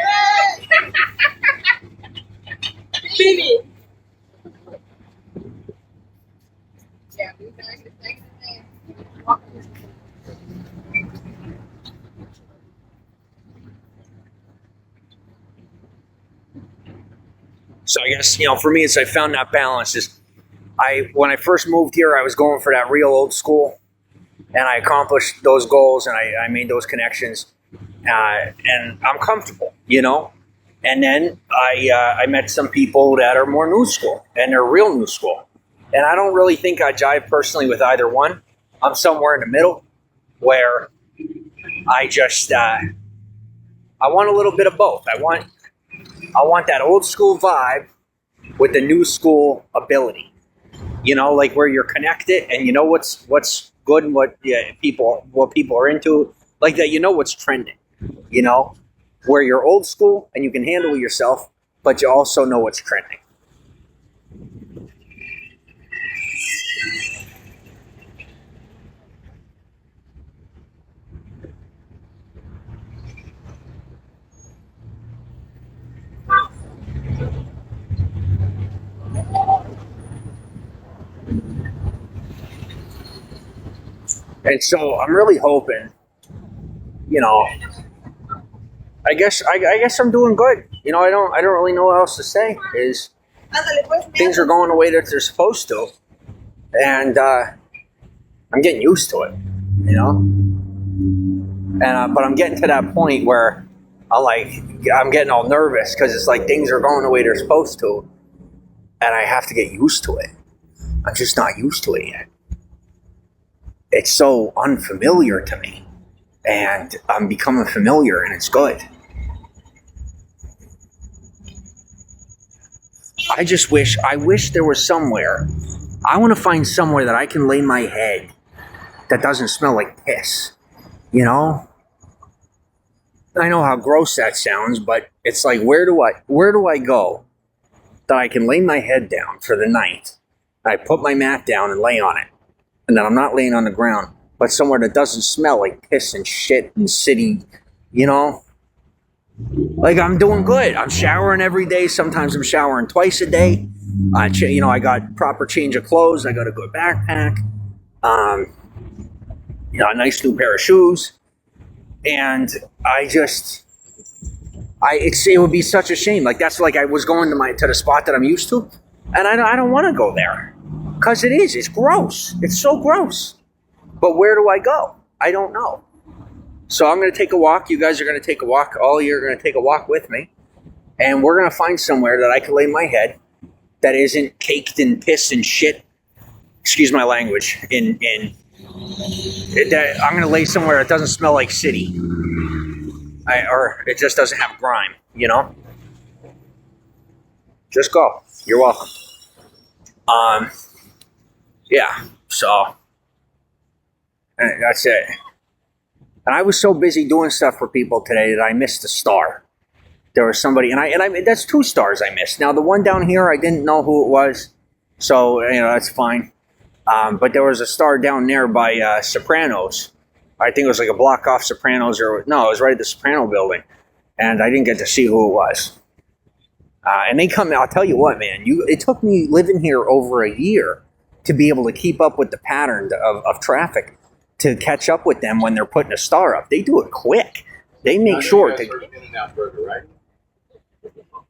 So I guess, you know, for me, it's I found that balance. When I first moved here, I was going for that real old school, and I accomplished those goals, and I made those connections, and I'm comfortable, you know. And then I met some people that are more new school, and they're real new school, and I don't really think I jive personally with either one. I'm somewhere in the middle, where I just I want a little bit of both. I want that old school vibe with the new school ability. You know, like where you're connected and you know what's good and what people are into. Like that, you know what's trending. You know, where you're old school and you can handle yourself, but you also know what's trending. And so I'm really hoping, you know, I guess I'm doing good. You know, I don't really know what else to say. Is things are going the way that they're supposed to, and I'm getting used to it. You know, and but I'm getting to that point where I'm getting all nervous because it's like things are going the way they're supposed to, and I have to get used to it. I'm just not used to it yet. It's so unfamiliar to me, and I'm becoming familiar, and it's good. I wish there was somewhere. I want to find somewhere that I can lay my head that doesn't smell like piss. You know? I know how gross that sounds, but it's like, where do I go that I can lay my head down for the night? I put my mat down and lay on it. And then I'm not laying on the ground, but somewhere that doesn't smell like piss and shit and city, you know? Like, I'm doing good. I'm showering every day. Sometimes I'm showering twice a day. You know, I got proper change of clothes. I got a good backpack. You know, a nice new pair of shoes. And it would be such a shame. Like, that's like I was going to the spot that I'm used to, and I don't want to go there. Because it's gross. It's so gross. But where do I go? I don't know. So I'm going to take a walk. You guys are going to take a walk. All of you are going to take a walk with me. And we're going to find somewhere that I can lay my head that isn't caked in piss and shit. Excuse my language. That I'm going to lay somewhere that doesn't smell like city. Or it just doesn't have grime, you know? Just go. You're welcome. Yeah, so that's it. And I was so busy doing stuff for people today that I missed a star. There was somebody, and I that's 2 stars I missed. Now the one down here, I didn't know who it was, so that's fine. But there was a star down there by Sopranos. I think it was like a block off Sopranos, or no, it was right at the Soprano building, and I didn't get to see who it was. And they come. I'll tell you what, man. It took me living here over a year to be able to keep up with the pattern of traffic, to catch up with them when they're putting a star up. They do it quick. They make sure. You guys heard of In-N-Out Burger, right?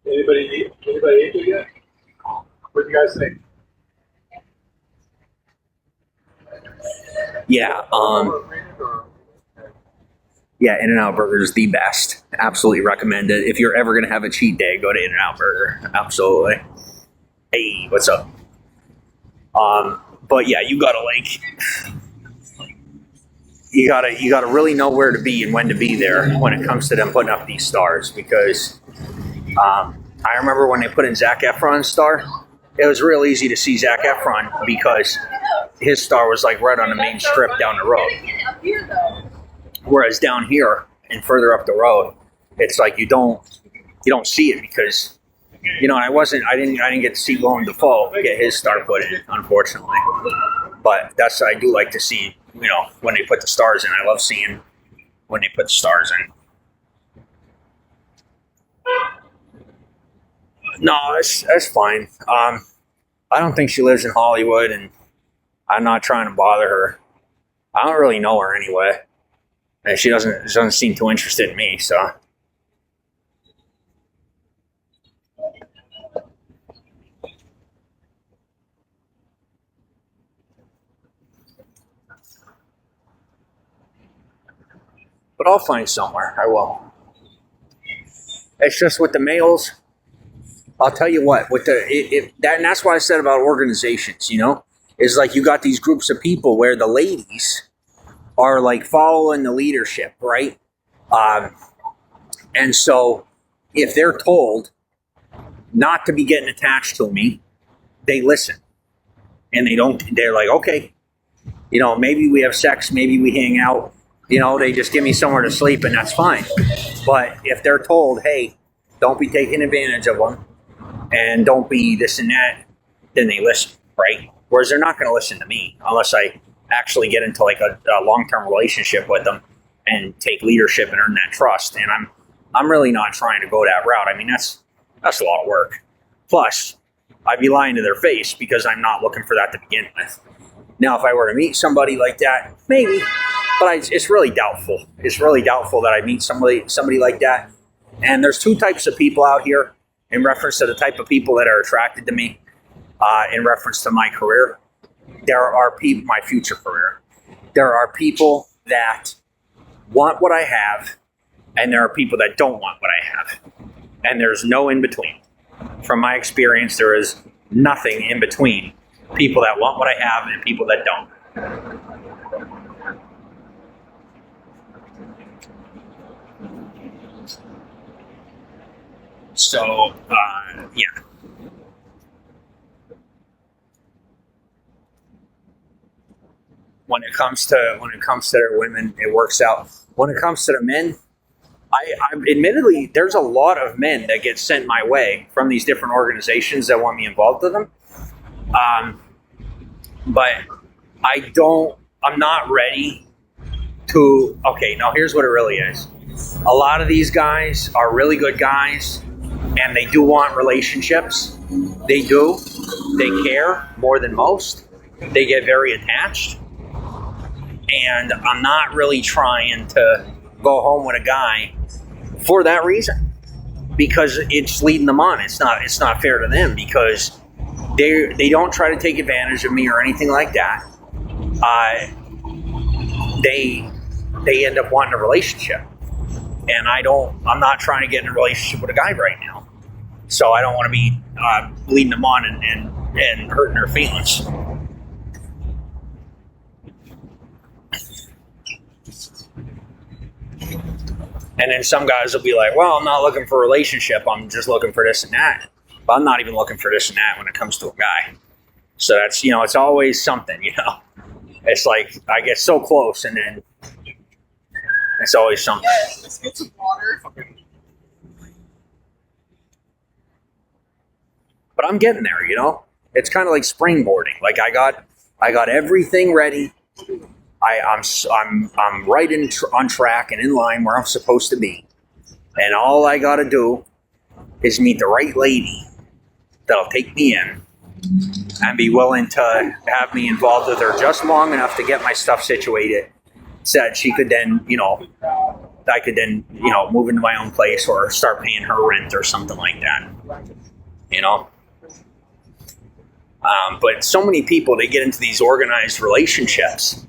Anybody eat it yet? What do you guys think? Yeah. Yeah, In-N-Out Burger is the best. Absolutely recommend it. If you're ever going to have a cheat day, go to In-N-Out Burger. Absolutely. Hey, what's up? But yeah, you gotta you gotta really know where to be and when to be there when it comes to them putting up these stars, because I remember when they put in Zac Efron's star, it was real easy to see Zac Efron because his star was like right on the main strip down the road. Whereas down here and further up the road, it's like you don't see it because I didn't get to see Willem Dafoe get his star put in, unfortunately. But I do like to see, when they put the stars in. I love seeing when they put the stars in. No, that's fine. I don't think she lives in Hollywood, and I'm not trying to bother her. I don't really know her anyway, and she doesn't seem too interested in me. So, but I'll find somewhere. I will. It's just with the males. I'll tell you what, and that's what I said about organizations, is like you got these groups of people where the ladies are like following the leadership, right? And so if they're told not to be getting attached to me, they listen. And they're like, okay, maybe we have sex, maybe we hang out, they just give me somewhere to sleep and that's fine. But if they're told, hey, don't be taking advantage of them, and don't be this and that, then they listen, right? Whereas they're not going to listen to me unless I actually get into like a long-term relationship with them and take leadership and earn that trust. And I'm really not trying to go that route. I mean, that's a lot of work. Plus, I'd be lying to their face because I'm not looking for that to begin with. Now, if I were to meet somebody like that, maybe, but it's really doubtful. It's really doubtful that I meet somebody like that. And there's 2 types of people out here in reference to the type of people that are attracted to me, in reference to my career. There are people, my future career. There are people that want what I have, and there are people that don't want what I have. And there's no in between. From my experience, there is nothing in between people that want what I have and people that don't. So, yeah. When it comes to their women, it works out. When it comes to the men, I admittedly, there's a lot of men that get sent my way from these different organizations that want me involved with them. But I'm not ready to, okay, now here's what it really is. A lot of these guys are really good guys, and they do want relationships. They do. They care more than most. They get very attached. And I'm not really trying to go home with a guy for that reason, because it's leading them on. It's not fair to them, because they don't try to take advantage of me or anything like that. they end up wanting a relationship. And I'm not trying to get in a relationship with a guy right now. So I don't want to be leading them on and hurting their feelings. And then some guys will be like, well, I'm not looking for a relationship. I'm just looking for this and that. But I'm not even looking for this and that when it comes to a guy. So that's, it's always something, It's like I get so close and then it's always something. Let's get some water. But I'm getting there, It's kind of like springboarding. Like I got everything ready. I'm right on track and in line where I'm supposed to be. And all I got to do is meet the right lady that'll take me in and be willing to have me involved with her just long enough to get my stuff situated so that she could then, I could then, move into my own place or start paying her rent or something like that, But so many people, they get into these organized relationships.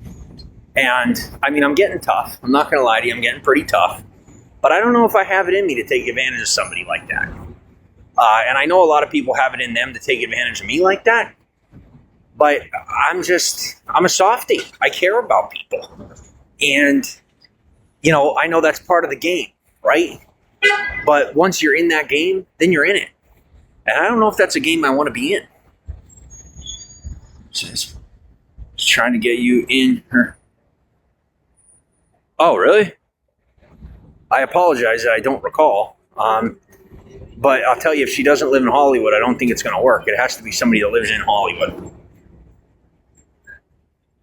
And, I'm getting tough. I'm not going to lie to you. I'm getting pretty tough. But I don't know if I have it in me to take advantage of somebody like that. And I know a lot of people have it in them to take advantage of me like that. But I'm a softie. I care about people. And, I know that's part of the game, right? But once you're in that game, then you're in it. And I don't know if that's a game I want to be in. Just trying to get you in her. Oh, really? I apologize that I don't recall. But I'll tell you, if she doesn't live in Hollywood, I don't think it's going to work. It has to be somebody that lives in Hollywood.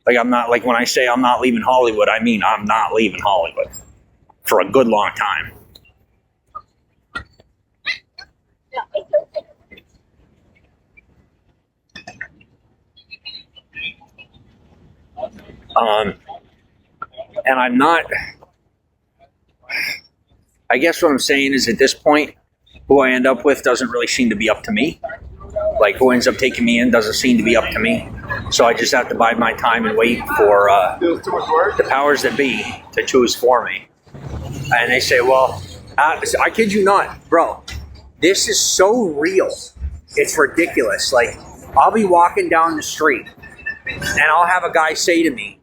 Like when I say I'm not leaving Hollywood, I mean I'm not leaving Hollywood for a good long time. And I'm not, I guess what I'm saying is at this point, who I end up with doesn't really seem to be up to me. Like who ends up taking me in doesn't seem to be up to me. So I just have to bide my time and wait for the powers that be to choose for me. And they say, well, I kid you not, bro, this is so real. It's ridiculous. Like I'll be walking down the street and I'll have a guy say to me,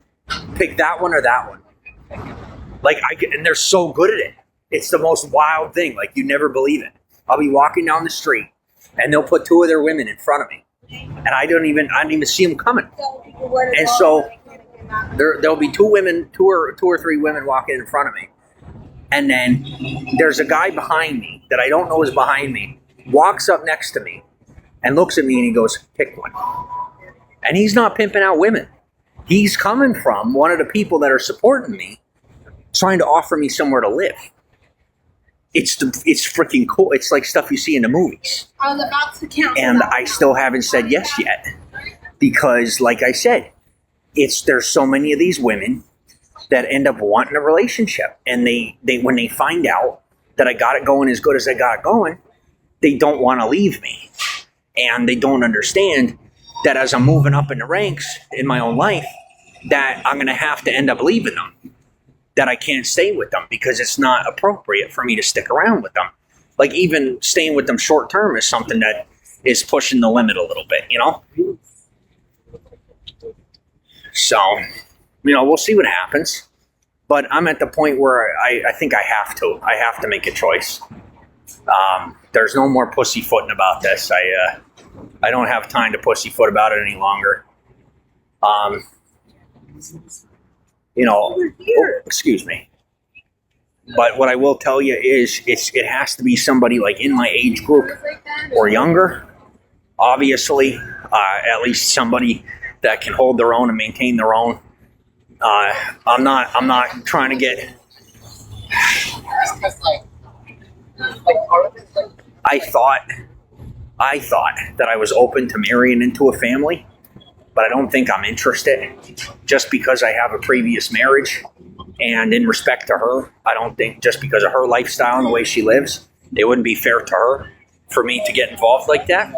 pick that one or that one. And they're so good at it. It's the most wild thing. Like you never believe it. I'll be walking down the street and they'll put two of their women in front of me. And I don't even see them coming. And so there'll be two or three women walking in front of me. And then there's a guy behind me that I don't know is behind me, walks up next to me and looks at me and he goes, pick one. And he's not pimping out women. He's coming from one of the people that are supporting me, trying to offer me somewhere to live. It's freaking cool. It's like stuff you see in the movies. I was about to count. And I still haven't said yes yet. Because, like I said, there's so many of these women that end up wanting a relationship. And they when they find out that I got it going as good as I got it going, they don't want to leave me. And they don't understand that as I'm moving up in the ranks in my own life, that I'm going to have to end up leaving them. That I can't stay with them because it's not appropriate for me to stick around with them. Like even staying with them short term is something that is pushing the limit a little bit, So, we'll see what happens. But I'm at the point where I think I have to. I have to make a choice. There's no more pussyfooting about this. I don't have time to pussyfoot about it any longer. Excuse me. But what I will tell you is it has to be somebody like in my age group or younger. Obviously, at least somebody that can hold their own and maintain their own. I'm not trying to get. I thought that I was open to marrying into a family. But I don't think I'm interested just because I have a previous marriage. And in respect to her, I don't think just because of her lifestyle and the way she lives, it wouldn't be fair to her for me to get involved like that.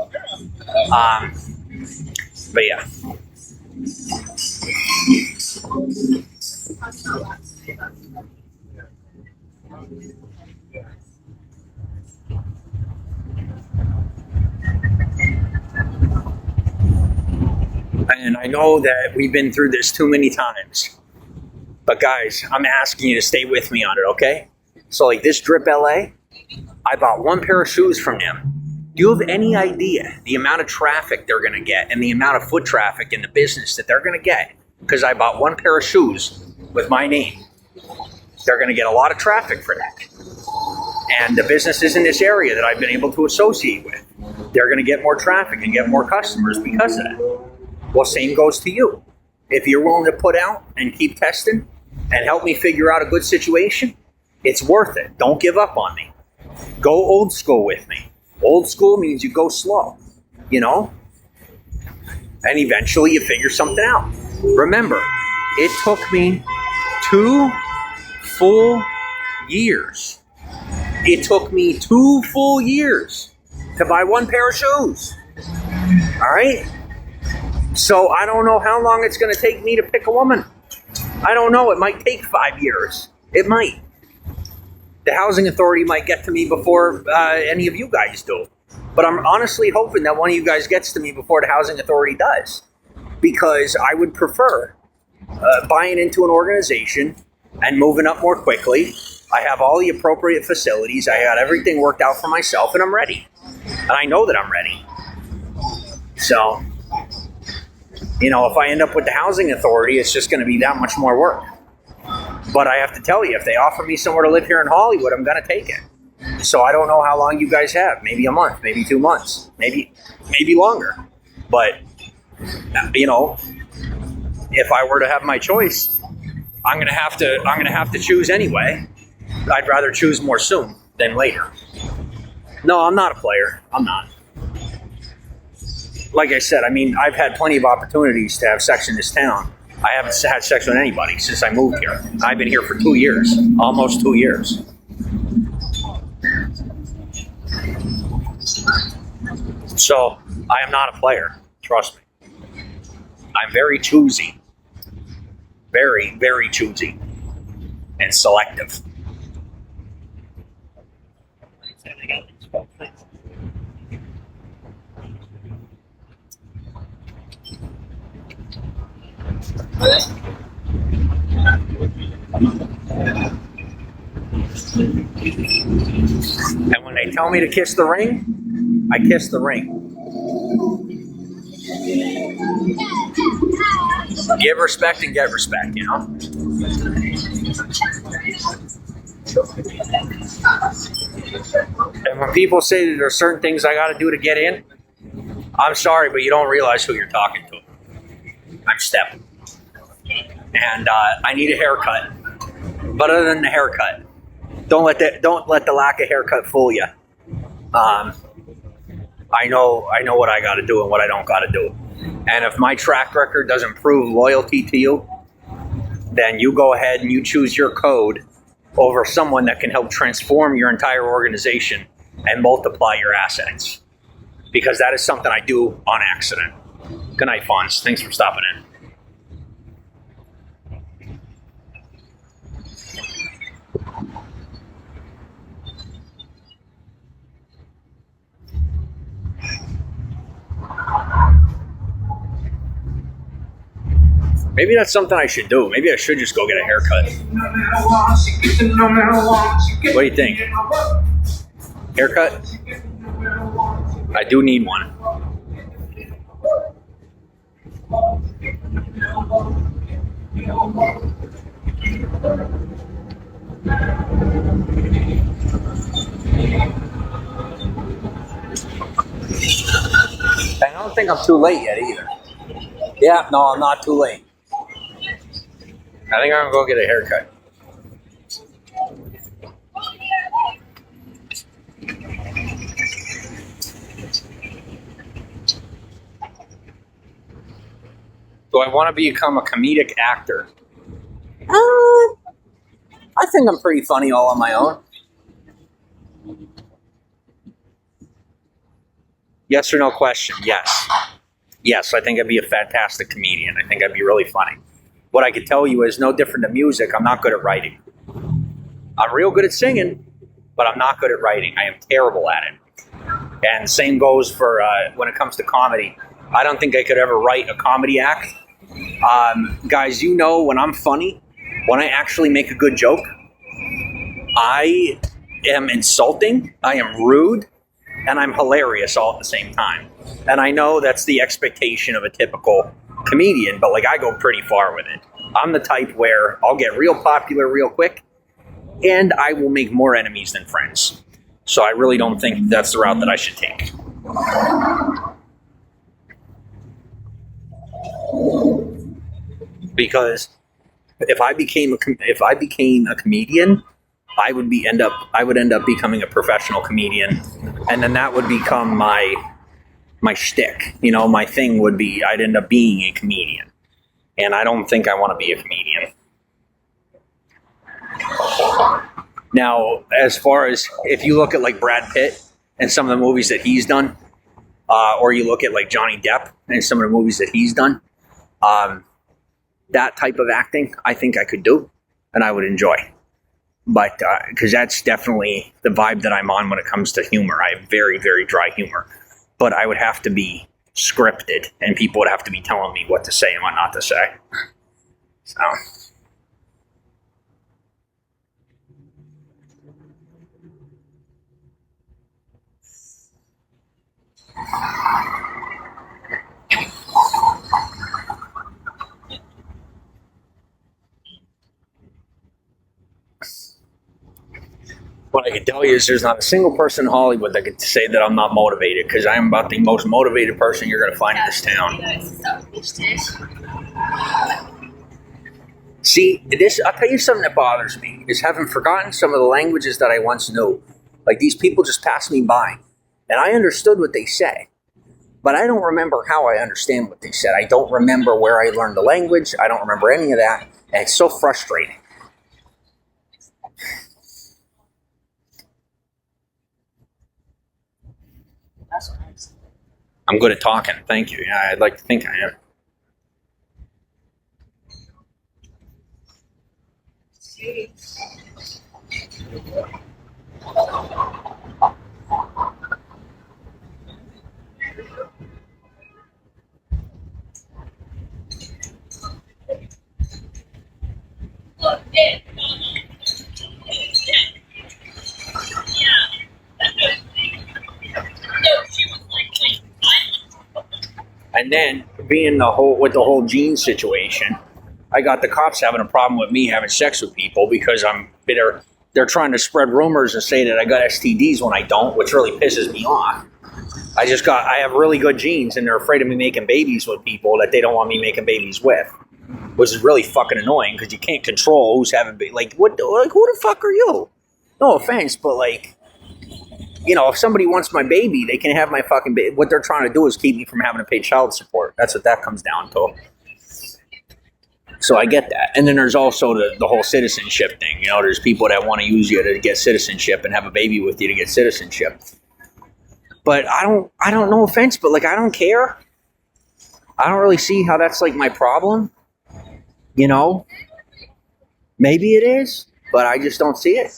But yeah. And I know that we've been through this too many times. But guys, I'm asking you to stay with me on it, okay? So like this Drip LA, I bought one pair of shoes from them. Do you have any idea the amount of traffic they're going to get and the amount of foot traffic in the business that they're going to get? Because I bought one pair of shoes with my name. They're going to get a lot of traffic for that. And the businesses in this area that I've been able to associate with, they're going to get more traffic and get more customers because of that. Well, same goes to you. If you're willing to put out and keep testing and help me figure out a good situation, it's worth it. Don't give up on me. Go old school with me. Old school means you go slow, you know? And eventually you figure something out. Remember, it took me 2 full years. It took me 2 full years to buy one pair of shoes. All right? So I don't know how long it's going to take me to pick a woman. I don't know. It might take 5 years. It might. The housing authority might get to me before any of you guys do. But I'm honestly hoping that one of you guys gets to me before the housing authority does. Because I would prefer buying into an organization and moving up more quickly. I have all the appropriate facilities. I got everything worked out for myself and I'm ready. And I know that I'm ready. So, you know, if I end up with the housing authority, it's just going to be that much more work. But I have to tell you, if they offer me somewhere to live here in Hollywood, I'm going to take it. So I don't know how long you guys have. Maybe a month, maybe 2 months, maybe longer. But, you know, if I were to have my choice, I'm going to have to choose anyway. I'd rather choose more soon than later. No, I'm not a player. I'm not. Like I said, I mean, I've had plenty of opportunities to have sex in this town. I haven't had sex with anybody since I moved here. I've been here for 2 years, almost 2 years. So I am not a player, trust me. I'm very choosy. Very, very choosy and selective. And when they tell me to kiss the ring, I kiss the ring. Give respect and get respect, you know? And when people say that there are certain things I got to do to get in, I'm sorry, but you don't realize who you're talking to. I'm stepping. And I need a haircut. But other than the haircut, don't let the lack of haircut fool you. I know what I got to do and what I don't got to do. And if my track record doesn't prove loyalty to you, then you go ahead and you choose your code over someone that can help transform your entire organization and multiply your assets. Because that is something I do on accident. Good night, Fonz. Thanks for stopping in. Maybe that's something I should do. Maybe I should just go get a haircut. What do you think? Haircut? I do need one. I don't think I'm too late yet either. Yeah, no, I'm not too late. I think I'm going to go get a haircut. Do I want to become a comedic actor? I think I'm pretty funny all on my own. Yes or no question? Yes. Yes, I think I'd be a fantastic comedian. I think I'd be really funny. What I could tell you is no different than music. I'm not good at writing. I'm real good at singing, but I'm not good at writing. I am terrible at it. And same goes for when it comes to comedy. I don't think I could ever write a comedy act. Guys, you know when I'm funny, when I actually make a good joke, I am insulting, I am rude, and I'm hilarious all at the same time. And I know that's the expectation of a typical comedian, but like I go pretty far with it. I'm the type where I'll get real popular real quick, and I will make more enemies than friends. So I really don't think that's the route that I should take. Because if I became a comedian, I would end up becoming a professional comedian, and then that would become my shtick. You know, my thing would be I'd end up being a comedian, and I don't think I want to be a comedian. Now, as far as if you look at like Brad Pitt and some of the movies that he's done, or you look at like Johnny Depp and some of the movies that he's done, that type of acting, I think I could do, and I would enjoy. But because that's definitely the vibe that I'm on when it comes to humor. I have very, very dry humor, but I would have to be scripted, and people would have to be telling me what to say and what not to say. So. What I can tell you is there's not a single person in Hollywood that could say that I'm not motivated, because I am about the most motivated person you're going to find in this town. See, I'll tell you something that bothers me, is having forgotten some of the languages that I once knew. Like, these people just pass me by, and I understood what they say, but I don't remember how I understand what they said. I don't remember where I learned the language. I don't remember any of that, and it's so frustrating. I'm good at talking. Thank you. Yeah, I'd like to think I am. And then being with the whole gene situation, I got the cops having a problem with me having sex with people because they're trying to spread rumors and say that I got STDs when I don't, which really pisses me off. I have really good genes, and they're afraid of me making babies with people that they don't want me making babies with, which is really fucking annoying because you can't control who's having like who the fuck are you? No offense, but like, you know, if somebody wants my baby, they can have my fucking baby. What they're trying to do is keep me from having to pay child support. That's what that comes down to. So I get that. And then there's also the whole citizenship thing. You know, there's people that want to use you to get citizenship and have a baby with you to get citizenship. But I don't, no offense, but like, I don't care. I don't really see how that's like my problem. You know, maybe it is, but I just don't see it.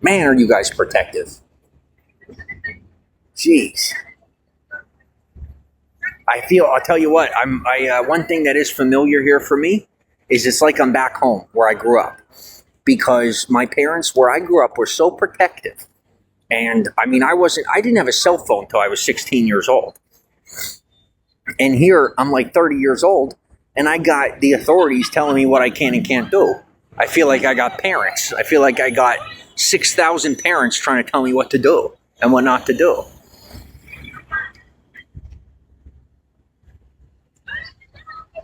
Man, are you guys protective? Jeez. I'll tell you what, one thing that is familiar here for me is it's like I'm back home where I grew up, because my parents where I grew up were so protective. And I mean, I didn't have a cell phone until I was 16 years old. And here I'm like 30 years old, and I got the authorities telling me what I can and can't do. I feel like I got parents. I feel like I got 6,000 parents trying to tell me what to do and what not to do.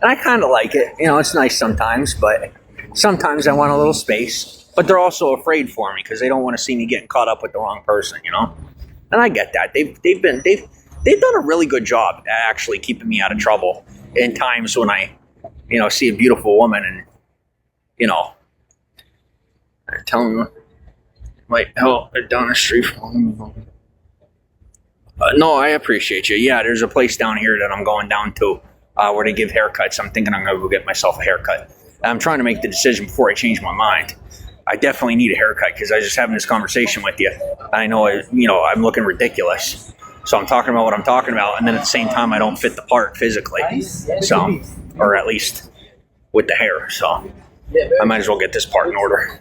And I kind of like it. You know, it's nice sometimes, but sometimes I want a little space. But they're also afraid for me because they don't want to see me getting caught up with the wrong person, you know? And I get that. They've done a really good job at actually keeping me out of trouble in times when I, you know, see a beautiful woman and, you know, tell me, wait, help, down the street. No, I appreciate you. Yeah, there's a place down here that I'm going down to where they give haircuts. I'm thinking I'm going to go get myself a haircut. I'm trying to make the decision before I change my mind. I definitely need a haircut because I was just having this conversation with you. I know, I'm looking ridiculous. So I'm talking about what I'm talking about, and then at the same time, I don't fit the part physically. So, or at least with the hair. So I might as well get this part in order.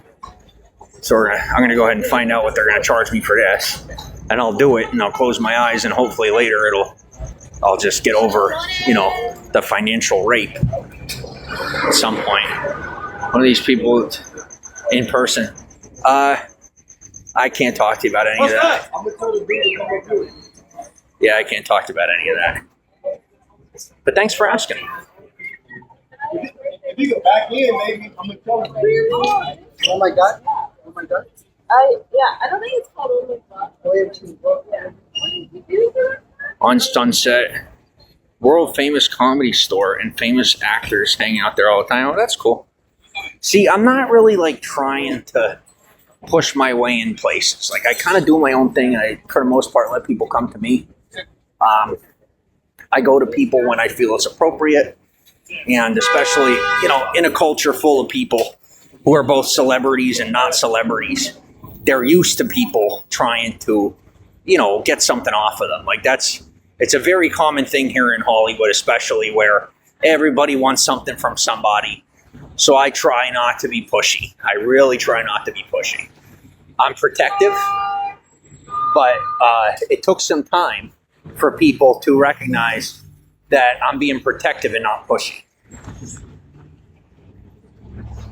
So I'm going to go ahead and find out what they're going to charge me for this, and I'll do it, and I'll close my eyes, and hopefully later I'll just get over, the financial rape at some point. One of these people in person. I can't talk to you about any of that. Yeah, I can't talk to you about any of that. But thanks for asking. If you go back in, maybe I'm gonna tell you. Oh my god! Oh my god! I don't think it's called Oh My God. On Sunset, world famous comedy store and famous actors hang out there all the time. Oh, that's cool. See, I'm not really like trying to push my way in places. Like I kind of do my own thing. I, for the most part, let people come to me. I go to people when I feel it's appropriate. And especially, in a culture full of people who are both celebrities and not celebrities, they're used to people trying to, get something off of them. Like it's a very common thing here in Hollywood, especially where everybody wants something from somebody. So I try not to be pushy. I really try not to be pushy. I'm protective, but it took some time for people to recognize that I'm being protective and not pushy.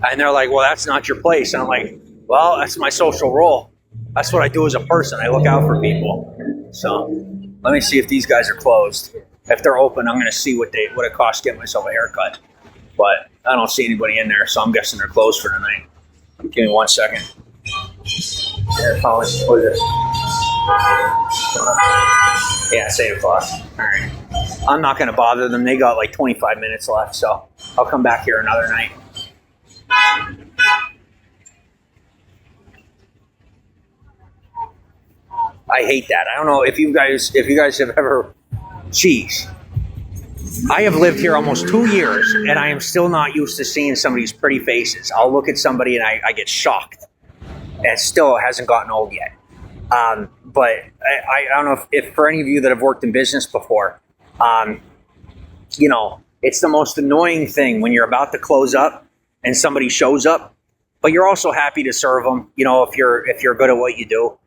And they're like, well, that's not your place. And I'm like, well, that's my social role. That's what I do as a person. I look out for people. So let me see if these guys are closed. If they're open, I'm going to see what it costs to get myself a haircut. But I don't see anybody in there, so I'm guessing they're closed for tonight. Give me 1 second. Yeah, what is it? Yeah, it's 8 o'clock. All right. I'm not going to bother them. They got like 25 minutes left, so I'll come back here another night. I hate that. I don't know if you guys have ever. Jeez. I have lived here almost 2 years, and I am still not used to seeing somebody's pretty faces. I'll look at somebody and I get shocked. And it still hasn't gotten old yet. But I don't know if for any of you that have worked in business before, it's the most annoying thing when you're about to close up and somebody shows up, but you're also happy to serve them, if you're good at what you do.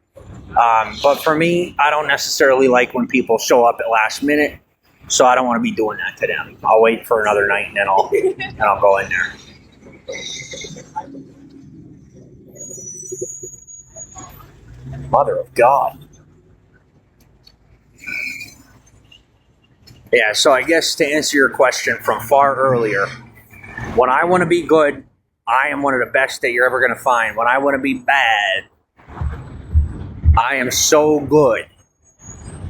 But for me, I don't necessarily like when people show up at last minute, so I don't want to be doing that to them. I'll wait for another night and then I'll go in there. Mother of God. Yeah, so I guess to answer your question from far earlier, when I want to be good, I am one of the best that you're ever going to find. When I want to be bad, I am so good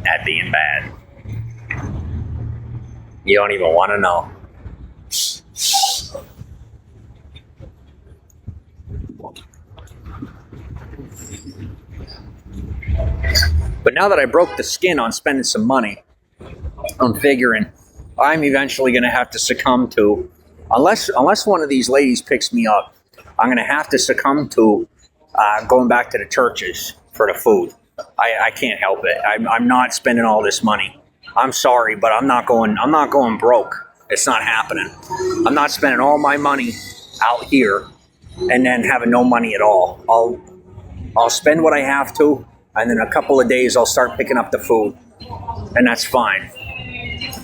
at being bad. You don't even want to know. But now that I broke the skin on spending some money, I'm figuring I'm eventually going to have to succumb to, unless one of these ladies picks me up, I'm going to have to succumb to going back to the churches for the food. I can't help it. I'm not spending all this money. I'm sorry, but I'm not going broke. It's not happening. I'm not spending all my money out here and then having no money at all. I'll spend what I have to, and then a couple of days I'll start picking up the food, and that's fine.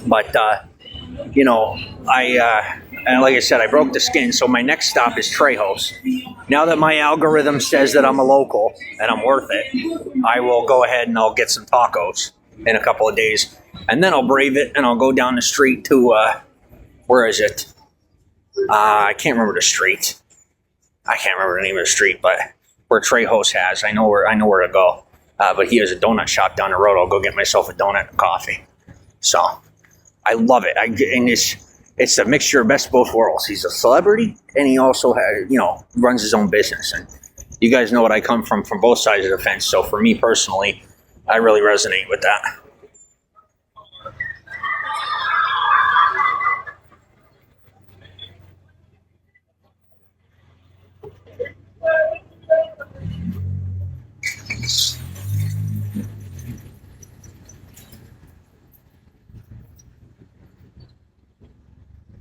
But and like I said, I broke the skin, so my next stop is Trejos. Now that my algorithm says that I'm a local and I'm worth it, I will go ahead and I'll get some tacos in a couple of days. And then I'll brave it and I'll go down the street to, where is it? I can't remember the street. I can't remember the name of the street, but where Trejos has, I know where to go. But he has a donut shop down the road. I'll go get myself a donut and coffee. So I love it. And it's a mixture of best of both worlds. He's a celebrity, and he also has, runs his own business. And you guys know what I come from both sides of the fence. So for me personally, I really resonate with that.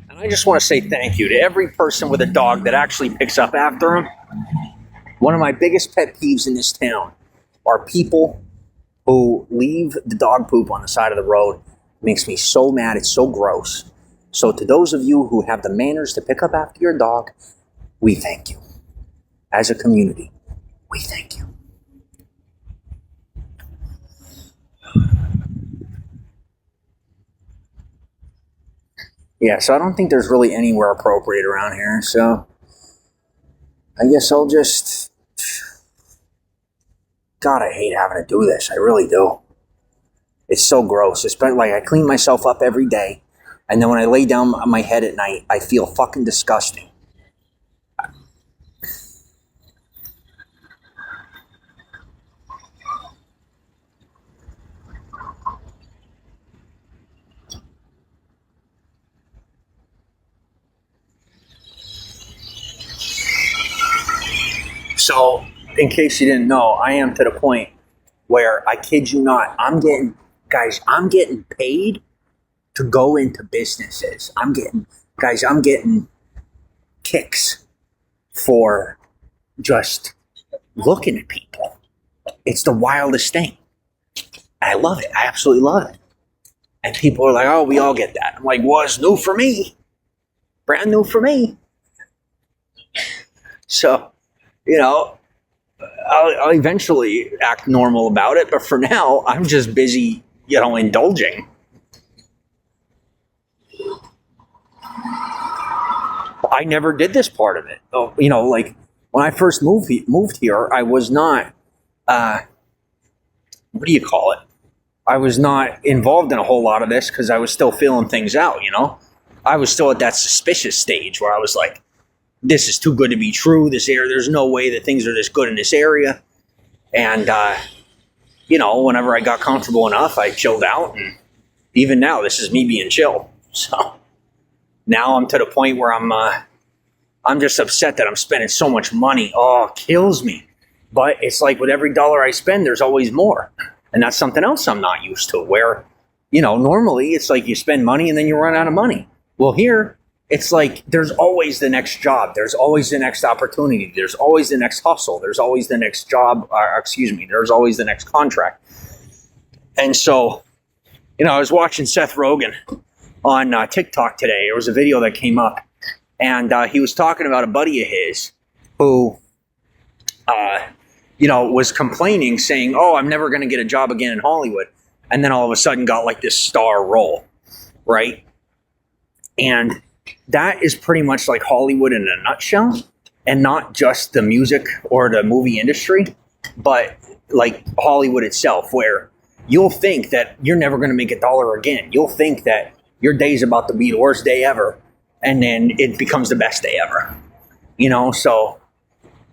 And I just want to say thank you to every person with a dog that actually picks up after him. One of my biggest pet peeves in this town are people who leave the dog poop on the side of the road. It makes me so mad. It's so gross. So to those of you who have the manners to pick up after your dog, we thank you. As a community, we thank you. Yeah, so I don't think there's really anywhere appropriate around here, so I guess I'll just... God, I hate having to do this. I really do. It's so gross. It's been like I clean myself up every day, and then when I lay down on my head at night, I feel fucking disgusting. So, in case you didn't know, I am to the point where, I kid you not, I'm getting paid to go into businesses. I'm getting kicks for just looking at people. It's the wildest thing. I love it. I absolutely love it. And people are like, oh, we all get that. I'm like, well, it's new for me. Brand new for me. So, you know, I'll eventually act normal about it, but for now, I'm just busy, indulging. I never did this part of it. Like when I first moved here, I was not, what do you call it? I was not involved in a whole lot of this because I was still feeling things out, I was still at that suspicious stage where I was like, this is too good to be true. This area, there's no way that things are this good in this area. And, whenever I got comfortable enough, I chilled out. And even now, this is me being chill. So now I'm to the point where I'm just upset that I'm spending so much money. Oh, it kills me. But it's like with every dollar I spend, there's always more. And that's something else I'm not used to, where, normally it's like you spend money and then you run out of money. Well, here, it's like there's always the next job. There's always the next opportunity. There's always the next hustle. There's always the next job. There's always the next contract. And so, I was watching Seth Rogen on TikTok today. There was a video that came up, and he was talking about a buddy of his who, was complaining, saying, oh, I'm never going to get a job again in Hollywood. And then all of a sudden got like this star role, right? And that is pretty much like Hollywood in a nutshell, and not just the music or the movie industry, but like Hollywood itself, where you'll think that you're never going to make $1 again. You'll think that your day's about to be the worst day ever, and then it becomes the best day ever. So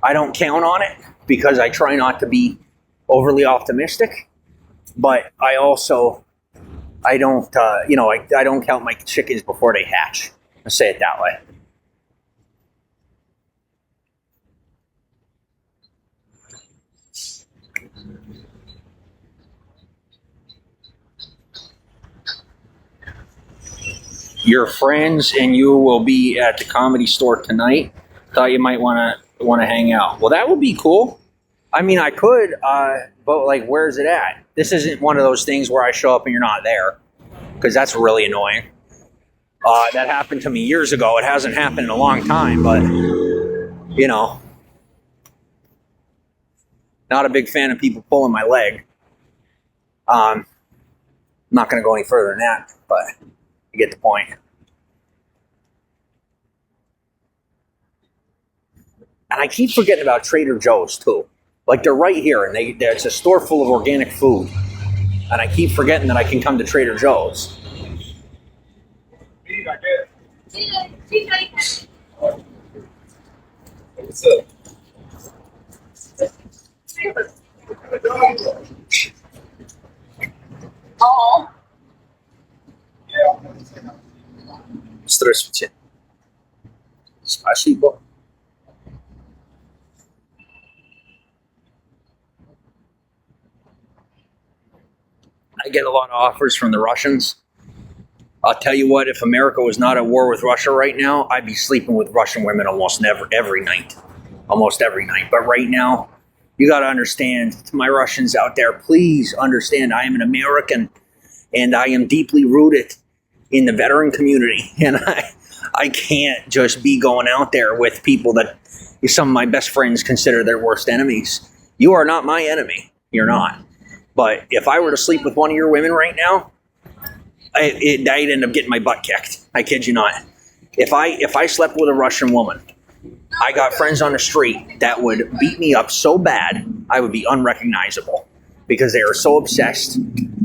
I don't count on it because I try not to be overly optimistic, but I don't, I don't count my chickens before they hatch. Let's say it that way. Your friends and you will be at the Comedy Store tonight. Thought you might want to hang out. Well, that would be cool. I mean, I could, but like, where's it at? This isn't one of those things where I show up and you're not there, because that's really annoying. That happened to me years ago. It hasn't happened in a long time, but, not a big fan of people pulling my leg. I'm not going to go any further than that, but you get the point. And I keep forgetting about Trader Joe's, too. Like, they're right here, and it's a store full of organic food. And I keep forgetting that I can come to Trader Joe's. What's up? Oh. Здравствуйте. Спасибо. I get a lot of offers from the Russians. I'll tell you what, if America was not at war with Russia right now, I'd be sleeping with Russian women almost every night. Almost every night. But right now, you got to understand, to my Russians out there, please understand I am an American and I am deeply rooted in the veteran community. And I can't just be going out there with people that some of my best friends consider their worst enemies. You are not my enemy. You're not. But if I were to sleep with one of your women right now, I'd end up getting my butt kicked. I kid you not. If I slept with a Russian woman, I got friends on the street that would beat me up so bad I would be unrecognizable because they are so obsessed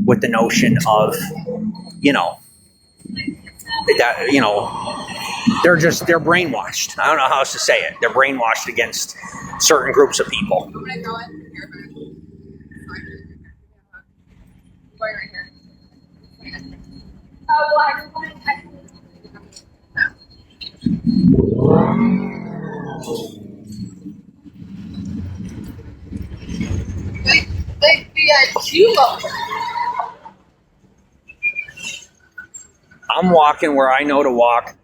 with the notion of, they're brainwashed. I don't know how else to say it. They're brainwashed against certain groups of people. I'm gonna go in here, but right here. Oh, well, I I'm walking where I know to walk.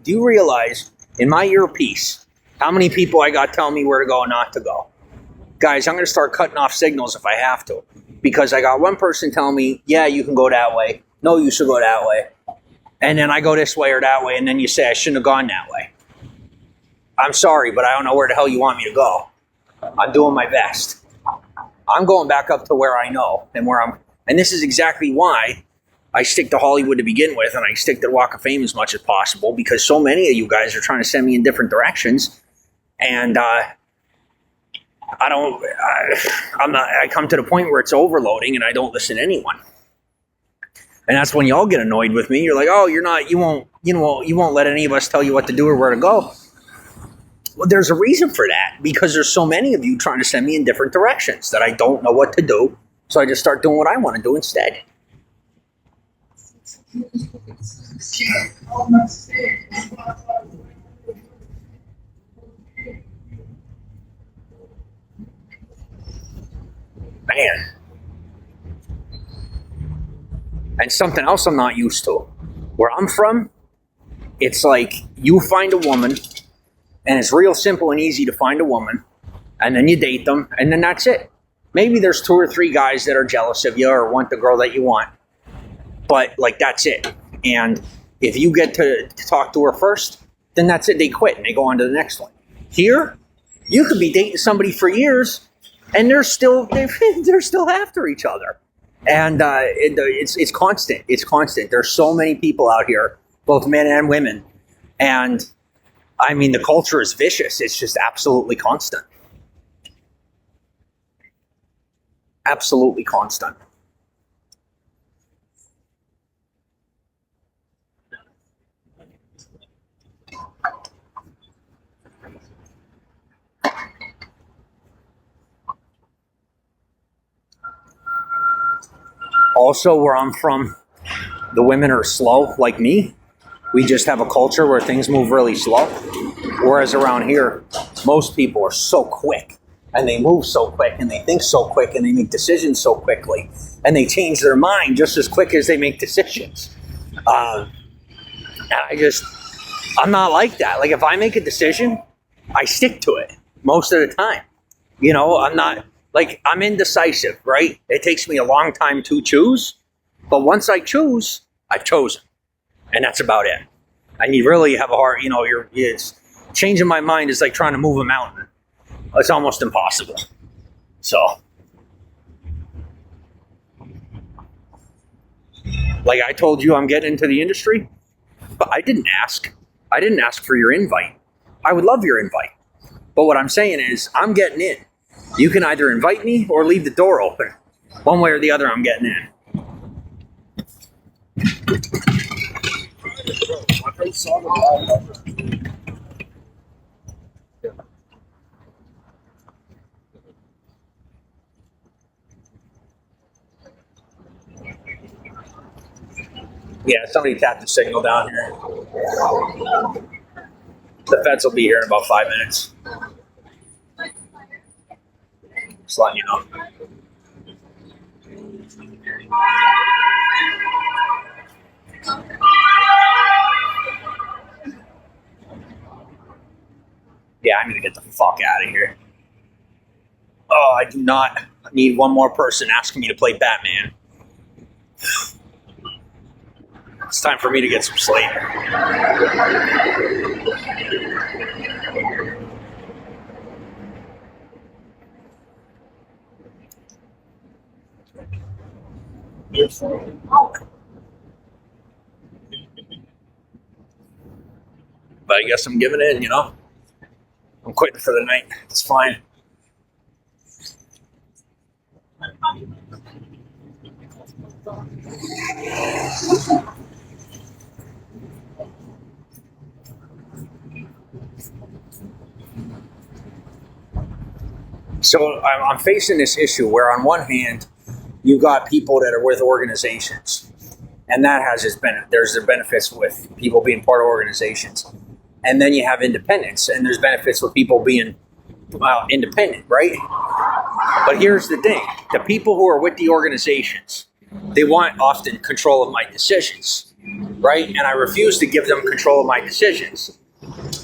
Do you realize in my earpiece how many people I got telling me where to go and not to go? Guys, I'm going to start cutting off signals if I have to, because I got one person telling me, yeah, you can go that way. No, you should go that way. And then I go this way or that way, and then you say I shouldn't have gone that way. I'm sorry, but I don't know where the hell you want me to go. I'm doing my best. I'm going back up to where I know and this is exactly why I stick to Hollywood to begin with, and I stick to the Walk of Fame as much as possible, because so many of you guys are trying to send me in different directions, and I come to the point where it's overloading, and I don't listen to anyone. And that's when y'all get annoyed with me. You're like, oh, you won't let any of us tell you what to do or where to go. Well, there's a reason for that, because there's so many of you trying to send me in different directions that I don't know what to do. So I just start doing what I want to do instead. Man. And something else I'm not used to. Where I'm from, it's like you find a woman, and it's real simple and easy to find a woman, and then you date them, and then that's it. Maybe there's 2 or 3 guys that are jealous of you or want the girl that you want, but like that's it. And if you get to talk to her first, then that's it. They quit and they go on to the next one. Here, you could be dating somebody for years, and they're still after each other. And it's constant. It's constant. There's so many people out here, both men and women. And I mean, the culture is vicious. It's just absolutely constant. Absolutely constant. Also, where I'm from, the women are slow like me. We just have a culture where things move really slow. Whereas around here, most people are so quick, and they move so quick, and they think so quick, and they make decisions so quickly, and they change their mind just as quick as they make decisions. And I'm not like that. Like, if I make a decision, I stick to it most of the time. I'm indecisive, right? It takes me a long time to choose, but once I choose, I've chosen. And that's about it. And you really have a hard, it's changing my mind is like trying to move a mountain. It's almost impossible. So, like I told you, I'm getting into the industry, but I didn't ask. I didn't ask for your invite. I would love your invite. But what I'm saying is, I'm getting in. You can either invite me or leave the door open. One way or the other, I'm getting in. Yeah, somebody tapped the signal down here. The feds will be here in about 5 minutes. Just letting you know. Yeah, I'm gonna get the fuck out of here. Oh, I do not need one more person asking me to play Batman. It's time for me to get some sleep. But I guess I'm giving in, you know? I'm quitting for the night. It's fine. So I'm facing this issue where, on one hand, you got people that are with organizations, and that has its benefit. There's the benefits with people being part of organizations, and then you have independence, and there's benefits with people being independent, right? But here's the thing: the people who are with the organizations, they want often control of my decisions, right? And I refuse to give them control of my decisions.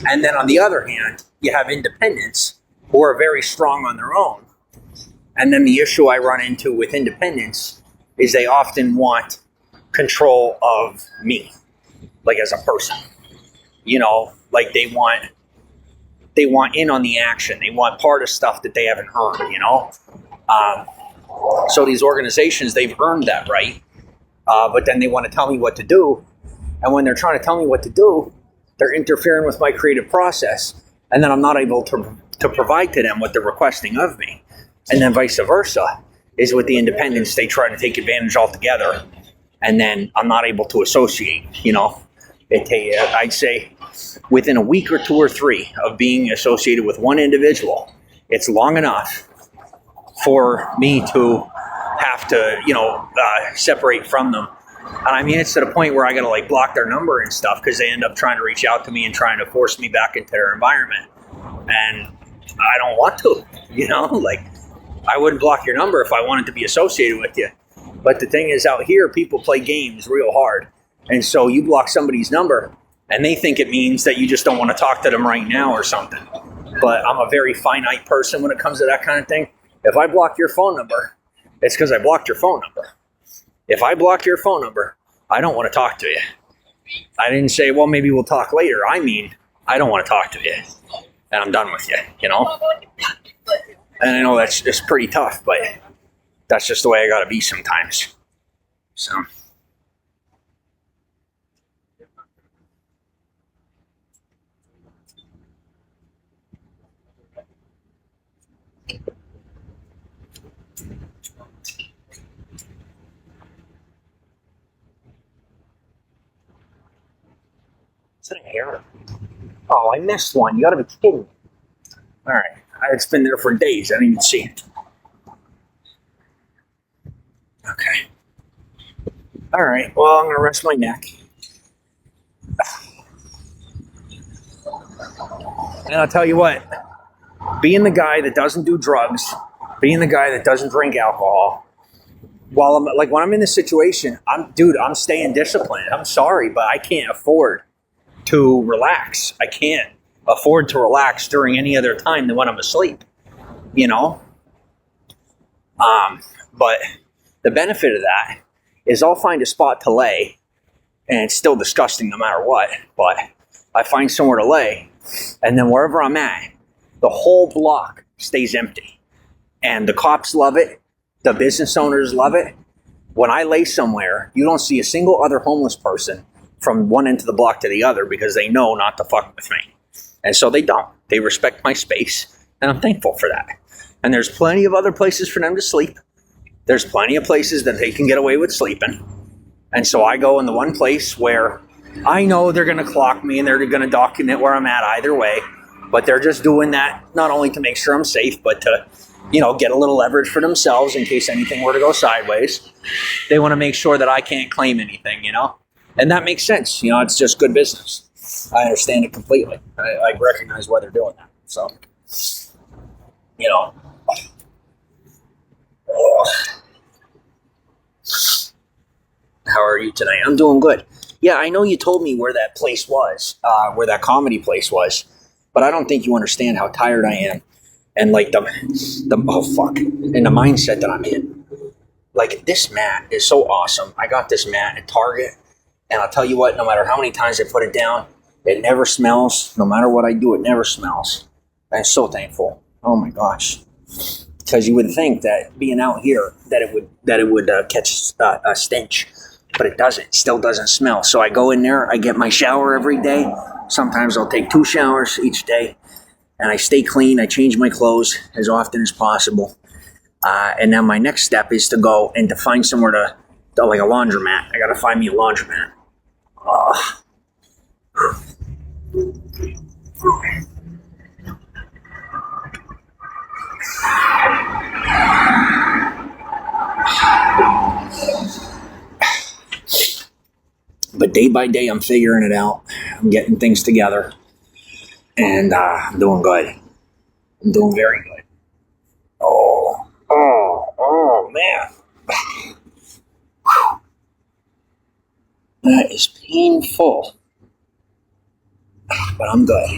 And then on the other hand, you have independents who are very strong on their own. And then the issue I run into with independents is they often want control of me, like as a person. You know, like they want in on the action. They want part of stuff that they haven't earned, you know? So these organizations, they've earned that right, but then they want to tell me what to do. And when they're trying to tell me what to do, they're interfering with my creative process. And then I'm not able to provide to them what they're requesting of me. And then vice versa is with the independents, they try to take advantage altogether. And then I'm not able to associate, you know. I'd say within a week or 2 or 3 of being associated with one individual, it's long enough for me to have to, you know, separate from them. And I mean, it's to the point where I got to like block their number and stuff because they end up trying to reach out to me and trying to force me back into their environment. And I don't want to, you know, like I wouldn't block your number if I wanted to be associated with you. But the thing is, out here, people play games real hard. And so you block somebody's number and they think it means that you just don't want to talk to them right now or something. But I'm a very finite person when it comes to that kind of thing. If I block your phone number, it's because I blocked your phone number. If I block your phone number, I don't want to talk to you. I didn't say, well, maybe we'll talk later. I mean, I don't want to talk to you. And I'm done with you, you know? And I know that's just pretty tough, but that's just the way I got to be sometimes. So. Is that a hair? Oh, I missed one. You got to be kidding me. All right. It's been there for days. I didn't even see it. Okay. All right. Well, I'm going to rest my neck. And I'll tell you what. Being the guy that doesn't do drugs, being the guy that doesn't drink alcohol, while I'm like when I'm in this situation, I'm staying disciplined. I'm sorry, but I can't afford to relax. I can't afford to relax during any other time than when I'm asleep, you know? But the benefit of that is I'll find a spot to lay, and it's still disgusting no matter what, but I find somewhere to lay, and then wherever I'm at, the whole block stays empty. And the cops love it. The business owners love it. When I lay somewhere, you don't see a single other homeless person from one end of the block to the other because they know not to fuck with me. And so they don't. They respect my space, and I'm thankful for that. And there's plenty of other places for them to sleep. There's plenty of places that they can get away with sleeping. And so I go in the one place where I know they're going to clock me and they're going to document where I'm at either way. But they're just doing that not only to make sure I'm safe, but to, you know, get a little leverage for themselves in case anything were to go sideways. They want to make sure that I can't claim anything, you know? And that makes sense. You know, it's just good business. I understand it completely. I recognize why they're doing that. So, you know. are you tonight? I'm doing good. Yeah, I know you told me where that place was, where that comedy place was, but I don't think you understand how tired I am, and like the oh fuck, and the mindset that I'm in. Like this mat is so awesome. I got this mat at Target, and I'll tell you what, no matter how many times I put it down, it never smells. No matter what I do, it never smells. I'm so thankful. Oh my gosh. Because you would think that being out here that it would catch a stench, but it doesn't. It still doesn't smell. So I go in there. I get my shower every day. Sometimes I'll take 2 showers each day, and I stay clean. I change my clothes as often as possible. And now my next step is to go and to find somewhere to like a laundromat. I got to find me a laundromat. But day by day, I'm figuring it out. I'm getting things together, and I'm doing good. I'm doing very good. Oh, man. That is painful, but I'm good.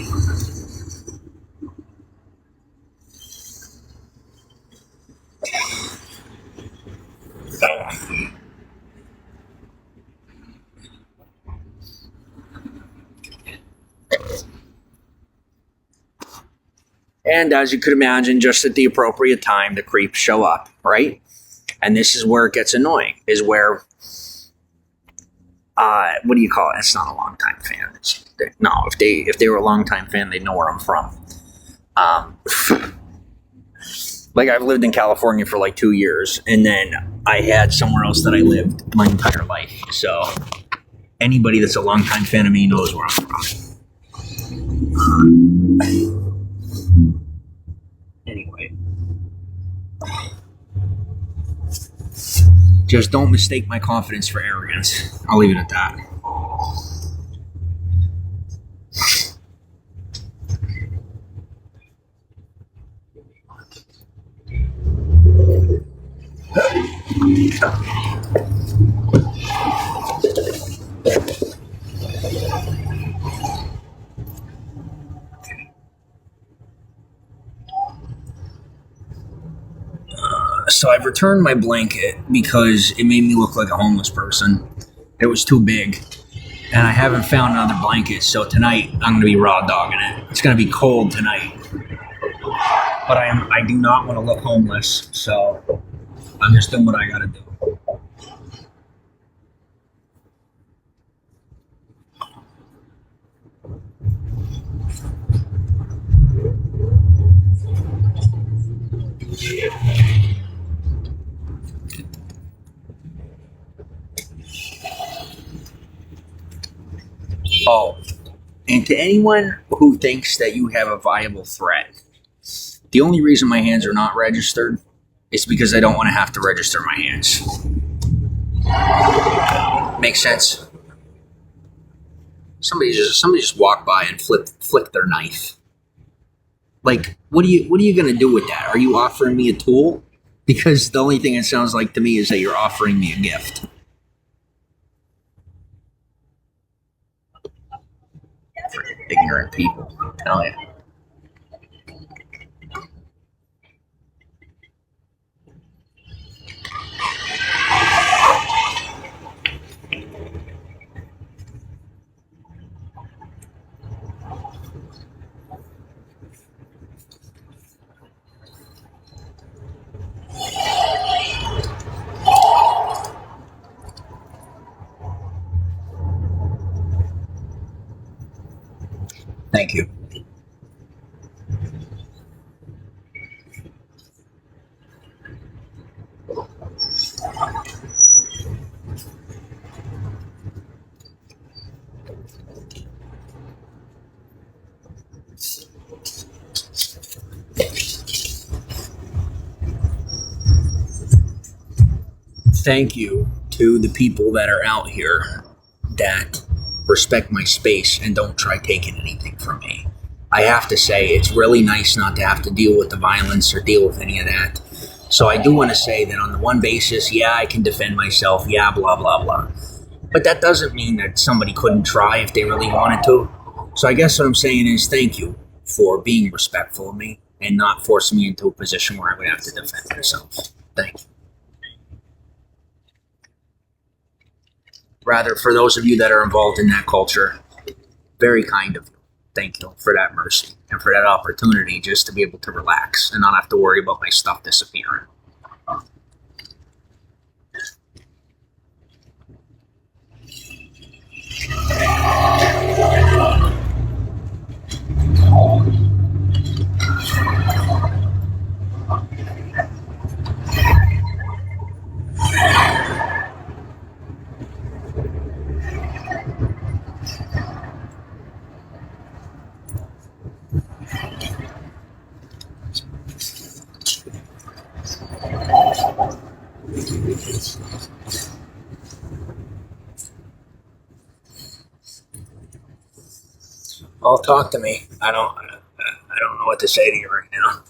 And as you could imagine, just at the appropriate time, the creeps show up, right? And this is where it gets annoying, is where, what do you call it? It's not a longtime fan. No, if they were a longtime fan, they'd know where I'm from. Like I've lived in California for like 2 years, and then I had somewhere else that I lived my entire life. So anybody that's a longtime fan of me knows where I'm from. Anyway, just don't mistake my confidence for arrogance. I'll leave it at that. So I've returned my blanket because it made me look like a homeless person. It was too big. And I haven't found another blanket, so tonight I'm going to be raw dogging it. It's going to be cold tonight. But I do not want to look homeless, so I'm just doing what I got to do. Oh, and to anyone who thinks that you have a viable threat, the only reason my hands are not registered is because I don't want to have to register my hands. Makes sense? Somebody just walked by and flicked their knife. Like, what are you gonna do with that? Are you offering me a tool? Because the only thing it sounds like to me is that you're offering me a gift. Ignorant people. Hell yeah. Thank you. Thank you to the people that are out here that respect my space and don't try taking anything from me. I have to say, it's really nice not to have to deal with the violence or deal with any of that. So I do want to say that on the one basis, yeah, I can defend myself, yeah, blah, blah, blah. But that doesn't mean that somebody couldn't try if they really wanted to. So I guess what I'm saying is thank you for being respectful of me and not forcing me into a position where I would have to defend myself. Thank you. Rather, for those of you that are involved in that culture, very kind of you. Thank you for that mercy and for that opportunity just to be able to relax and not have to worry about my stuff disappearing. All talk to me. I don't know what to say to you right now.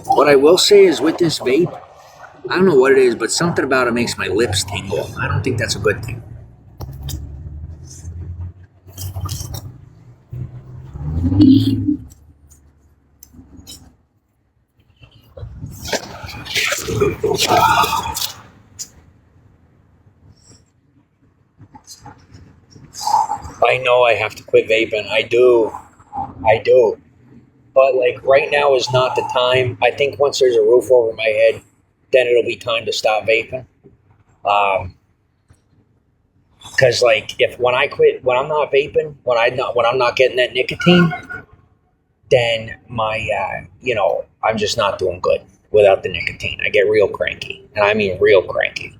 What I will say is with this vape, I don't know what it is, but something about it makes my lips tingle. I don't think that's a good thing. I know I have to quit vaping. I do. But like right now is not the time. I think once there's a roof over my head, then it'll be time to stop vaping. Because like if when I quit, when I'm not vaping, when I'm not getting that nicotine, then my I'm just not doing good without the nicotine. I get real cranky, and I mean real cranky.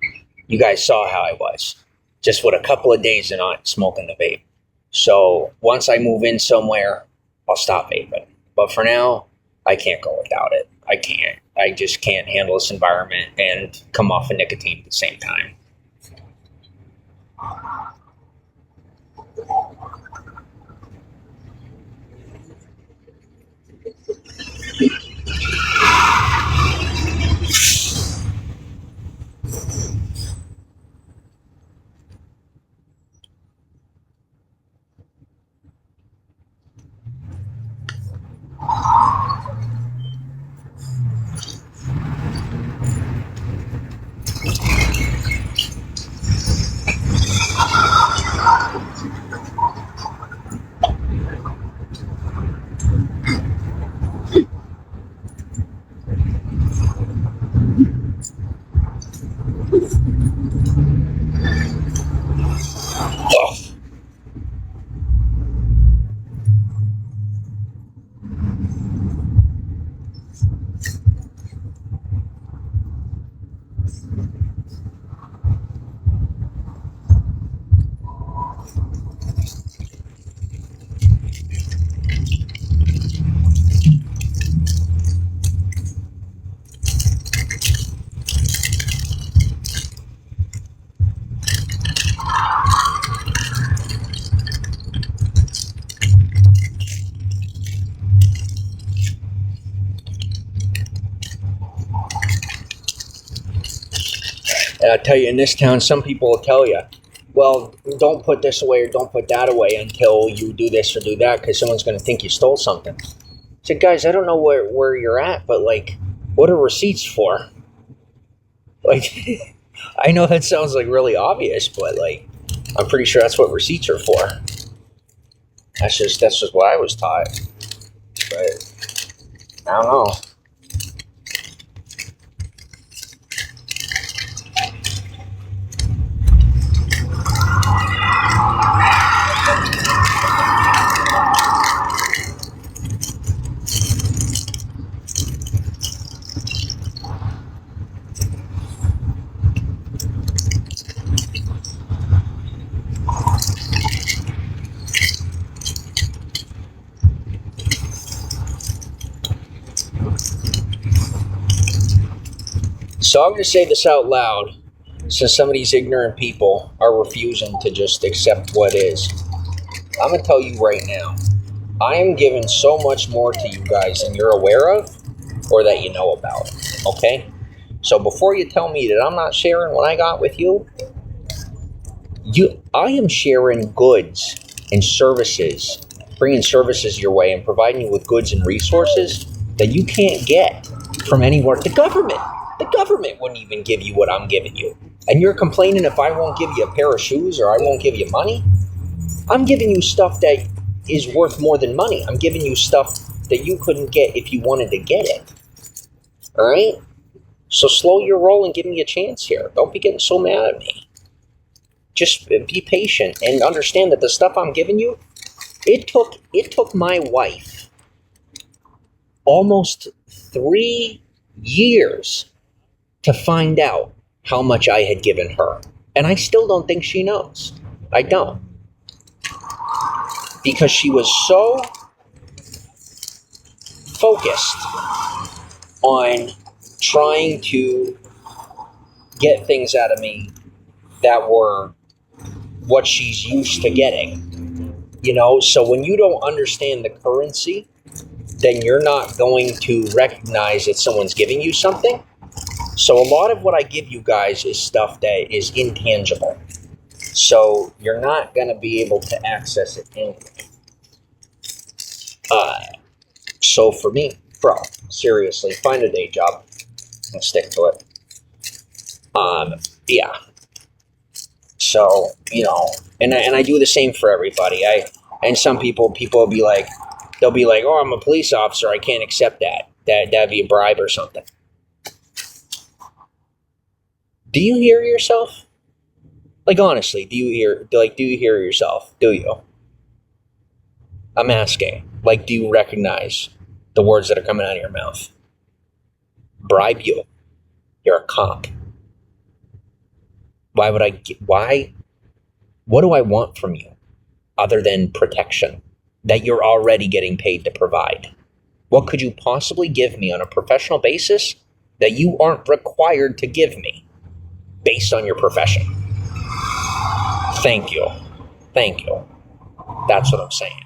You guys saw how I was just with a couple of days of not smoking the vape. So once I move in somewhere, I'll stop vaping. But for now, I can't go without it. I can't. I just can't handle this environment and come off of nicotine at the same time. And I'll tell you, in this town, some people will tell you, well, don't put this away or don't put that away until you do this or do that because someone's going to think you stole something. I said, guys, I don't know where you're at, but, like, what are receipts for? Like, I know that sounds, like, really obvious, but, like, I'm pretty sure that's what receipts are for. That's just what I was taught. But I don't know. So I'm going to say this out loud, since some of these ignorant people are refusing to just accept what is. I'm going to tell you right now, I am giving so much more to you guys than you're aware of or that you know about, okay? So before you tell me that I'm not sharing what I got with you, I am sharing goods and services, bringing services your way and providing you with goods and resources that you can't get from anywhere. The government wouldn't even give you what I'm giving you. And you're complaining if I won't give you a pair of shoes or I won't give you money? I'm giving you stuff that is worth more than money. I'm giving you stuff that you couldn't get if you wanted to get it. All right? So slow your roll and give me a chance here. Don't be getting so mad at me. Just be patient and understand that the stuff I'm giving you, it took my wife almost 3 years to find out how much I had given her. And I still don't think she knows. I don't. Because she was so focused on trying to get things out of me that were what she's used to getting. You know, so when you don't understand the currency, then you're not going to recognize that someone's giving you something. So a lot of what I give you guys is stuff that is intangible. So you're not going to be able to access it anyway. So for me, bro, seriously, find a day job and stick to it. Yeah. So, you know, and I do the same for everybody. And some people will be like, they'll be like, oh, I'm a police officer, I can't accept that. That'd be a bribe or something. Do you hear yourself? Like, honestly, do you hear yourself? Do you? I'm asking. Like, do you recognize the words that are coming out of your mouth? Bribe you. You're a cop. What do I want from you other than protection that you're already getting paid to provide? What could you possibly give me on a professional basis that you aren't required to give me based on your profession? Thank you. Thank you. That's what I'm saying.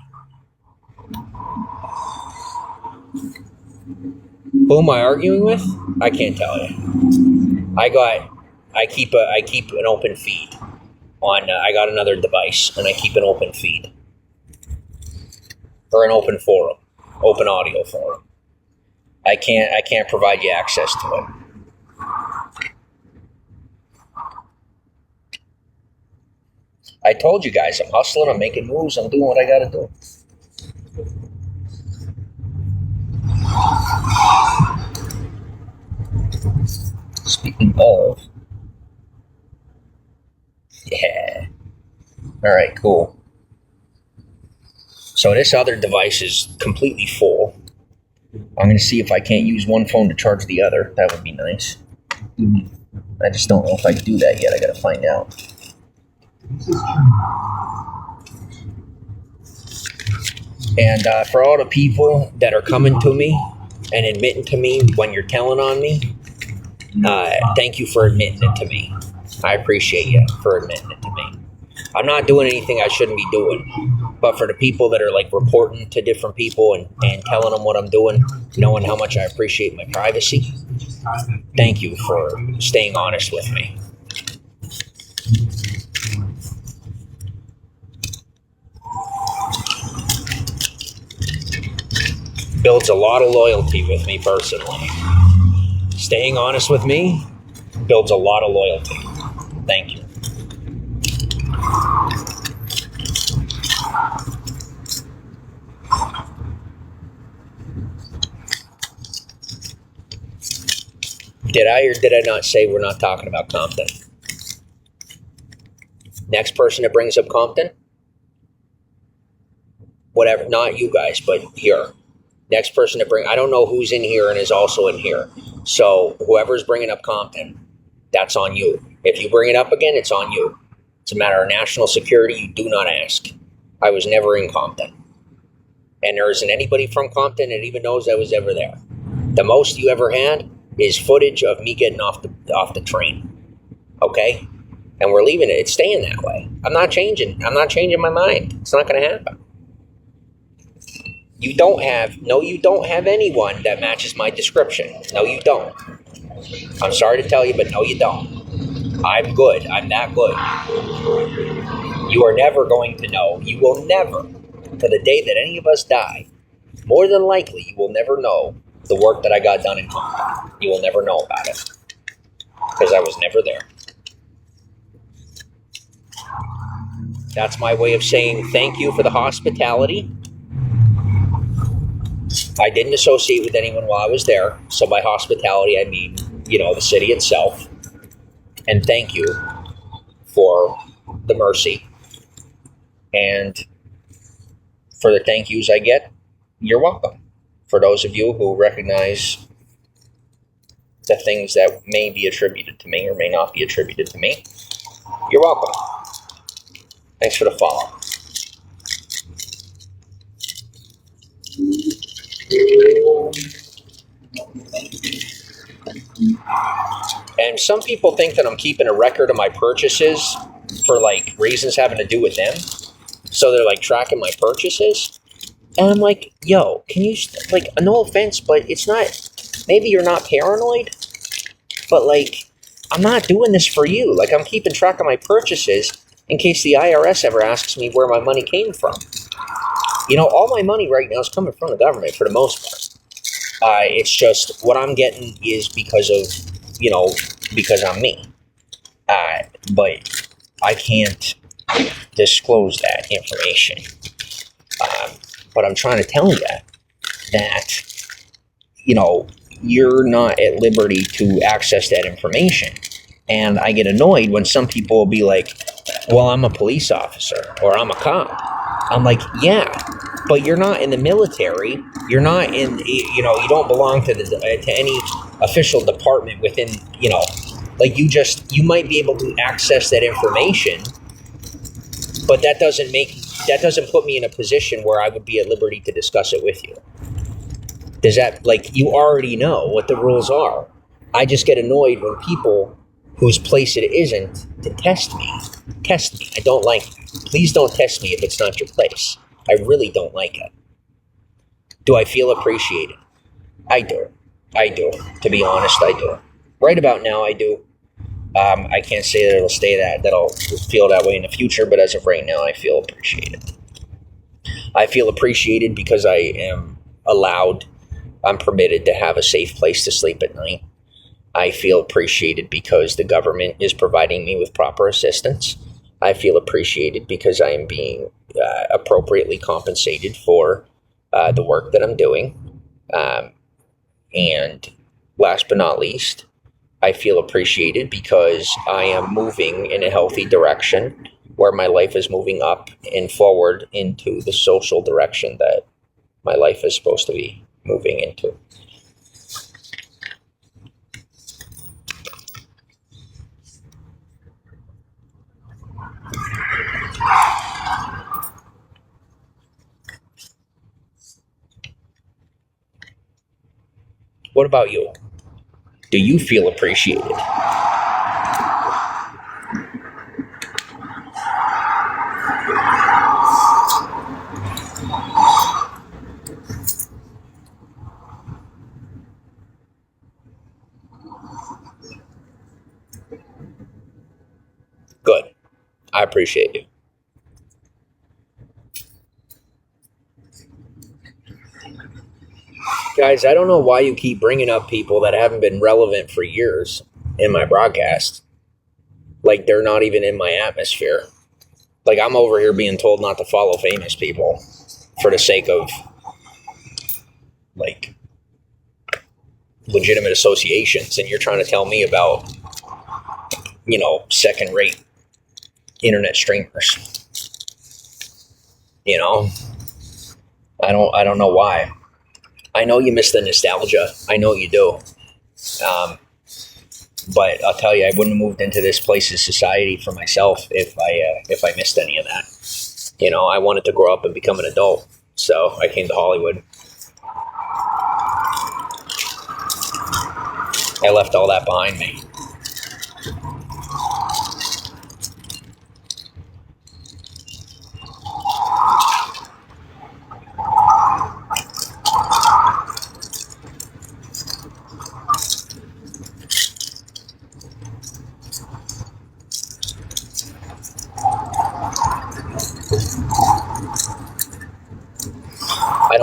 Who am I arguing with? I can't tell you. I keep an open feed on. I got another device, and I keep an open feed or an open forum, open audio forum. I can't provide you access to it. I told you guys, I'm hustling, I'm making moves, I'm doing what I gotta do. Speaking of, yeah. All right, cool. So this other device is completely full. I'm going to see if I can't use one phone to charge the other. That would be nice. I just don't know if I can do that yet. I got to find out. And for all the people that are coming to me and admitting to me when you're telling on me, thank you for admitting it to me. I appreciate you for admitting it to me. I'm not doing anything I shouldn't be doing. But for the people that are like reporting to different people and telling them what I'm doing, knowing how much I appreciate my privacy, thank you for staying honest with me. Builds a lot of loyalty with me personally. Staying honest with me builds a lot of loyalty. Thank you. Did I or did I not say we're not talking about Compton? Next person that brings up Compton? Whatever, not you guys, but here. Next person to I don't know who's in here and is also in here. So whoever's bringing up Compton, that's on you. If you bring it up again, it's on you. It's a matter of national security. You do not ask. I was never in Compton. And there isn't anybody from Compton that even knows I was ever there. The most you ever had is footage of me getting off the the train. Okay? And we're leaving it. It's staying that way. I'm not changing my mind. It's not going to happen. You don't have anyone that matches my description. No, you don't. I'm sorry to tell you, but no, you don't. I'm good. I'm that good. You are never going to know. You will never, to the day that any of us die, more than likely, you will never know the work that I got done in Hong Kong. You will never know about it. Because I was never there. That's my way of saying thank you for the hospitality. I didn't associate with anyone while I was there. So by hospitality, I mean, the city itself. And thank you for the mercy. And for the thank yous I get, you're welcome. For those of you who recognize the things that may be attributed to me or may not be attributed to me, you're welcome. Thanks for the follow. And some people think that I'm keeping a record of my purchases for reasons having to do with them. So they're tracking my purchases. And I'm like, yo, can you, no offense, but it's not, maybe you're not paranoid, but I'm not doing this for you. I'm keeping track of my purchases in case the IRS ever asks me where my money came from. All my money right now is coming from the government for the most part. It's just what I'm getting is because I'm me. But I can't disclose that information. But I'm trying to tell you that, you're not at liberty to access that information. And I get annoyed when some people will be like, well, I'm a police officer or I'm a cop. I'm like, yeah, but you're not in the military. You're not in, you don't belong to any official department within, you might be able to access that information, but that doesn't put me in a position where I would be at liberty to discuss it with you. Does that, you already know what the rules are. I just get annoyed when people whose place it isn't to test me. I don't like it. Please don't test me if it's not your place. I really don't like it. Do I feel appreciated? I do. To be honest, I do. Right about now, I do. I can't say that it'll stay that I'll feel that way in the future, but as of right now, I feel appreciated. I feel appreciated because I'm permitted to have a safe place to sleep at night. I feel appreciated because the government is providing me with proper assistance. I feel appreciated because I am being appropriately compensated for the work that I'm doing. And last but not least, I feel appreciated because I am moving in a healthy direction where my life is moving up and forward into the social direction that my life is supposed to be moving into. What about you? Do you feel appreciated? Good. I appreciate you. Guys, I don't know why you keep bringing up people that haven't been relevant for years in my broadcast. They're not even in my atmosphere. I'm over here being told not to follow famous people for the sake of, legitimate associations. And you're trying to tell me about, second-rate internet streamers. I don't know why. I know you miss the nostalgia. I know you do. But I'll tell you, I wouldn't have moved into this place's society for myself if I missed any of that. I wanted to grow up and become an adult, so I came to Hollywood. I left all that behind me.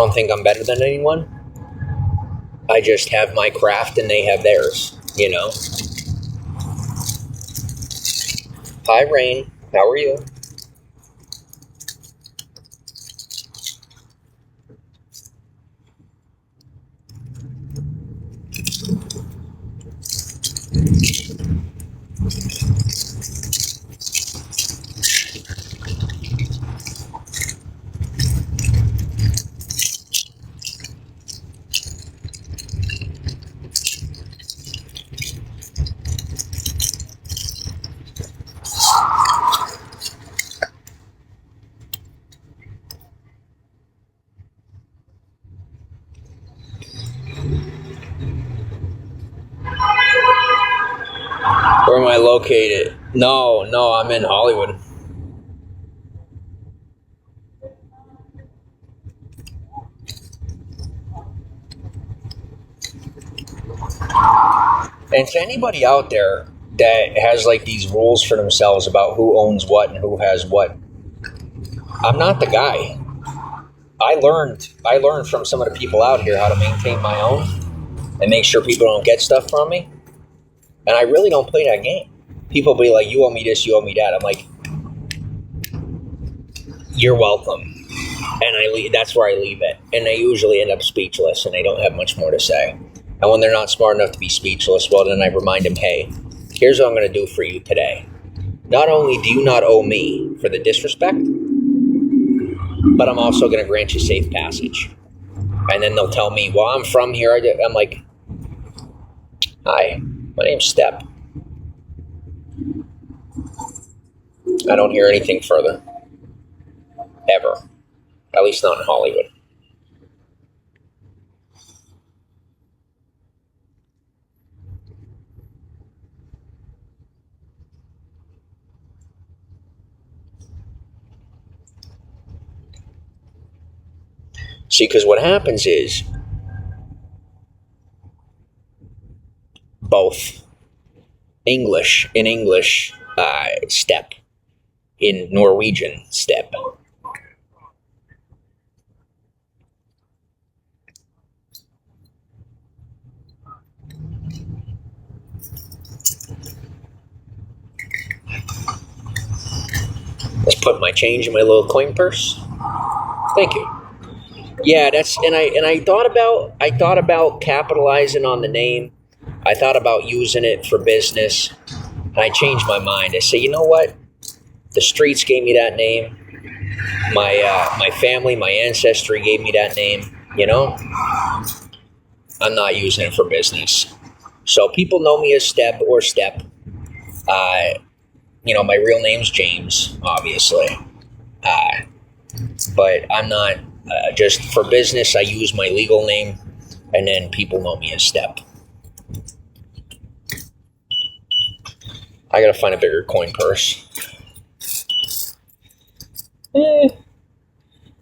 don't think I'm better than anyone. I just have my craft and they have theirs, you know. Hi, Rain. How are you? Where am I located? No, I'm in Hollywood. And to anybody out there that has like these rules for themselves about who owns what and who has what, I'm not the guy. I learned from some of the people out here how to maintain my own and make sure people don't get stuff from me. And I really don't play that game. People be like, you owe me this, you owe me that. I'm like, you're welcome. And that's where I leave it. And they usually end up speechless and they don't have much more to say. And when they're not smart enough to be speechless, well, then I remind them, hey, here's what I'm going to do for you today. Not only do you not owe me for the disrespect, but I'm also going to grant you safe passage. And then they'll tell me, well, I'm from here. I'm like, hi, my name's Step. I don't hear anything further. Ever. At least not in Hollywood. See, because what happens is both English, step, in Norwegian, step. Let's put my change in my little coin purse. Thank you. Yeah, I thought about capitalizing on the name. I thought about using it for business. And I changed my mind. I say, you know what? The streets gave me that name. My family, my ancestry gave me that name. You know, I'm not using it for business. So people know me as Step or Step. My real name's James, obviously. But I'm not, just for business, I use my legal name, and then people know me as Step. I gotta find a bigger coin purse.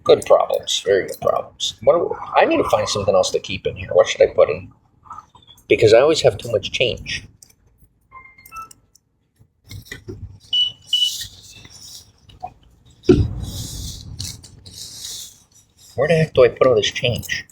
Good problems, very good problems. I need to find something else to keep in here. What should I put in? Because I always have too much change. Where the heck do I put all this change?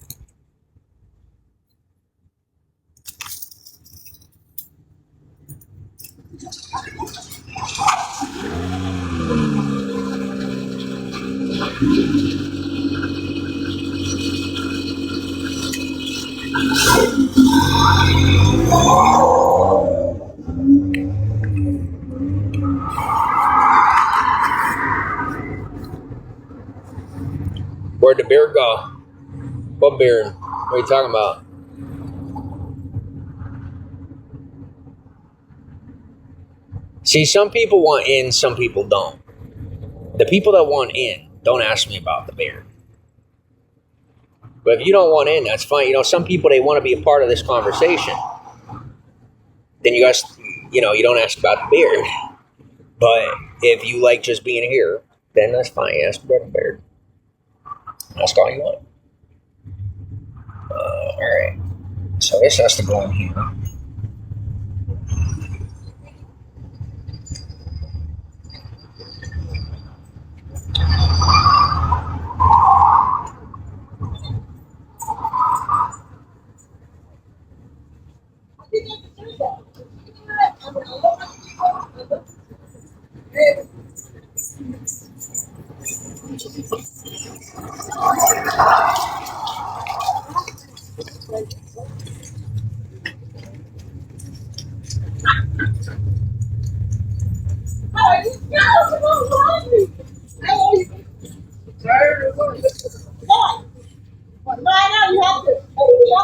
Where'd the beer go? What beer? What are you talking about? See, some people want in, some people don't. The people that want in, don't ask me about the beer. But if you don't want in, that's fine. You know, some people, they want to be a part of this conversation. Then you guys, you don't ask about the beer. But if you like just being here, then that's fine. Ask about the beer. Ask all you want. Alright. So this has to go in here.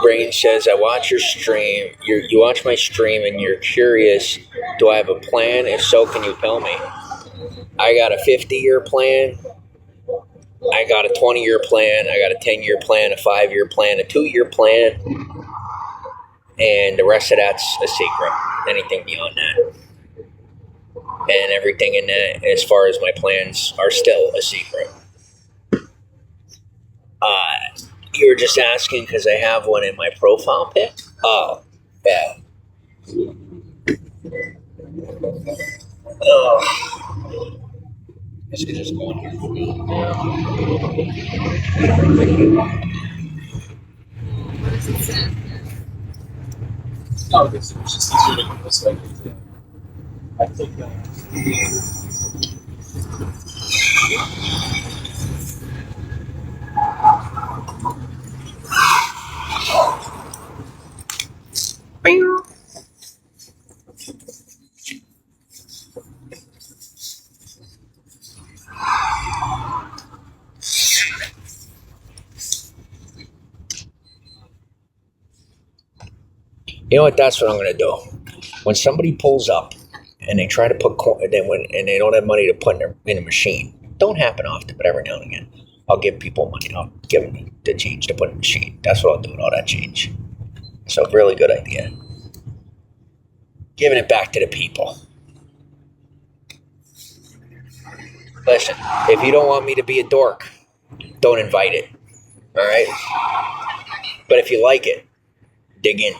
Rain says, I watch your stream. You watch my stream and you're curious. Do I have a plan? If so, can you tell me? I got a 50-year plan. I got a 20-year plan. I got a 10-year plan, a 5-year plan, a 2-year plan. And the rest of that's a secret. Anything beyond that. And everything in that, as far as my plans, are still a secret. You were just asking because I have one in my profile pic? Oh, yeah. Oh. This is just going here for me. Oh, this is just easier to go this way. I think You know what? That's what I'm going to do. When somebody pulls up and they try to put and they don't have money to put in a machine, don't happen often, but every now and again, I'll give people money. I'll give them the change to put in a machine. That's what I'll do with all that change. So, really good idea. Giving it back to the people. Listen, if you don't want me to be a dork, don't invite it. All right? But if you like it, dig in.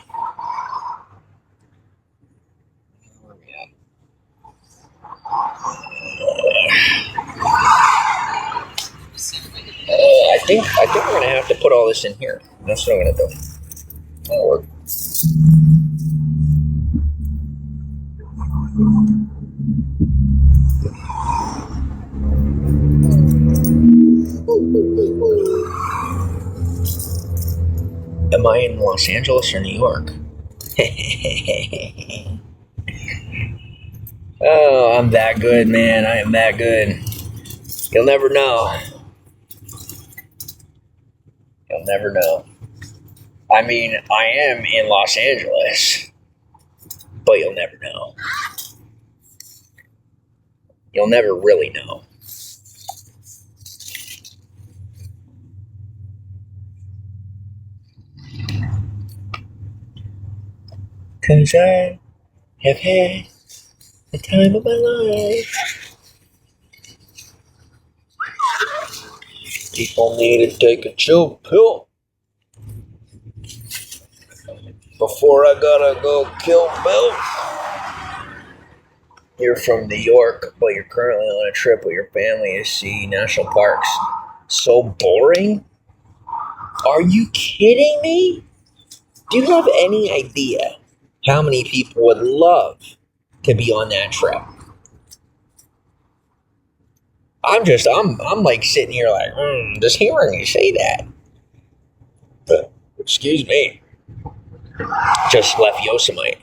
I think we're gonna have to put all this in here. That's what I'm gonna do. That'll work. Am I in Los Angeles or New York? Oh, I'm that good, man. I am that good. You'll never know. You'll never know. I mean, I am in Los Angeles, but you'll never know. You'll never really know. Cause I have had the time of my life. People need to take a chill pill before I gotta go kill Bill. You're from New York, but you're currently on a trip with your family to see national parks. So boring? Are you kidding me? Do you have any idea how many people would love to be on that trip? I'm like sitting here like, just hearing you say that. But, excuse me. Just left Yosemite.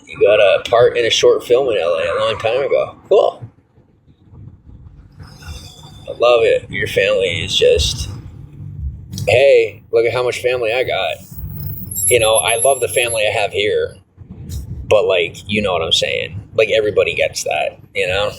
You got a part in a short film in LA a long time ago. Cool. I love it. Your family is just, hey, look at how much family I got. You know, I love the family I have here. But, like, you know what I'm saying. Like, everybody gets that, you know?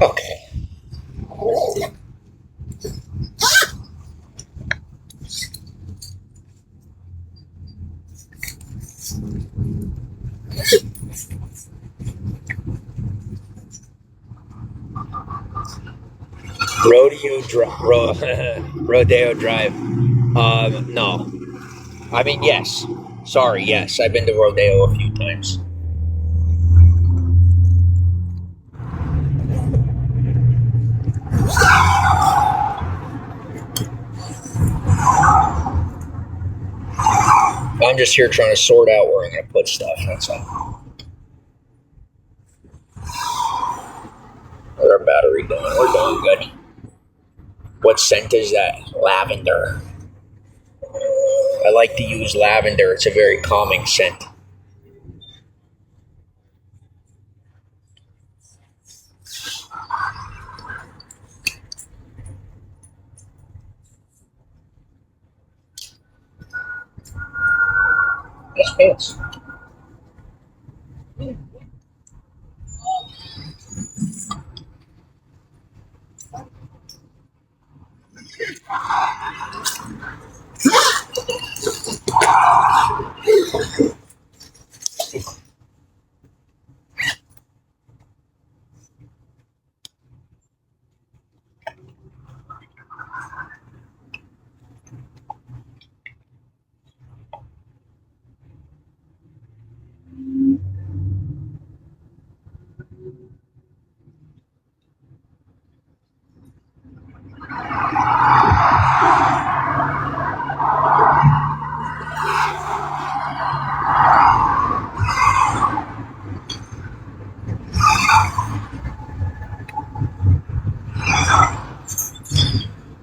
Okay. Rodeo Drive. No. I mean, yes. Sorry, yes. I've been to rodeo a few times. I'm just here trying to sort out where I'm going to put stuff. That's all. How's our battery doing? We're doing good. What scent is that? Lavender. I like to use lavender. It's a very calming scent. Nice pants.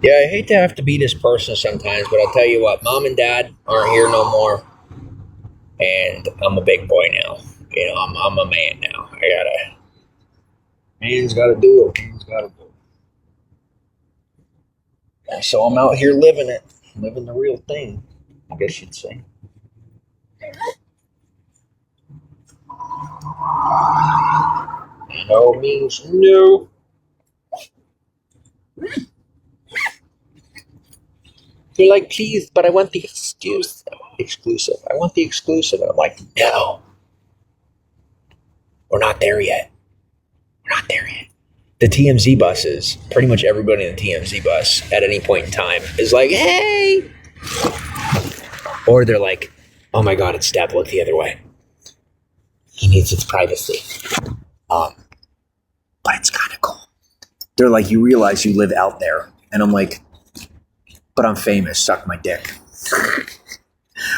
Yeah, I hate to have to be this person sometimes, but I'll tell you what, mom and dad aren't here no more, and I'm a big boy now. You know, I'm a man now. Man's gotta do it. Man's gotta do it. And so I'm out here living it, living the real thing, I guess you'd say. No means no. You're like, please, but I want the exclusive. I want the exclusive. And I'm like, no, we're not there yet. We're not there yet. The TMZ buses, pretty much everybody in the TMZ bus at any point in time is like, hey. Or they're like, oh my God, it's Steph, look the other way. He needs his privacy. But it's kind of cool. They're like, you realize you live out there. And I'm like, but I'm famous, suck my dick.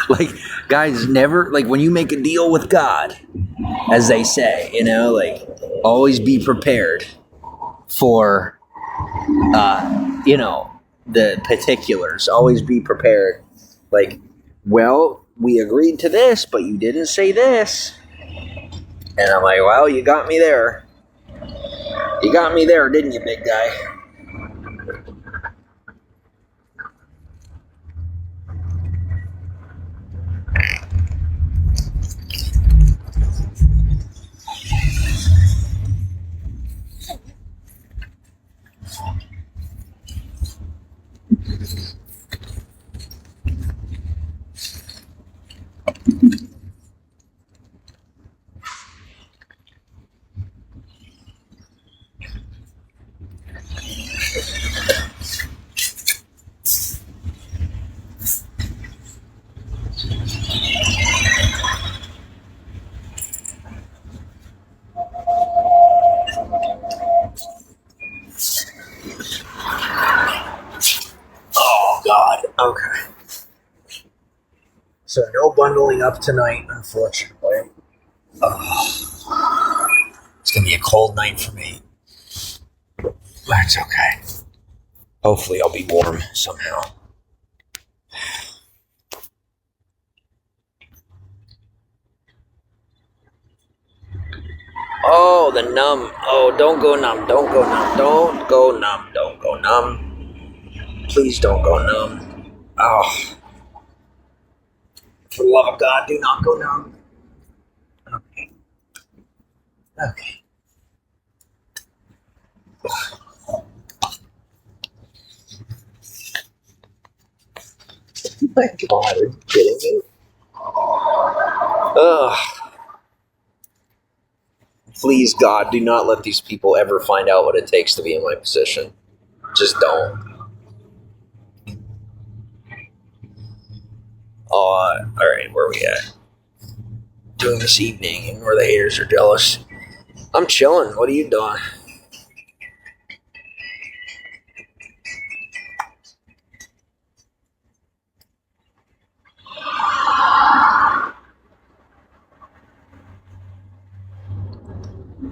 Like, guys, never, like, when you make a deal with God, as they say, you know, like, always be prepared for, you know, the particulars. Always be prepared. Like, well, we agreed to this, but you didn't say this. And I'm like, well, you got me there. You got me there, didn't you, big guy? Okay. So no bundling up tonight, unfortunately. Oh, it's going to be a cold night for me. That's okay. Hopefully I'll be warm somehow. Oh, the numb. Oh, don't go numb. Don't go numb. Don't go numb. Don't go numb. Please don't go numb. Oh. For the love of God, do not go numb. Okay. Okay. My God, are you kidding me? Ugh. Please, God, do not let these people ever find out what it takes to be in my position. Just don't. all right, where are we at? Doing this evening, and where the haters are jealous. I'm chilling. What are you doing?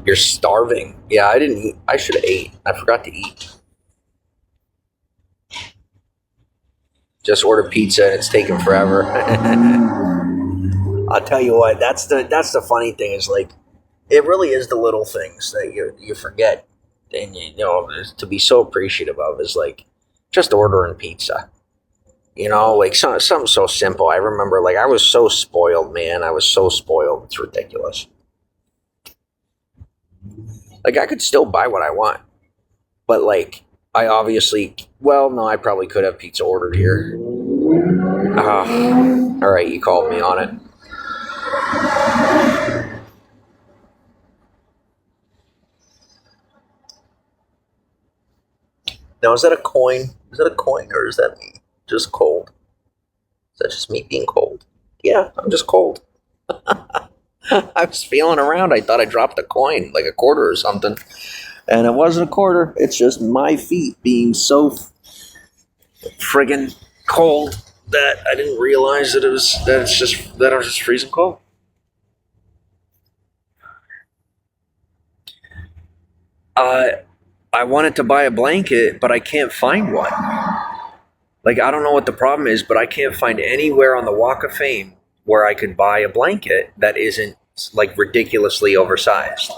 You're starving. Yeah, I didn't eat. I should have ate. I forgot to eat. Just ordered pizza and it's taking forever. I'll tell you what. That's the funny thing is like it really is the little things that you forget and you know to be so appreciative of is like just ordering pizza. You know, like something so simple. I remember like I was so spoiled, man. I was so spoiled. It's ridiculous. Like I could still buy what I want, but like I obviously well no, I probably could have pizza ordered here. All right, you called me on it. Now is that a coin? Is that a coin or is that me? Just cold? Is that just me being cold? Yeah, I'm just cold. I was feeling around. I thought I dropped a coin, like a quarter or something. And it wasn't a quarter. It's just my feet being so friggin' cold that I didn't realize that I was just freezing cold. Uh, I wanted to buy a blanket, but I can't find one. Like I don't know what the problem is, but I can't find anywhere on the Walk of Fame where I could buy a blanket that isn't like ridiculously oversized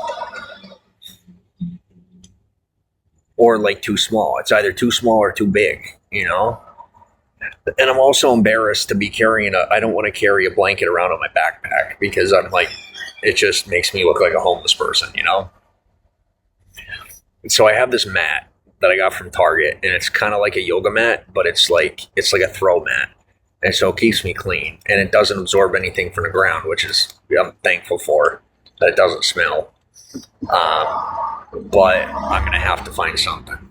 or like too small. It's either too small or too big, you know? And I'm also embarrassed to be carrying I don't want to carry a blanket around on my backpack because I'm like, it just makes me look like a homeless person, you know? And so I have this mat that I got from Target and it's kind of like a yoga mat, but it's like a throw mat. And so it keeps me clean and it doesn't absorb anything from the ground, which is I'm thankful for that it doesn't smell. But I'm gonna have to find something.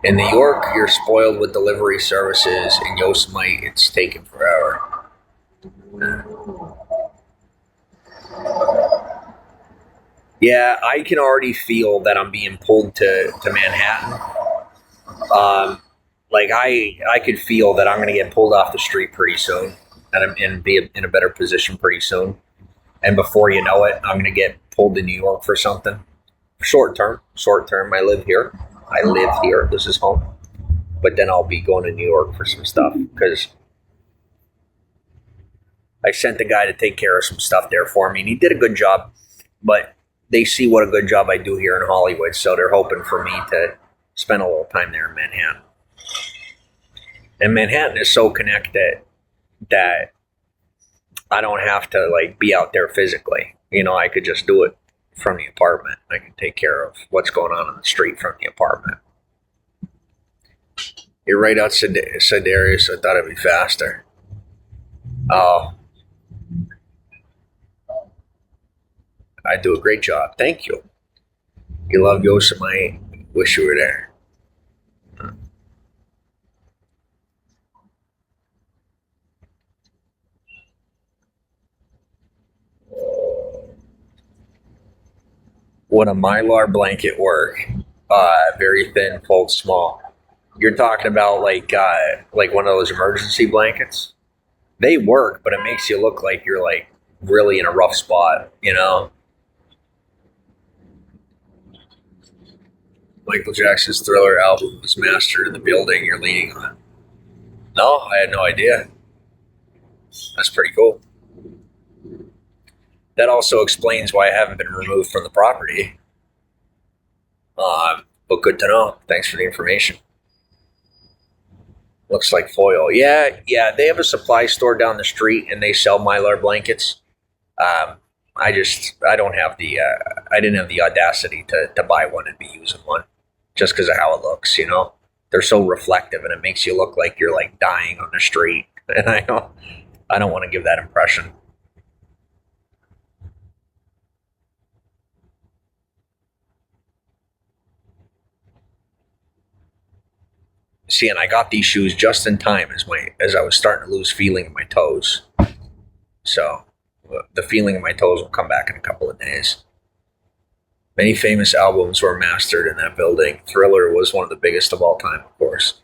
In New York, you're spoiled with delivery services. In Yosemite, it's taken forever. Yeah, I can already feel that I'm being pulled to Manhattan. Um, like I could feel that I'm going to get pulled off the street pretty soon, and I'm and be in a better position pretty soon. And before you know it, I'm going to get pulled to New York for something. Short term, short term. I live here. I live here. This is home. But then I'll be going to New York for some stuff because I sent the guy to take care of some stuff there for me, and he did a good job. But they see what a good job I do here in Hollywood, so they're hoping for me to spend a little time there in Manhattan. And Manhattan is so connected that I don't have to like be out there physically. You know, I could just do it from the apartment. I can take care of what's going on the street from the apartment. You're right outside Darius. I thought it'd be faster. Oh, I do a great job. Thank you. You love Yosemite. Wish you were there. Would a mylar blanket work? Very thin, fold small. You're talking about like one of those emergency blankets. They work, but it makes you look like you're like really in a rough spot. You know, Michael Jackson's Thriller album was mastered in the building you're leaning on. No, I had no idea. That's pretty cool. That also explains why I haven't been removed from the property. But good to know. Thanks for the information. Looks like foil. Yeah, yeah. They have a supply store down the street, and they sell mylar blankets. Um, I don't have I didn't have the audacity to buy one and be using one, just because of how it looks. You know, they're so reflective, and it makes you look like you're like dying on the street. And I don't want to give that impression. See, and I got these shoes just in time as I was starting to lose feeling in my toes. So the feeling in my toes will come back in a couple of days. Many famous albums were mastered in that building. Thriller was one of the biggest of all time, of course.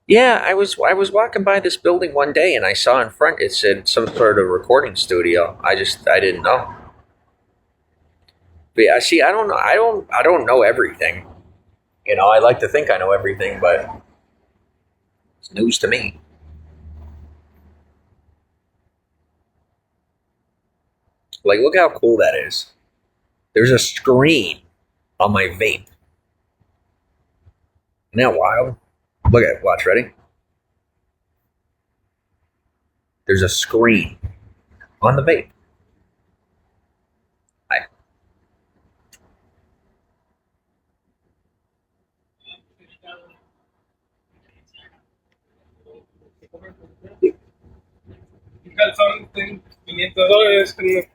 Yeah, I was walking by this building one day and I saw in front it said some sort of recording studio. I didn't know. But yeah, see, I don't know everything. You know, I like to think I know everything, but it's news to me. Like, look how cool that is. There's a screen on my vape. Isn't that wild? Look at it. Watch, ready? There's a screen on the vape. I, Un calzón de $500 como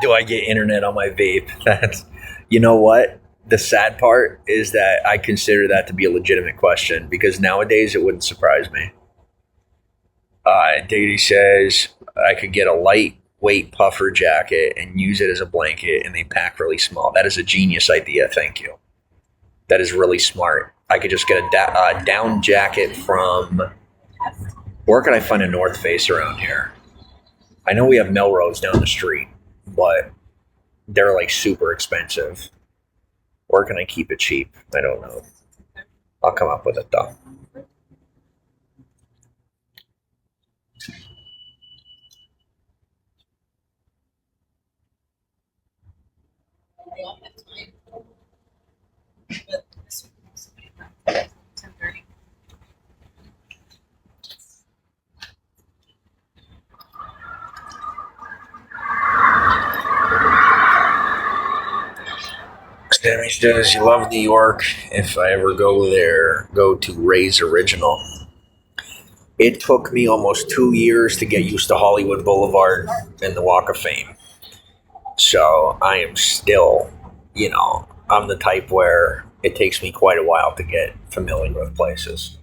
do I get internet on my vape? That's, you know what? The sad part is that I consider that to be a legitimate question because nowadays it wouldn't surprise me. Diggity says I could get a lightweight puffer jacket and use it as a blanket, and they pack really small. That is a genius idea. Thank you. That is really smart. I could just get a down jacket from. Where can I find a North Face around here? I know we have Melrose down the street, but they're like super expensive. Where can I keep it cheap? I don't know. I'll come up with it though. They all have time. But this one also be about 10:30. Sammy says you love New York. If I ever go there, go to Ray's Original. It took me almost 2 years to get used to Hollywood Boulevard and the Walk of Fame. So I am still, I'm the type where it takes me quite a while to get familiar with places.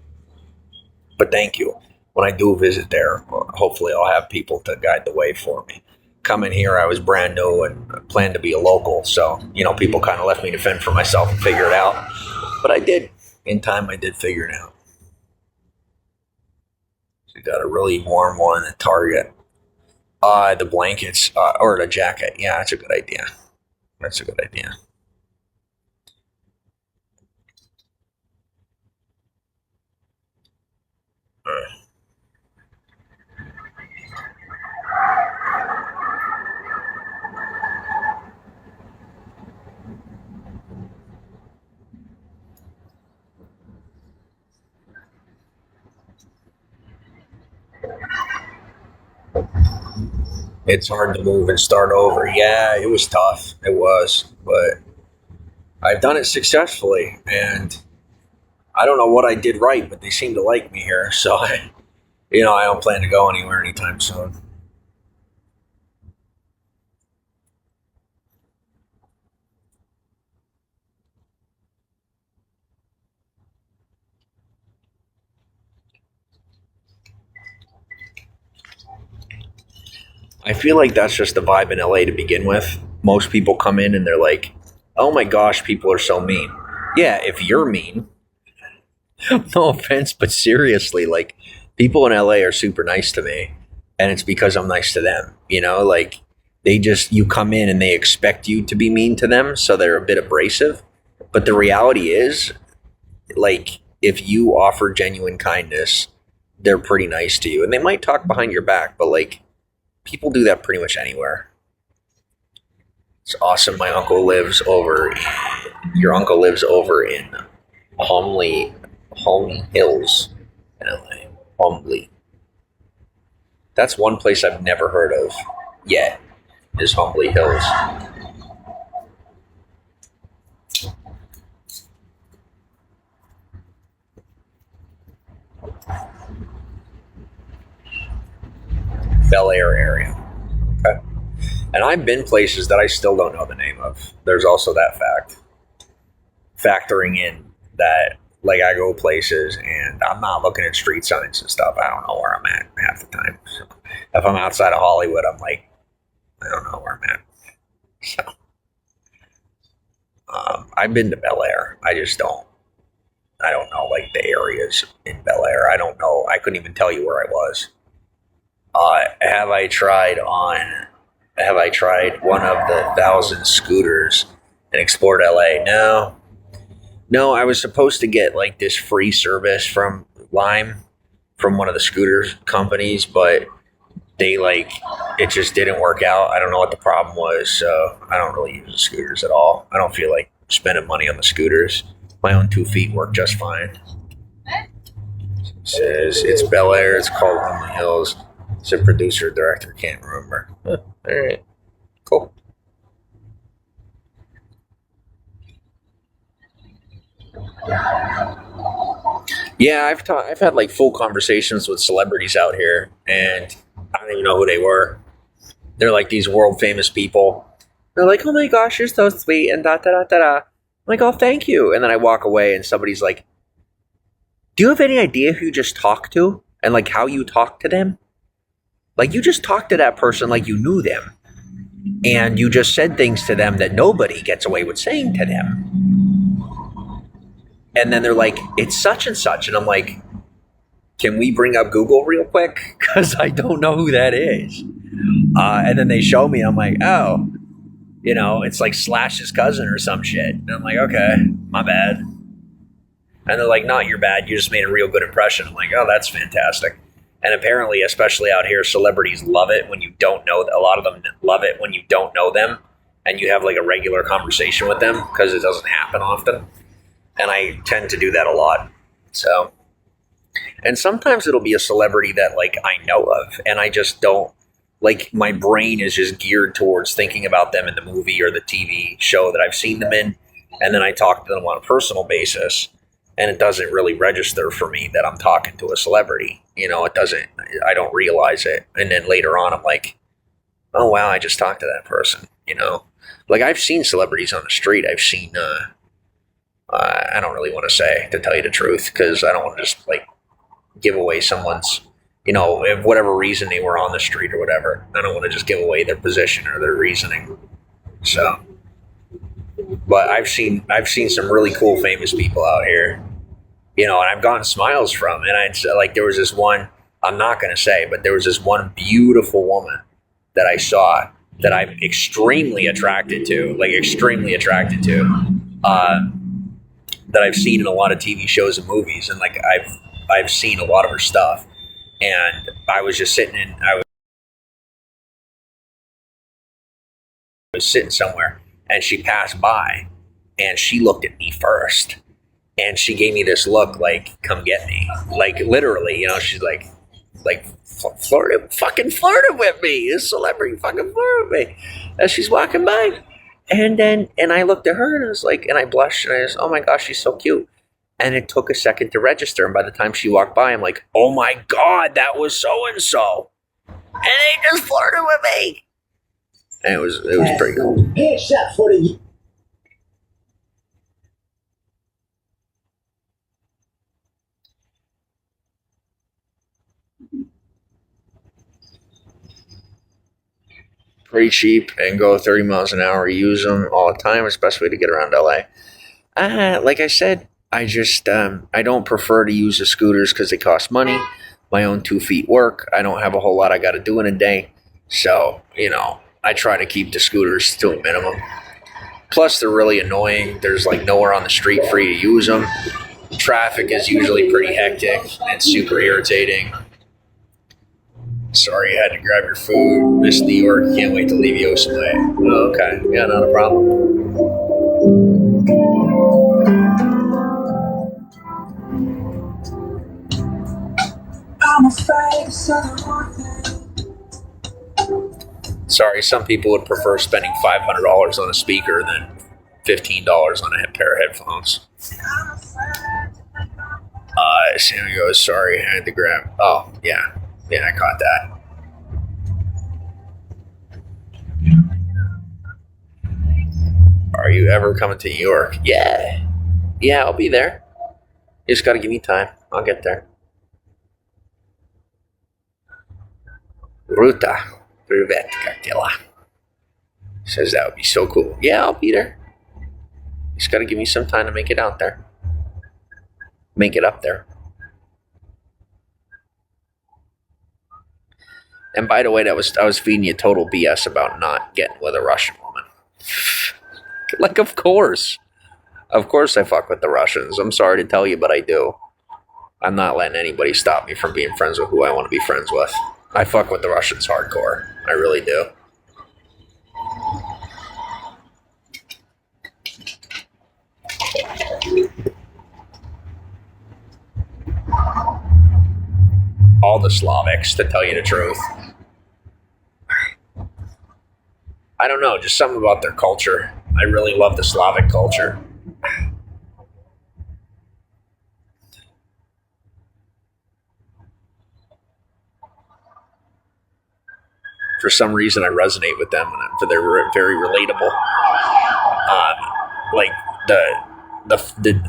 But thank you. When I do visit there, hopefully I'll have people to guide the way for me. Coming here, I was brand new and planned to be a local, so people kind of left me to fend for myself and figure it out. But I did. In time, I did figure it out. So we got a really warm one at Target. The blankets or the jacket. Yeah, that's a good idea. That's a good idea. It's hard to move and start over. Yeah, it was tough. It was, but I've done it successfully, and I don't know what I did right, but they seem to like me here. So I don't plan to go anywhere anytime soon. I feel like that's just the vibe in LA to begin with. Most people come in and they're like, "Oh my gosh, people are so mean." Yeah, if you're mean, no offense, but seriously, like people in LA are super nice to me, and it's because I'm nice to them. Like you come in and they expect you to be mean to them, so they're a bit abrasive. But the reality is, like, if you offer genuine kindness, they're pretty nice to you, and they might talk behind your back, but like people do that pretty much anywhere. It's awesome. Your uncle lives over in Holmley Hills in LA. Holmley. That's one place I've never heard of yet, is Humbly Hills. Bel Air area. Okay. And I've been places that I still don't know the name of. There's also that fact. Factoring in that, like, I go places and I'm not looking at street signs and stuff. I don't know where I'm at half the time. So if I'm outside of Hollywood, I'm like, I don't know where I'm at. So I've been to Bel Air. I don't know, like, the areas in Bel Air. I don't know. I couldn't even tell you where I was. Have I tried one of the 1,000 scooters and explored LA? No, I was supposed to get like this free service from Lime, from one of the scooter companies, but it just didn't work out. I don't know what the problem was, so I don't really use the scooters at all. I don't feel like spending money on the scooters. My own 2 feet work just fine. It says it's Bel Air. It's called Humbly Hills. It's a producer, director, can't remember. Huh, all right, cool. Yeah, I've had like full conversations with celebrities out here, and I don't even know who they were. They're like these world famous people. They're like, "Oh my gosh, you're so sweet," and da da da da da. I'm like, "Oh, thank you." And then I walk away, and somebody's like, "Do you have any idea who you just talked to, and like how you talked to them? Like, you just talked to that person like you knew them, and you just said things to them that nobody gets away with saying to them." And then they're like, "It's such and such," and I'm like, "Can we bring up Google real quick? Because I don't know who that is." And then they show me. I'm like, "Oh, it's like Slash's cousin or some shit." And I'm like, "Okay, my bad." And they're like, "Not your bad. You just made a real good impression." I'm like, "Oh, that's fantastic." And apparently, especially out here, celebrities love it when you don't know. A lot of them love it when you don't know them and you have like a regular conversation with them, because it doesn't happen often. And I tend to do that a lot. So, and sometimes it'll be a celebrity that like I know of, and I just don't, like, my brain is just geared towards thinking about them in the movie or the TV show that I've seen them in. And then I talk to them on a personal basis, and it doesn't really register for me that I'm talking to a celebrity. It doesn't, I don't realize it. And then later on, I'm like, oh wow, I just talked to that person, Like, I've seen celebrities on the street. I've seen, I don't really want to say, to tell you the truth, because I don't want to just like give away someone's, if whatever reason they were on the street or whatever. I don't want to just give away their position or their reasoning. So, but I've seen some really cool famous people out here, and I've gotten smiles from. And there was this one, I'm not going to say, but there was this one beautiful woman that I saw that I'm extremely attracted to, that I've seen in a lot of TV shows and movies, and like I've seen a lot of her stuff. And I was just I was sitting somewhere, and she passed by, and she looked at me first, and she gave me this look like, "Come get me," like literally, she's like flirted with me. This celebrity fucking flirted with me as she's walking by. And I looked at her and I was like, and I blushed and I was, oh my gosh, she's so cute. And it took a second to register. And by the time she walked by, I'm like, oh my God, that was so-and-so. And they just flirted with me. And it was pretty cool. Headshot for the Pretty cheap and go 30 miles an hour. Use them all the time. It's the best way to get around LA. Like I said, I just I don't prefer to use the scooters because they cost money. My own 2 feet work. I don't have a whole lot I got to do in a day. So, I try to keep the scooters to a minimum. Plus, they're really annoying. There's like nowhere on the street for you to use them. Traffic is usually pretty hectic and super irritating. Sorry you had to grab your food. Miss New York. Can't wait to leave you someday. Oh, okay. Yeah, not a problem. I'm afraid of Southern North. Sorry, some people would prefer spending $500 on a speaker than $15 on a pair of headphones. Sammy goes, sorry, I had to grab. Oh, yeah. Yeah, I caught that. Are you ever coming to New York? Yeah. Yeah, I'll be there. You just got to give me time. I'll get there. Ruta Privet Cartilla. Says that would be so cool. Yeah, I'll be there. You just got to give me some time to make it out there. Make it up there. And by the way, I was feeding you total BS about not getting with a Russian woman. Like, of course. Of course I fuck with the Russians. I'm sorry to tell you, but I do. I'm not letting anybody stop me from being friends with who I want to be friends with. I fuck with the Russians hardcore. I really do. All the Slavics, to tell you the truth. I don't know, just something about their culture. I really love the Slavic culture. For some reason, I resonate with them, and they're very relatable. Like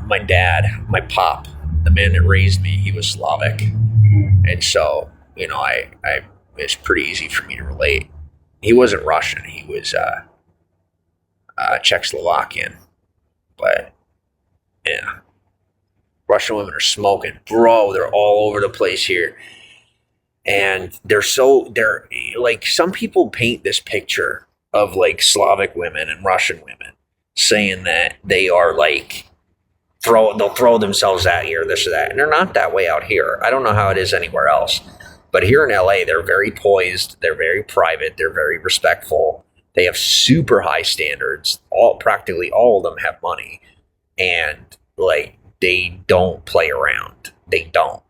my dad, my pop, the man that raised me, he was Slavic, and so I it's pretty easy for me to relate. He wasn't Russian; he was Czechoslovakian, but yeah, Russian women are smoking, bro. They're all over the place here. And they're like, some people paint this picture of like Slavic women and Russian women saying that they are like, they'll throw themselves at you or this or that. And they're not that way out here. I don't know how it is anywhere else. But here in LA, they're very poised. They're very private. They're very respectful. They have super high standards. Practically all of them have money. And like, they don't play around. They don't.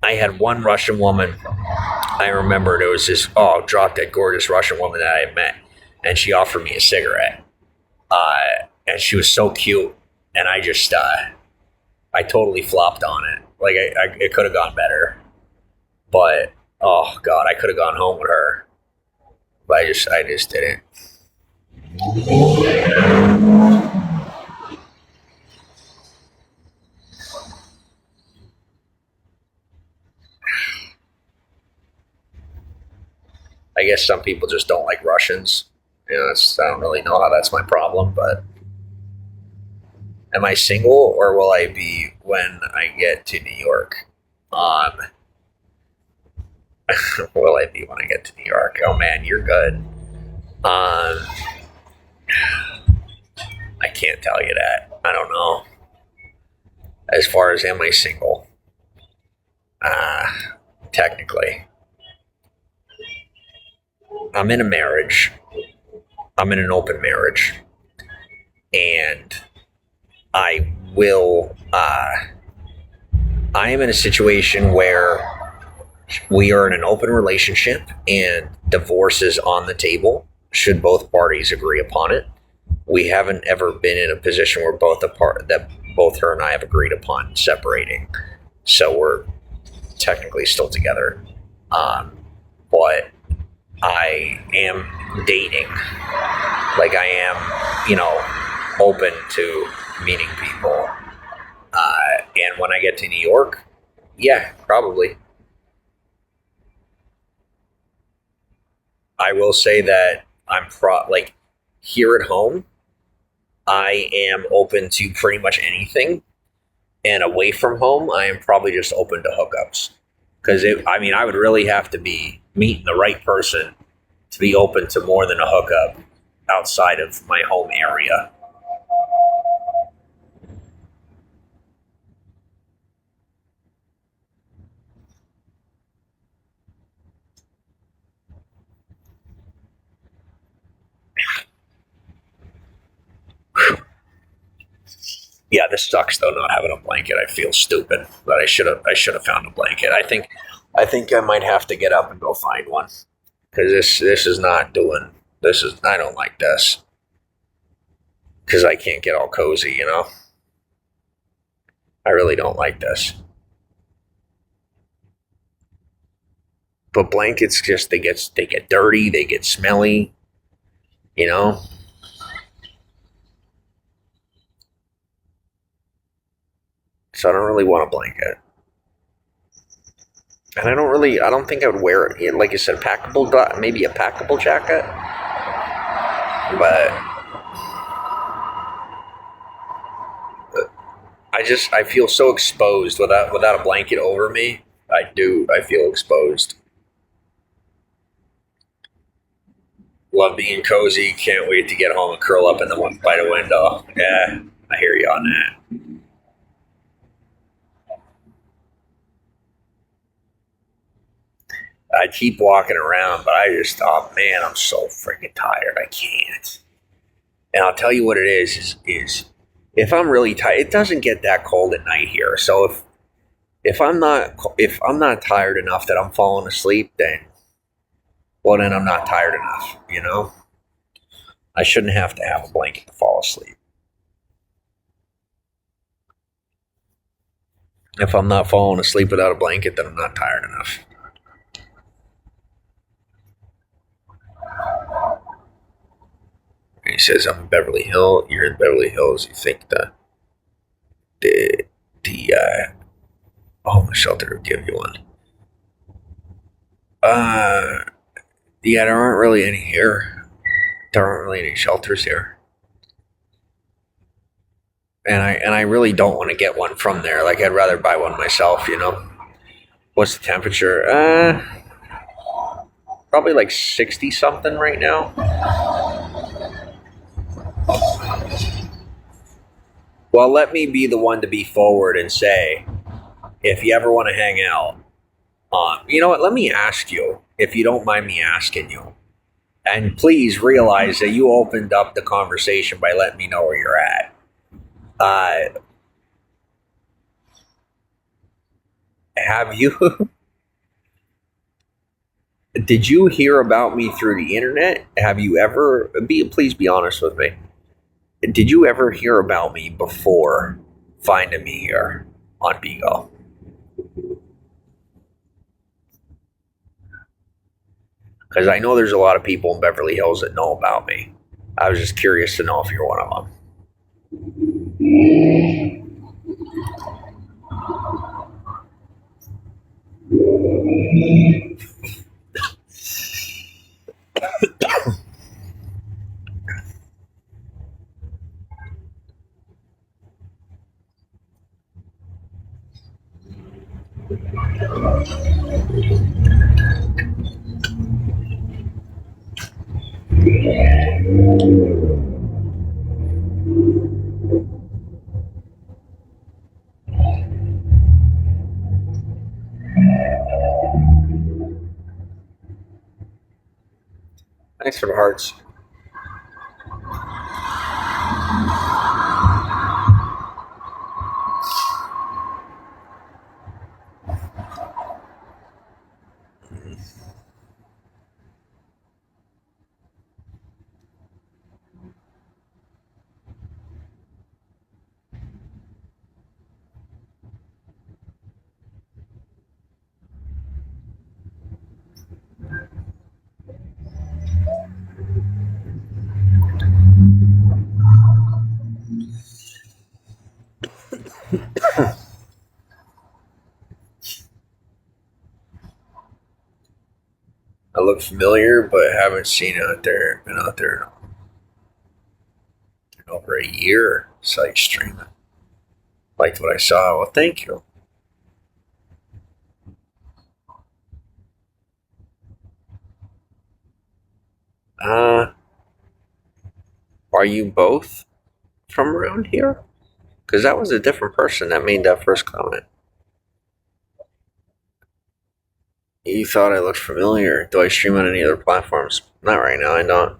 I had one Russian woman. I remember there was this drop dead gorgeous Russian woman that I had met, and she offered me a cigarette. And she was so cute, and I just I totally flopped on it. Like it could have gone better, but oh god, I could have gone home with her, but I just didn't. I guess some people just don't like Russians. I don't really know how that's my problem, but am I single or will I be when I get to New York? Will I be when I get to New York? Oh man, you're good. I can't tell you that. I don't know. As far as am I single? Technically. I'm in a marriage. I'm in an open marriage. And I am in a situation where we are in an open relationship and divorce is on the table should both parties agree upon it. We haven't ever been in a position where both her and I have agreed upon separating. So we're technically still together. But I am dating. Like I am, open to meeting people. And when I get to New York, yeah, probably. I will say that I'm here at home, I am open to pretty much anything. And away from home, I am probably just open to hookups. Because I would really have to be meeting the right person to be open to more than a hookup outside of my home area. Yeah, this sucks though, not having a blanket. I feel stupid, but I should have found a blanket. I think I might have to get up and go find one. because this is not doing. This is I don't like this because I can't get all cozy. You know, I really don't like this. But blankets just they get dirty, they get smelly. You know, so I don't really want a blanket. And I don't think I would wear it. Like you said, maybe a packable jacket. But I feel so exposed without a blanket over me. I feel exposed. Love being cozy. Can't wait to get home and curl up in the by the window. Yeah, I hear you on that. I keep walking around, but I just thought, man, I'm so freaking tired. I can't. And I'll tell you what it is if I'm really tired, it doesn't get that cold at night here. So if I'm not tired enough that I'm falling asleep, then I'm not tired enough. You know, I shouldn't have to have a blanket to fall asleep. If I'm not falling asleep without a blanket, then I'm not tired enough. And he says, "I'm in Beverly Hills. You're in Beverly Hills. You think the homeless shelter will give you one?" Uh, yeah, there aren't really any here. There aren't really any shelters here, and I really don't want to get one from there. Like I'd rather buy one myself. You know, what's the temperature? Probably like 60 something right now. Well, let me be the one to be forward and say, if you ever want to hang out, you know what? Let me ask you, if you don't mind me asking you, and please realize that you opened up the conversation by letting me know where you're at. Have you? Did you hear about me through the internet? Have you ever? Please be honest with me. Did you ever hear about me before finding me here on Bigo? Because I know there's a lot of people in Beverly Hills that know about me. I was just curious to know if you're one of them. Thanks for the hearts. I look familiar, but haven't seen it out there. Been out there in over a year. Site streaming. Liked what I saw. Well, thank you. Uh, are you both from around here? Because that was a different person that made that first comment. You thought I looked familiar. Do I stream on any other platforms? Not right now, I don't.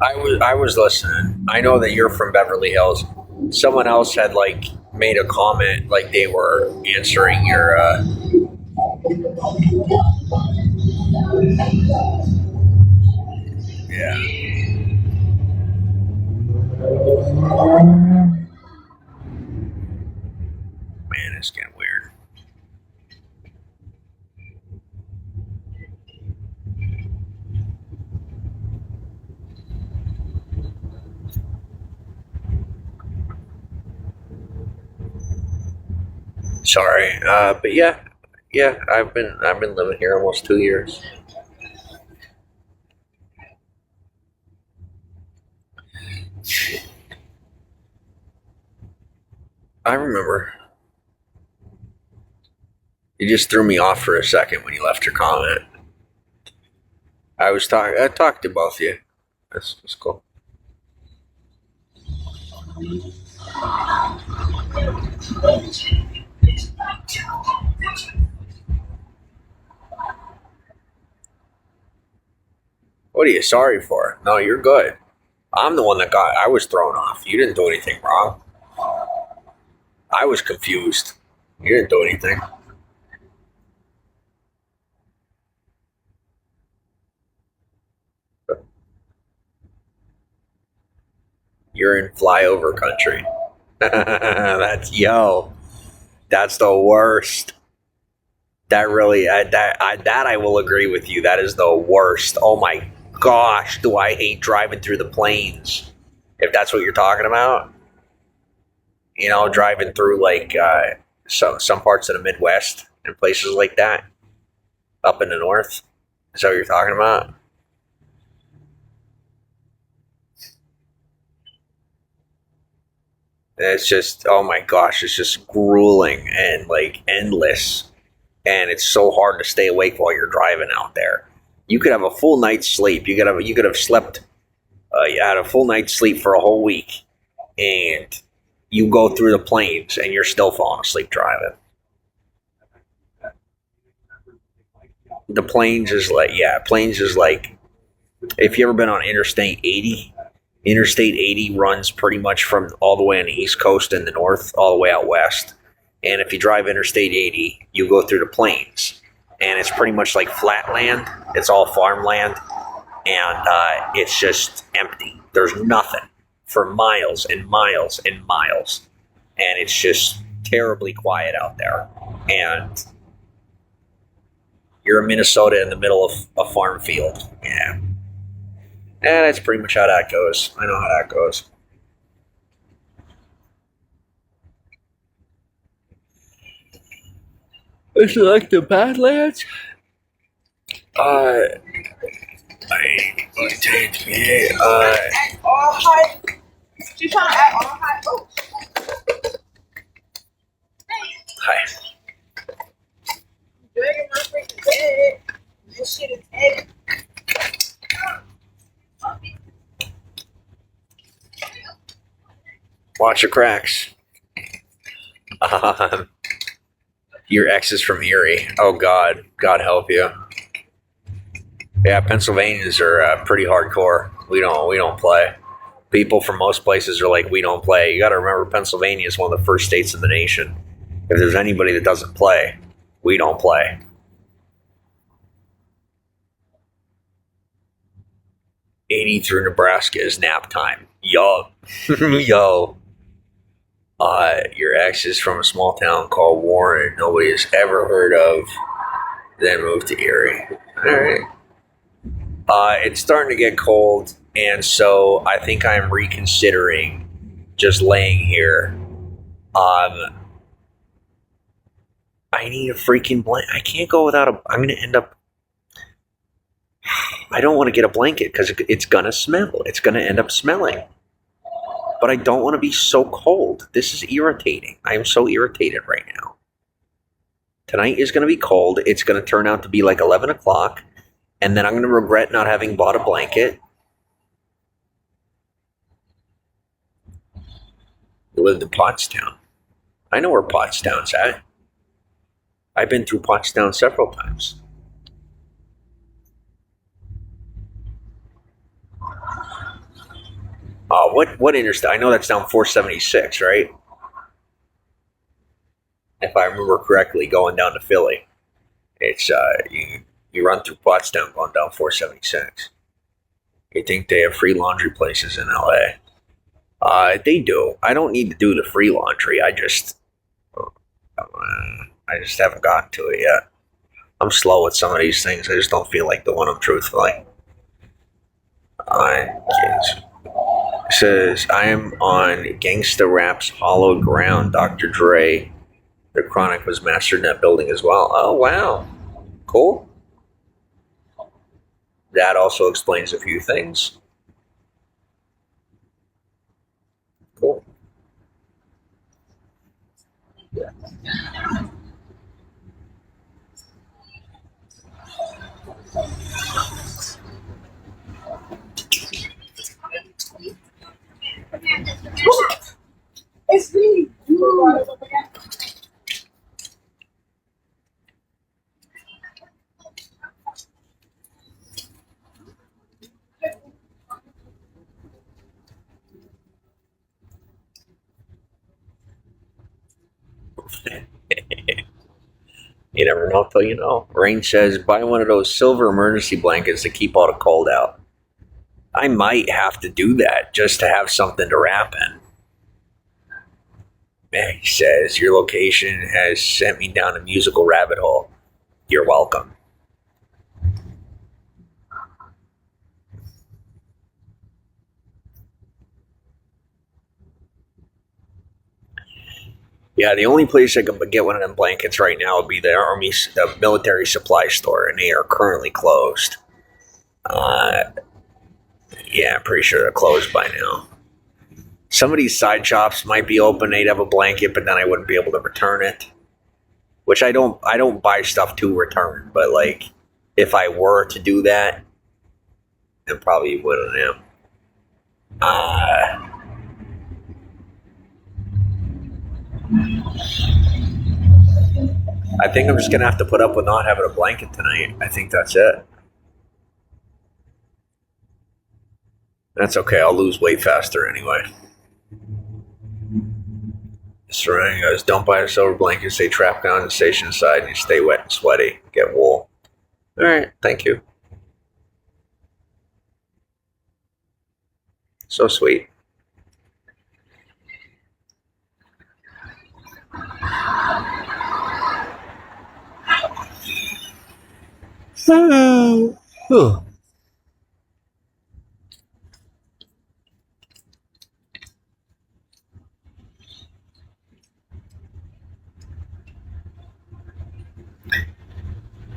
I was listening. I know that you're from Beverly Hills. Someone else had like made a comment, like they were answering your. Yeah, man, it's getting weird. Sorry, but yeah. I've been living here almost 2 years. I remember. You just threw me off for a second when you left your comment. I talked to both of you. That's cool. What are you sorry for? No, you're good. I'm the one that I was thrown off. You didn't do anything wrong. I was confused. You didn't do anything. You're in flyover country. That's the worst. That really, that I will agree with you. That is the worst. Oh my gosh, do I hate driving through the plains? If that's what you're talking about, driving through like some parts of the Midwest and places like that, up in the north. Is that what you're talking about? And it's just, oh my gosh, it's just grueling and like endless, and it's so hard to stay awake while you're driving out there. You could have a full night's sleep. You could have slept. You had a full night's sleep for a whole week, and you go through the plains and you're still falling asleep driving. The plains is like, yeah, plains is like, if you ever been on Interstate 80 runs pretty much from all the way on the East Coast in the north, all the way out west. And if you drive Interstate 80, you go through the plains. And it's pretty much like flat land. It's all farmland. And it's just empty. There's nothing for miles and miles and miles. And it's just terribly quiet out there. And you're in Minnesota in the middle of a farm field. Yeah. And that's pretty much how that goes. I know how that goes. Is it like the Badlands? I take me. Act all hype. She's trying to act all hype. Oh, Hi. dragging my freaking bed. This shit is heavy. Watch your cracks. Um, your ex is from Erie. Oh God, God help you. Yeah, Pennsylvanians are pretty hardcore. We don't play. People from most places are like, we don't play. You got to remember, Pennsylvania is one of the first states in the nation. If there's anybody that doesn't play, we don't play. '80 through Nebraska is nap time. Yo, yo. Your ex is from a small town called Warren. Nobody has ever heard of. Then moved to Erie. All right. It's starting to get cold, and so I think I'm reconsidering just laying here. I need a freaking blanket. I can't go without a. I'm going to end up. I don't want to get a blanket because it's going to smell. It's going to end up smelling. But I don't want to be so cold. This is irritating. I am so irritated right now. Tonight is going to be cold. It's going to turn out to be like 11 o'clock. And then I'm going to regret not having bought a blanket. You lived in Pottstown. I know where Pottstown's at. I've been through Pottstown several times. What interstate? I know that's down 476, right? If I remember correctly, going down to Philly, it's you run through Pottstown going down 476. You think they have free laundry places in LA? They do. I don't need to do the free laundry. I just haven't gotten to it yet. I'm slow with some of these things. I just don't feel like doing them truthfully. It says, I am on Gangsta Rap's Hollow Ground. Dr. Dre, the Chronic was mastered in that building as well. Oh, wow. Cool. That also explains a few things. Cool. It's really good. You never know till you know. Rain says, buy one of those silver emergency blankets to keep all the cold out. I might have to do that just to have something to wrap in. He says, your location has sent me down a musical rabbit hole. You're welcome. Yeah, the only place I can get one of them blankets right now would be the military supply store, and they are currently closed. Yeah, I'm pretty sure they're closed by now. Some of these side shops might be open. They'd have a blanket, but then I wouldn't be able to return it. Which I don't buy stuff to return, but like if I were to do that, I probably wouldn't am. I think I'm just gonna have to put up with not having a blanket tonight. I think that's it. That's okay. I'll lose weight faster anyway. Surrounding us, don't buy a silver blanket. Stay trapped down in the station inside, and you stay wet and sweaty. Get wool. All right, thank you. So sweet.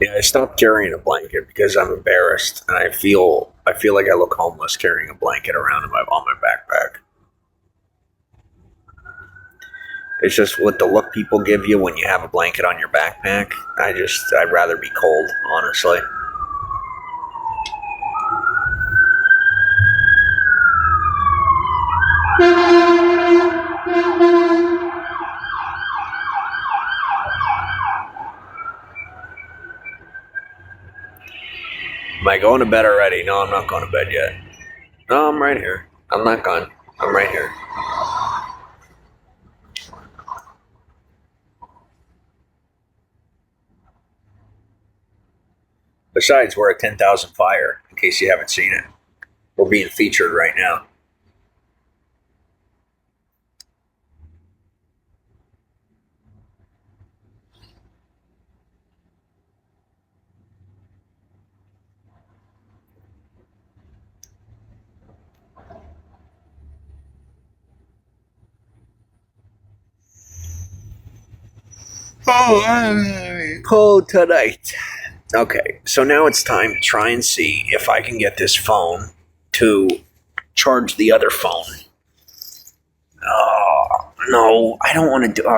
Yeah, I stopped carrying a blanket because I'm embarrassed, and I feel like I look homeless carrying a blanket around on my backpack. It's just what the look people give you when you have a blanket on your backpack. I'd rather be cold, honestly. Am I going to bed already? No, I'm not going to bed yet. No, I'm right here. I'm not gone. I'm right here. Besides, we're at 10,000 Fire, in case you haven't seen it. We're being featured right now. Cold tonight. Okay, so now it's time to try and see if I can get this phone to charge the other phone. Oh, no, I don't want to do...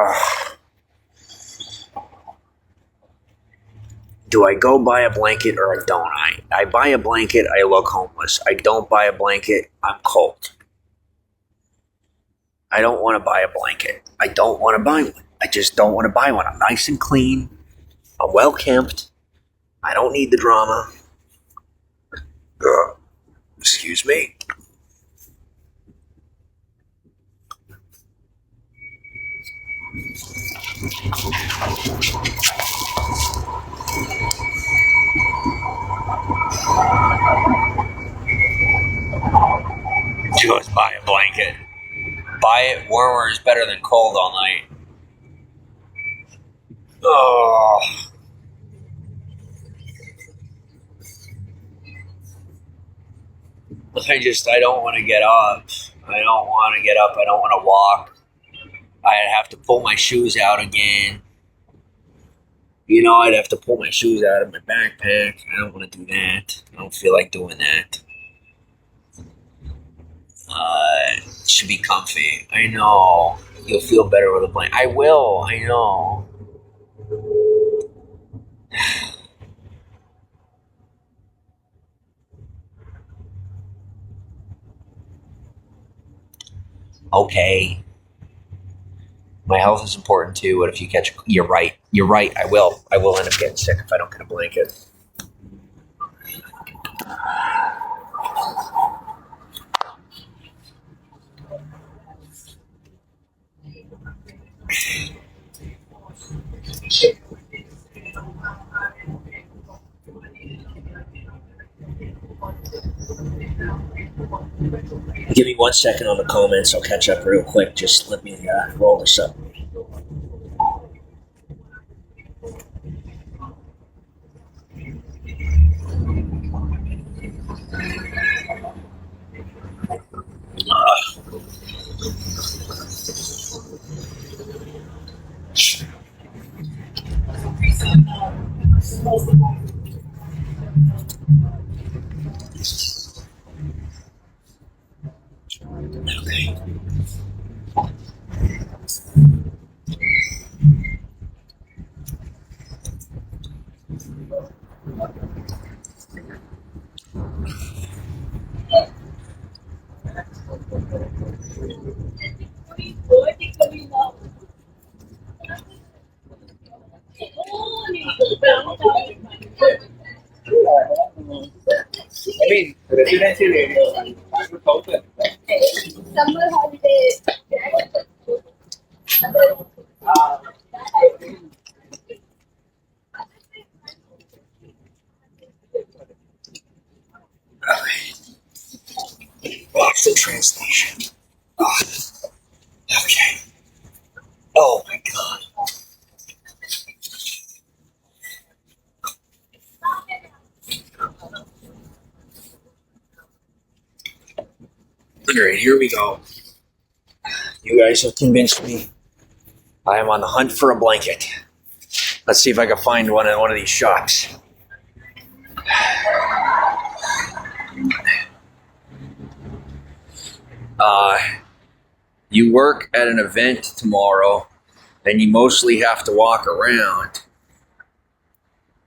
Do I go buy a blanket or don't I? I buy a blanket, I look homeless. I don't buy a blanket, I'm cold. I don't want to buy a blanket. I don't want to buy one. I just don't want to buy one. I'm nice and clean. I'm well kempt. I don't need the drama. Excuse me. Just buy a blanket. Buy it. Warmer is better than cold all night. Oh. I don't want to get up. I don't want to get up. I don't want to walk. I'd have to pull my shoes out again. You know, I'd have to pull my shoes out of my backpack. I don't want to do that. I don't feel like doing that. It should be comfy. I know. You'll feel better with a blanket. I will. I know. Okay. My health is important too. What if you catch? You're right. You're right. I will. I will end up getting sick if I don't get a blanket. Give me 1 second on the comments. I'll catch up real quick. Just let me roll this up. Okay. I mean, residential area. Summer holidays. Watch the translation. Oh. Okay. Oh my god. Alright, here we go. You guys have convinced me. I am on the hunt for a blanket. Let's see if I can find one at one of these shops. You work at an event tomorrow, and you mostly have to walk around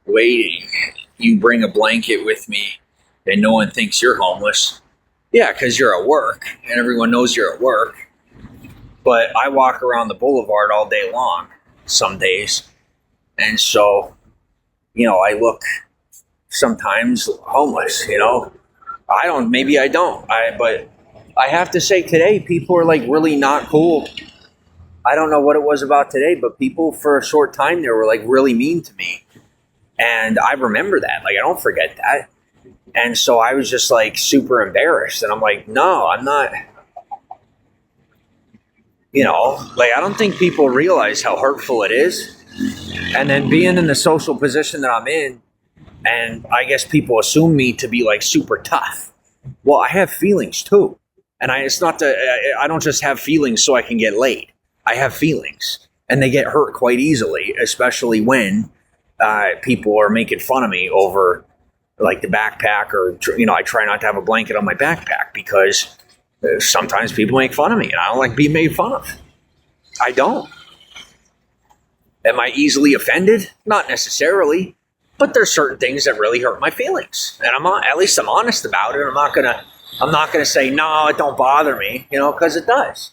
waiting. You bring a blanket with me, and no one thinks you're homeless. Yeah, because you're at work, and everyone knows you're at work. But I walk around the boulevard all day long, some days. And so, I look sometimes homeless, I don't, maybe I don't. But I have to say today, people are like really not cool. I don't know what it was about today, but people for a short time there were like really mean to me. And I remember that. Like, I don't forget that. And so I was just like super embarrassed. And I'm like, no, I'm not. I don't think people realize how hurtful it is. And then being in the social position that I'm in, and I guess people assume me to be like super tough. Well, I have feelings too. And it's not that I don't just have feelings so I can get laid. I have feelings, and they get hurt quite easily, especially when people are making fun of me over like the backpack, or I try not to have a blanket on my backpack because sometimes people make fun of me, and I don't like being made fun of. I don't. Am I easily offended? Not necessarily, but there's certain things that really hurt my feelings, and at least I'm honest about it. I'm not gonna say no, it don't bother me, because it does.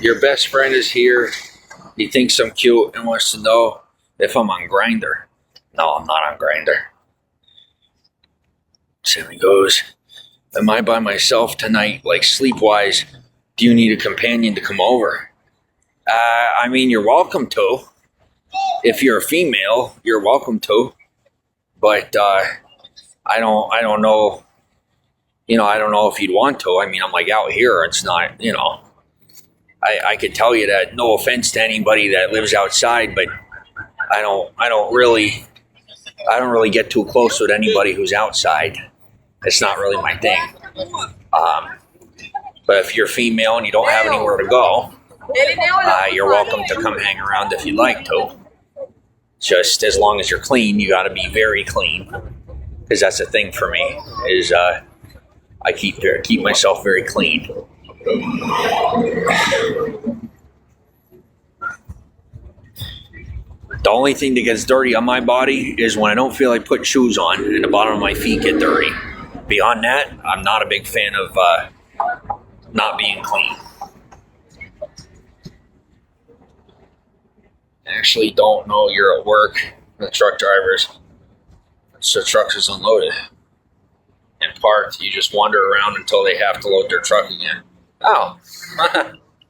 Your best friend is here. He thinks I'm cute and wants to know if I'm on Grinder. No, I'm not on Grinder. Sammy goes, am I by myself tonight? Like sleep-wise, do you need a companion to come over? I mean, you're welcome to. If you're a female, you're welcome to. But I don't know. You know, I don't know if you'd want to. I mean, I'm like out here. It's not, you know. I could tell you that. No offense to anybody that lives outside, but I don't really get too close with anybody who's outside. It's not really my thing. But if you're female and you don't have anywhere to go, you're welcome to come hang around if you'd like to. Just as long as you're clean, you got to be very clean, because that's the thing for me. Is I keep myself very clean. The only thing that gets dirty on my body is when I don't feel like putting shoes on and the bottom of my feet get dirty. Beyond that, I'm not a big fan of not being clean. I actually don't know you're at work. The truck drivers. So the truck is unloaded and parked. You just wander around until they have to load their truck again. Oh,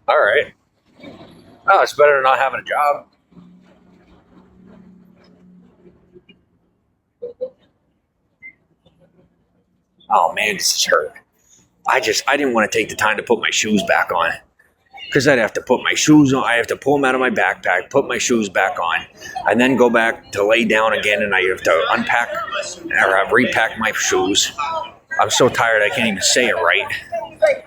all right. Oh, it's better than not having a job. Oh man, this is hurt. I didn't want to take the time to put my shoes back on, because I'd have to put my shoes on. I have to pull them out of my backpack, put my shoes back on, and then go back to lay down again, and I have to unpack or repack my shoes. I'm so tired I can't even say it right.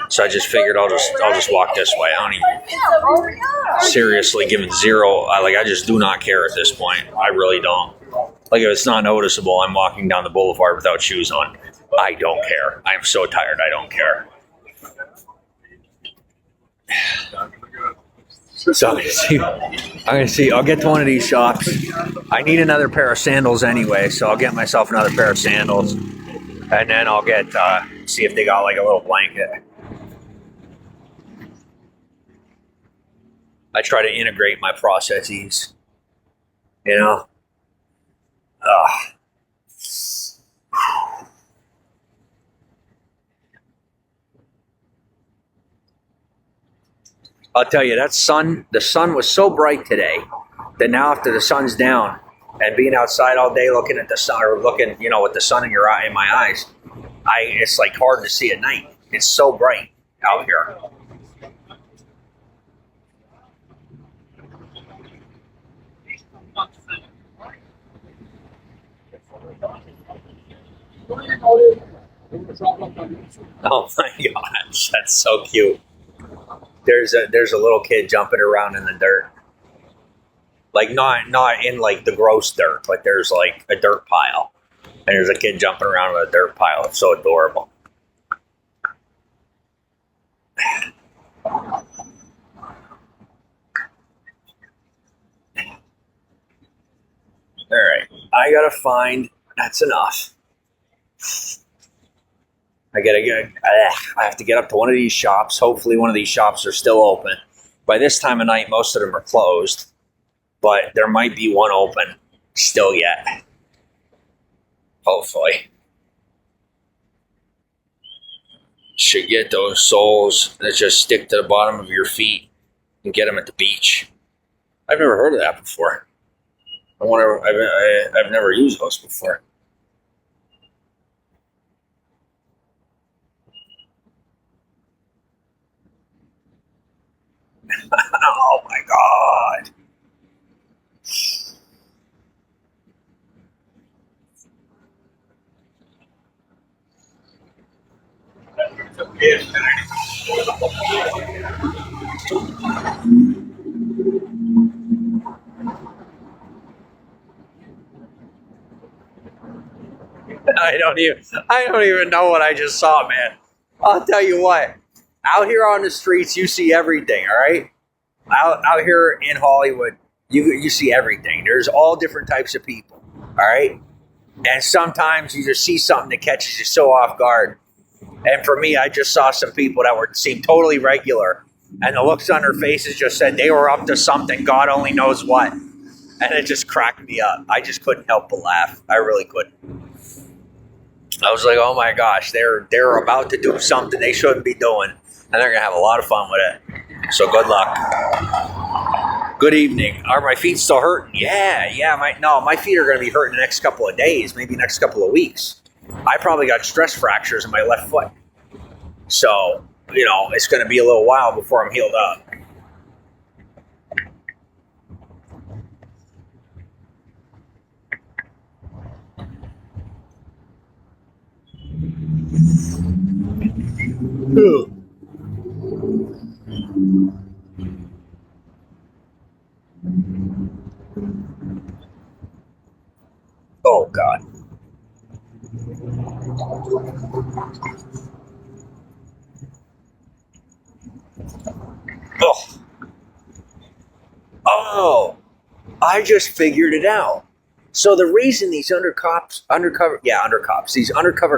So I just figured I'll just walk this way. I don't even seriously giving zero. I just do not care at this point. I really don't. Like if it's not noticeable, I'm walking down the boulevard without shoes on. I don't care. I'm so tired. I don't care. So I'm gonna see. I'll get to one of these shops. I need another pair of sandals anyway, so I'll get myself another pair of sandals, and then I'll get see if they got like a little blanket. I try to integrate my processes. You know. I'll tell you, the sun was so bright today that now after the sun's down and being outside all day looking at the sun, or looking, with the sun in my eyes, it's like hard to see at night. It's so bright out here. Oh my gosh, that's so cute. There's a little kid jumping around in the dirt. Like not in like the gross dirt, but there's like a dirt pile. And there's a kid jumping around in a dirt pile. It's so adorable. Alright. I gotta find, that's enough. I have to get up to one of these shops. Hopefully one of these shops are still open. By this time of night, most of them are closed. But there might be one open still yet. Hopefully. Should get those soles that just stick to the bottom of your feet and get them at the beach. I've never heard of that before. I've never used those before. Oh my God. I don't even know what I just saw, man. I'll tell you what. Out here on the streets, you see everything. All right. Out here in Hollywood, you see everything. There's all different types of people. All right. And sometimes you just see something that catches you so off guard. And for me, I just saw some people that seemed totally regular. And the looks on their faces just said they were up to something. God only knows what. And it just cracked me up. I just couldn't help but laugh. I really couldn't. I was like, oh my gosh, they're about to do something they shouldn't be doing. And they're going to have a lot of fun with it. So good luck. Good evening. Are my feet still hurting? Yeah. My feet are going to be hurting the next couple of days, maybe next couple of weeks. I probably got stress fractures in my left foot. So, it's going to be a little while before I'm healed up. Oh, God. Oh, I just figured it out. So the reason these undercover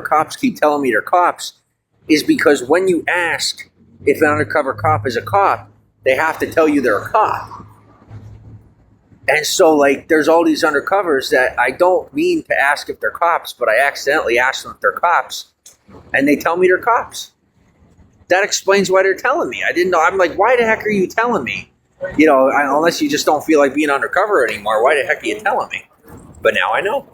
cops keep telling me they're cops is because when you ask if an undercover cop is a cop, they have to tell you they're a cop. And so, there's all these undercovers that I don't mean to ask if they're cops, but I accidentally ask them if they're cops, and they tell me they're cops. That explains why they're telling me. I didn't know. I'm like, why the heck are you telling me? Unless you just don't feel like being undercover anymore, why the heck are you telling me? But now I know.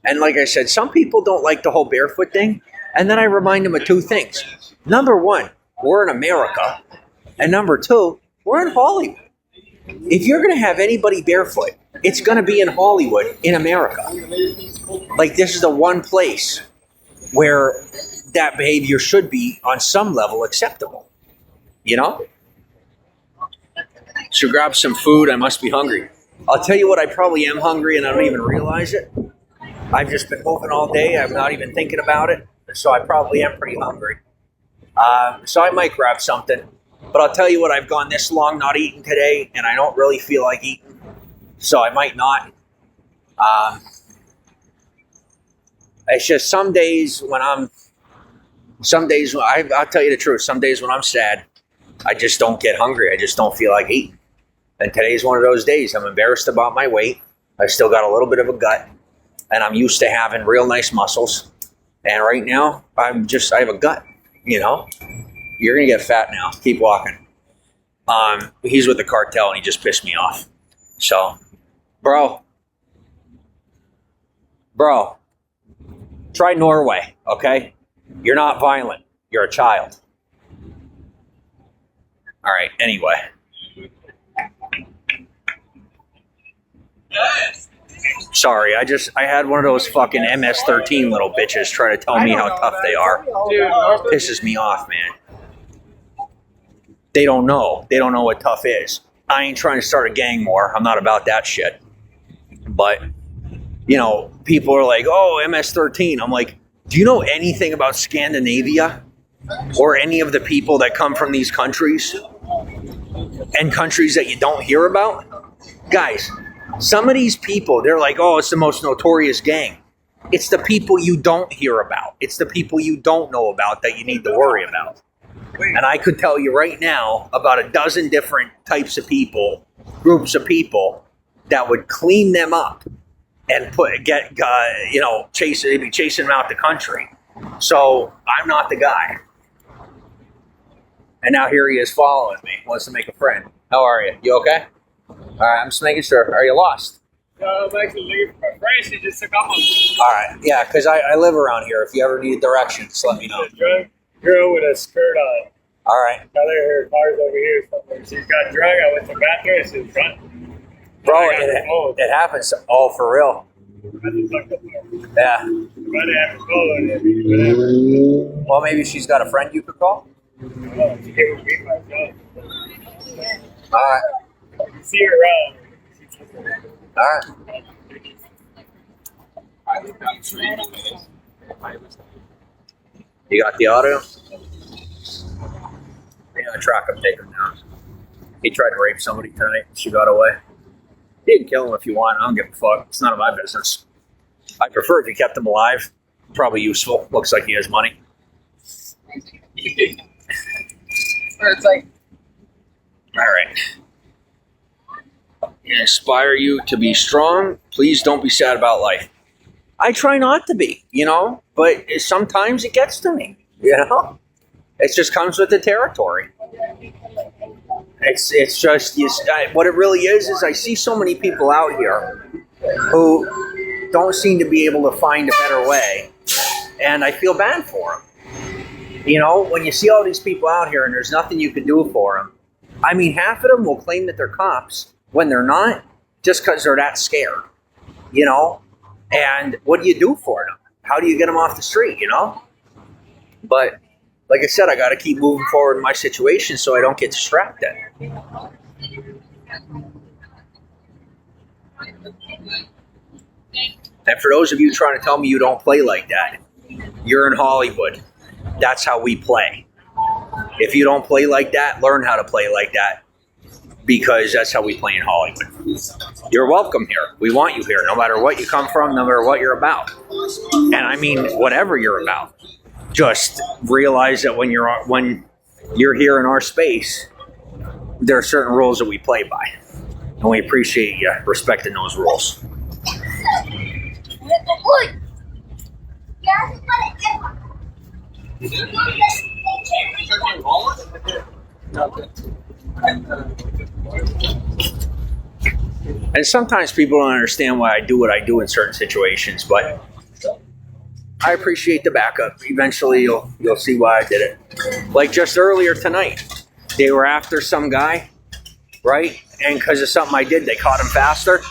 And like I said, some people don't like the whole barefoot thing, and then I remind them of two things. Number one, we're in America, and number two, we're in Hollywood. If you're going to have anybody barefoot, it's going to be in Hollywood, in America. This is the one place where that behavior should be, on some level, acceptable. So grab some food. I must be hungry. I'll tell you what, I probably am hungry and I don't even realize it. I've just been moving all day. I'm not even thinking about it. So I probably am pretty hungry. So I might grab something. But I'll tell you what, I've gone this long not eating today, and I don't really feel like eating. So I might not. It's just some days I'll tell you the truth, some days when I'm sad, I just don't get hungry. I just don't feel like eating. And today's one of those days. I'm embarrassed about my weight. I've still got a little bit of a gut, and I'm used to having real nice muscles. And right now, I have a gut, You're going to get fat now. Keep walking. He's with the cartel, and he just pissed me off. So, bro, try Norway, okay? You're not violent. You're a child. All right, anyway. Sorry, I had one of those fucking MS-13 little bitches try to tell me how tough they are. Pisses me off, man. They don't know. They don't know what tough is. I ain't trying to start a gang war. I'm not about that shit. But, people are like, oh, MS-13. I'm like, do you know anything about Scandinavia? Or any of the people that come from these countries? And countries that you don't hear about? Guys, some of these people, they're like, oh, it's the most notorious gang. It's the people you don't hear about. It's the people you don't know about that you need to worry about. And I could tell you right now about a dozen different types of people, groups of people that would clean them up and chasing them out the country. So I'm not the guy. And now here he is following me, wants to make a friend. How are you? You okay? All right, I'm just making sure. Are you lost? No, I'm actually looking for my friend. She just took off. All right, yeah, because I live around here. If you ever need directions, let me know. A drunk girl with a skirt on. All right. Her car's over here somewhere. She's got drunk. I went to the bathroom and she was drunk. Bro, it happens. Oh, for real? Yeah. Well, maybe she's got a friend you could call? Oh, she came with me myself. All right. You see her around. All right. You got the audio? Yeah, track him, take him down. He tried to rape somebody tonight. She got away. You can kill him if you want. I don't give a fuck. It's none of my business. I prefer if you kept him alive. Probably useful. Looks like he has money. Or it's like, All right. Inspire you to be strong. Please don't be sad about life. I try not to be, but sometimes it gets to me, It just comes with the territory. It's just what it really is I see so many people out here who don't seem to be able to find a better way, and I feel bad for them. When you see all these people out here and there's nothing you can do for them, I mean, half of them will claim that they're cops when they're not, just because they're that scared, And what do you do for them? How do you get them off the street, But like I said, I got to keep moving forward in my situation so I don't get distracted. And for those of you trying to tell me you don't play like that, you're in Hollywood. That's how we play. If you don't play like that, learn how to play like that, because that's how we play in Hollywood. You're welcome here. We want you here, no matter what you come from, no matter what you're about. And I mean, whatever you're about. Just realize that when you're here in our space, there are certain rules that we play by, and we appreciate you respecting those rules. And sometimes people don't understand why I do what I do in certain situations, but I appreciate the backup. Eventually you'll see why I did it. Like just earlier tonight, they were after some guy, right? And because of something I did, they caught him faster.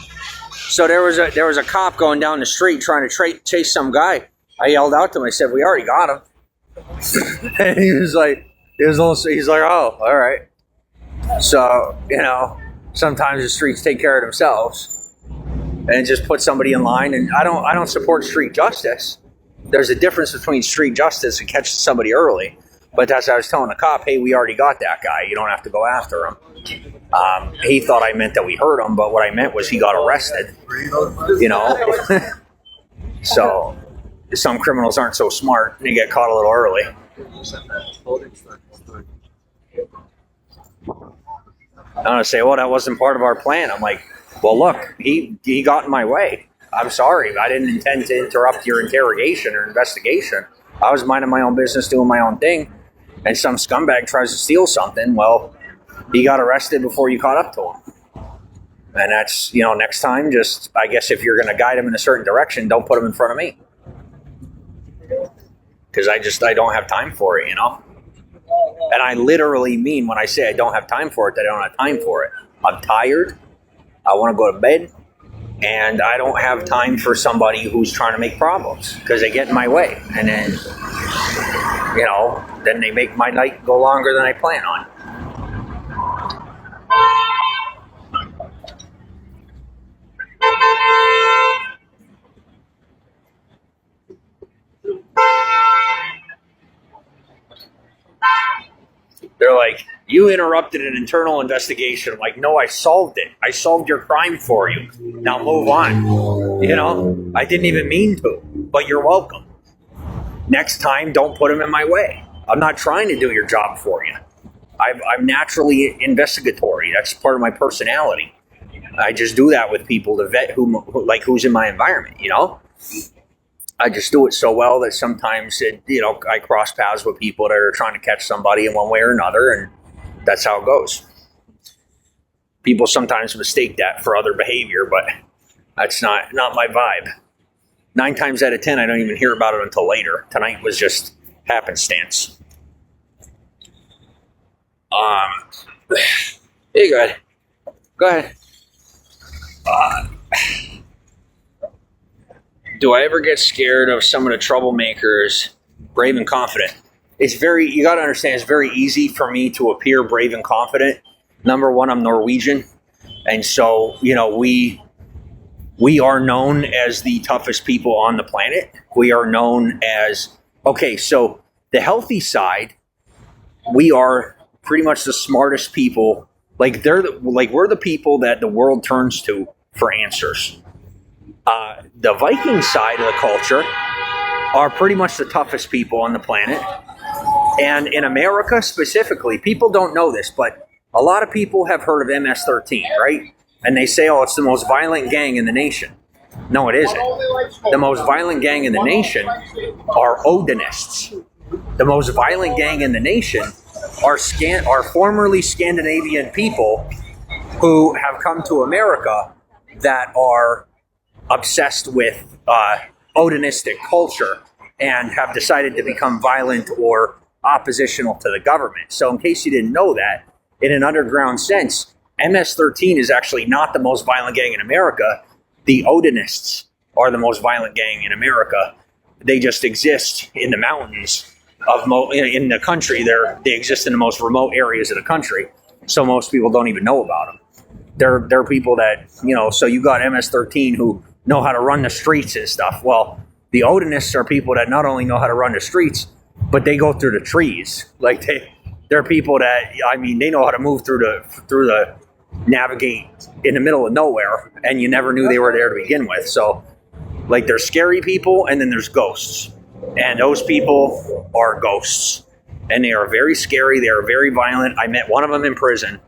So there was a cop going down the street trying to chase some guy. I yelled out to him. I said, "We already got him." And he's like, "Oh, all right." So sometimes the streets take care of themselves, and just put somebody in line. And I don't support street justice. There's a difference between street justice and catching somebody early. But as I was telling the cop, hey, we already got that guy. You don't have to go after him. He thought I meant that we hurt him, but what I meant was he got arrested. So some criminals aren't so smart. They get caught a little early. I'm going to say, well, that wasn't part of our plan. I'm like, well, look, he got in my way. I'm sorry. I didn't intend to interrupt your interrogation or investigation. I was minding my own business, doing my own thing. And some scumbag tries to steal something. Well, he got arrested before you caught up to him. And that's, next time, just, I guess if you're going to guide him in a certain direction, don't put him in front of me. Because I don't have time for it, And I literally mean when I say I don't have time for it, that I don't have time for it. I'm tired. I want to go to bed. And I don't have time for somebody who's trying to make problems because they get in my way. And then, then they make my night go longer than I plan on. They're like, you interrupted an internal investigation. I'm like, no, I solved it. I solved your crime for you. Now move on. I didn't even mean to, but you're welcome. Next time, don't put them in my way. I'm not trying to do your job for you. I'm naturally investigatory. That's part of my personality. I just do that with people to vet who's in my environment, I just do it so well that sometimes I cross paths with people that are trying to catch somebody in one way or another, and that's how it goes. People sometimes mistake that for other behavior, but that's not my vibe. 9 times out of 10, I don't even hear about it until later. Tonight was just happenstance. Hey, go ahead. Do I ever get scared of some of the troublemakers, brave and confident? You got to understand, it's very easy for me to appear brave and confident. Number one, I'm Norwegian. And so, We are known as the toughest people on the planet. We are known as, okay, so the healthy side, we are pretty much the smartest people. Like we're the people that the world turns to for answers. The Viking side of the culture are pretty much the toughest people on the planet. And in America specifically, people don't know this, but a lot of people have heard of MS-13, right? And they say, oh, it's the most violent gang in the nation. No, it isn't. The most violent gang in the nation are Odinists. The most violent gang in the nation are formerly Scandinavian people who have come to America that are obsessed with Odinistic culture and have decided to become violent or oppositional to the government. So in case you didn't know that, in an underground sense, MS-13 is actually not the most violent gang in America. The Odinists are the most violent gang in America. They just exist in the mountains in the country. They exist in the most remote areas of the country, so most people don't even know about them. They're people that, so you got MS-13 who know how to run the streets and stuff. Well, the Odinists are people that not only know how to run the streets, but they go through the trees. Like they're people that, they know how to move through the navigate in the middle of nowhere, and you never knew they were there to begin with. So, like, there's scary people, and then there's ghosts, and those people are ghosts, and they are very scary. They are very violent. I met one of them in prison,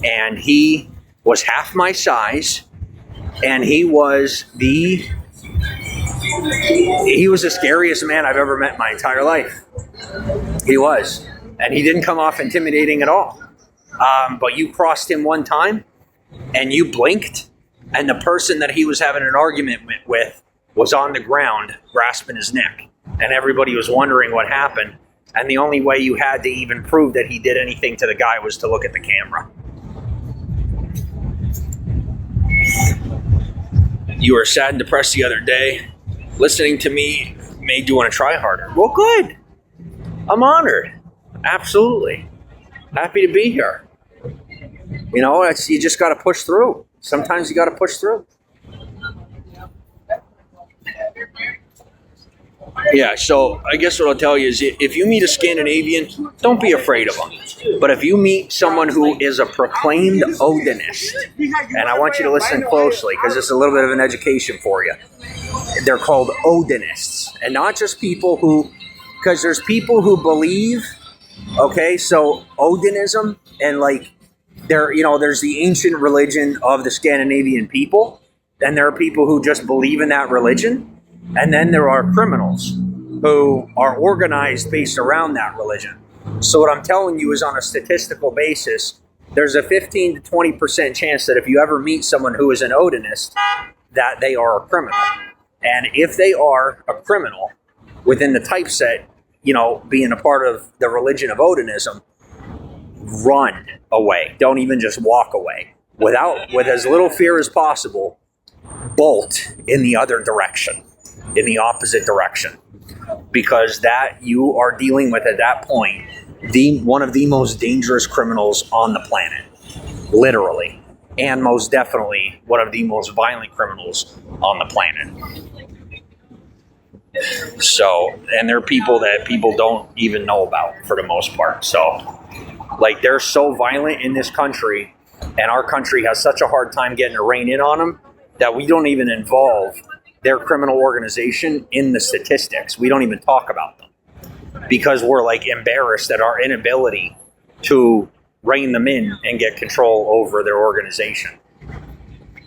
and he was half my size, and he was the scariest man I've ever met in my entire life. He was. And he didn't come off intimidating at all. But you crossed him one time, and you blinked, and the person that he was having an argument with was on the ground grasping his neck. And everybody was wondering what happened. And the only way you had to even prove that he did anything to the guy was to look at the camera. You were sad and depressed the other day. Listening to me made you want to try harder. Well, good. I'm honored. Absolutely. Happy to be here. You just got to push through. Sometimes you got to push through. Yeah, so I guess what I'll tell you is if you meet a Scandinavian, don't be afraid of them. But if you meet someone who is a proclaimed Odinist, and I want you to listen closely because it's a little bit of an education for you. They're called Odinists, and not just people because there's people who believe, okay, so Odinism, and there's the ancient religion of the Scandinavian people, and there are people who just believe in that religion. And then there are criminals who are organized based around that religion. So what I'm telling you is on a statistical basis, there's a 15 to 20% chance that if you ever meet someone who is an Odinist, that they are a criminal. And if they are a criminal within the typeset, being a part of the religion of Odinism, run away. Don't even just walk away. With as little fear as possible, bolt in the other direction. In the opposite direction, because that you are dealing with at that point one of the most dangerous criminals on the planet, literally, and most definitely one of the most violent criminals on the planet. So, and they're people that people don't even know about for the most part. So, they're so violent in this country, and our country has such a hard time getting a rein in on them that we don't even involve their criminal organization in the statistics. We don't even talk about them because we're embarrassed at our inability to rein them in and get control over their organization.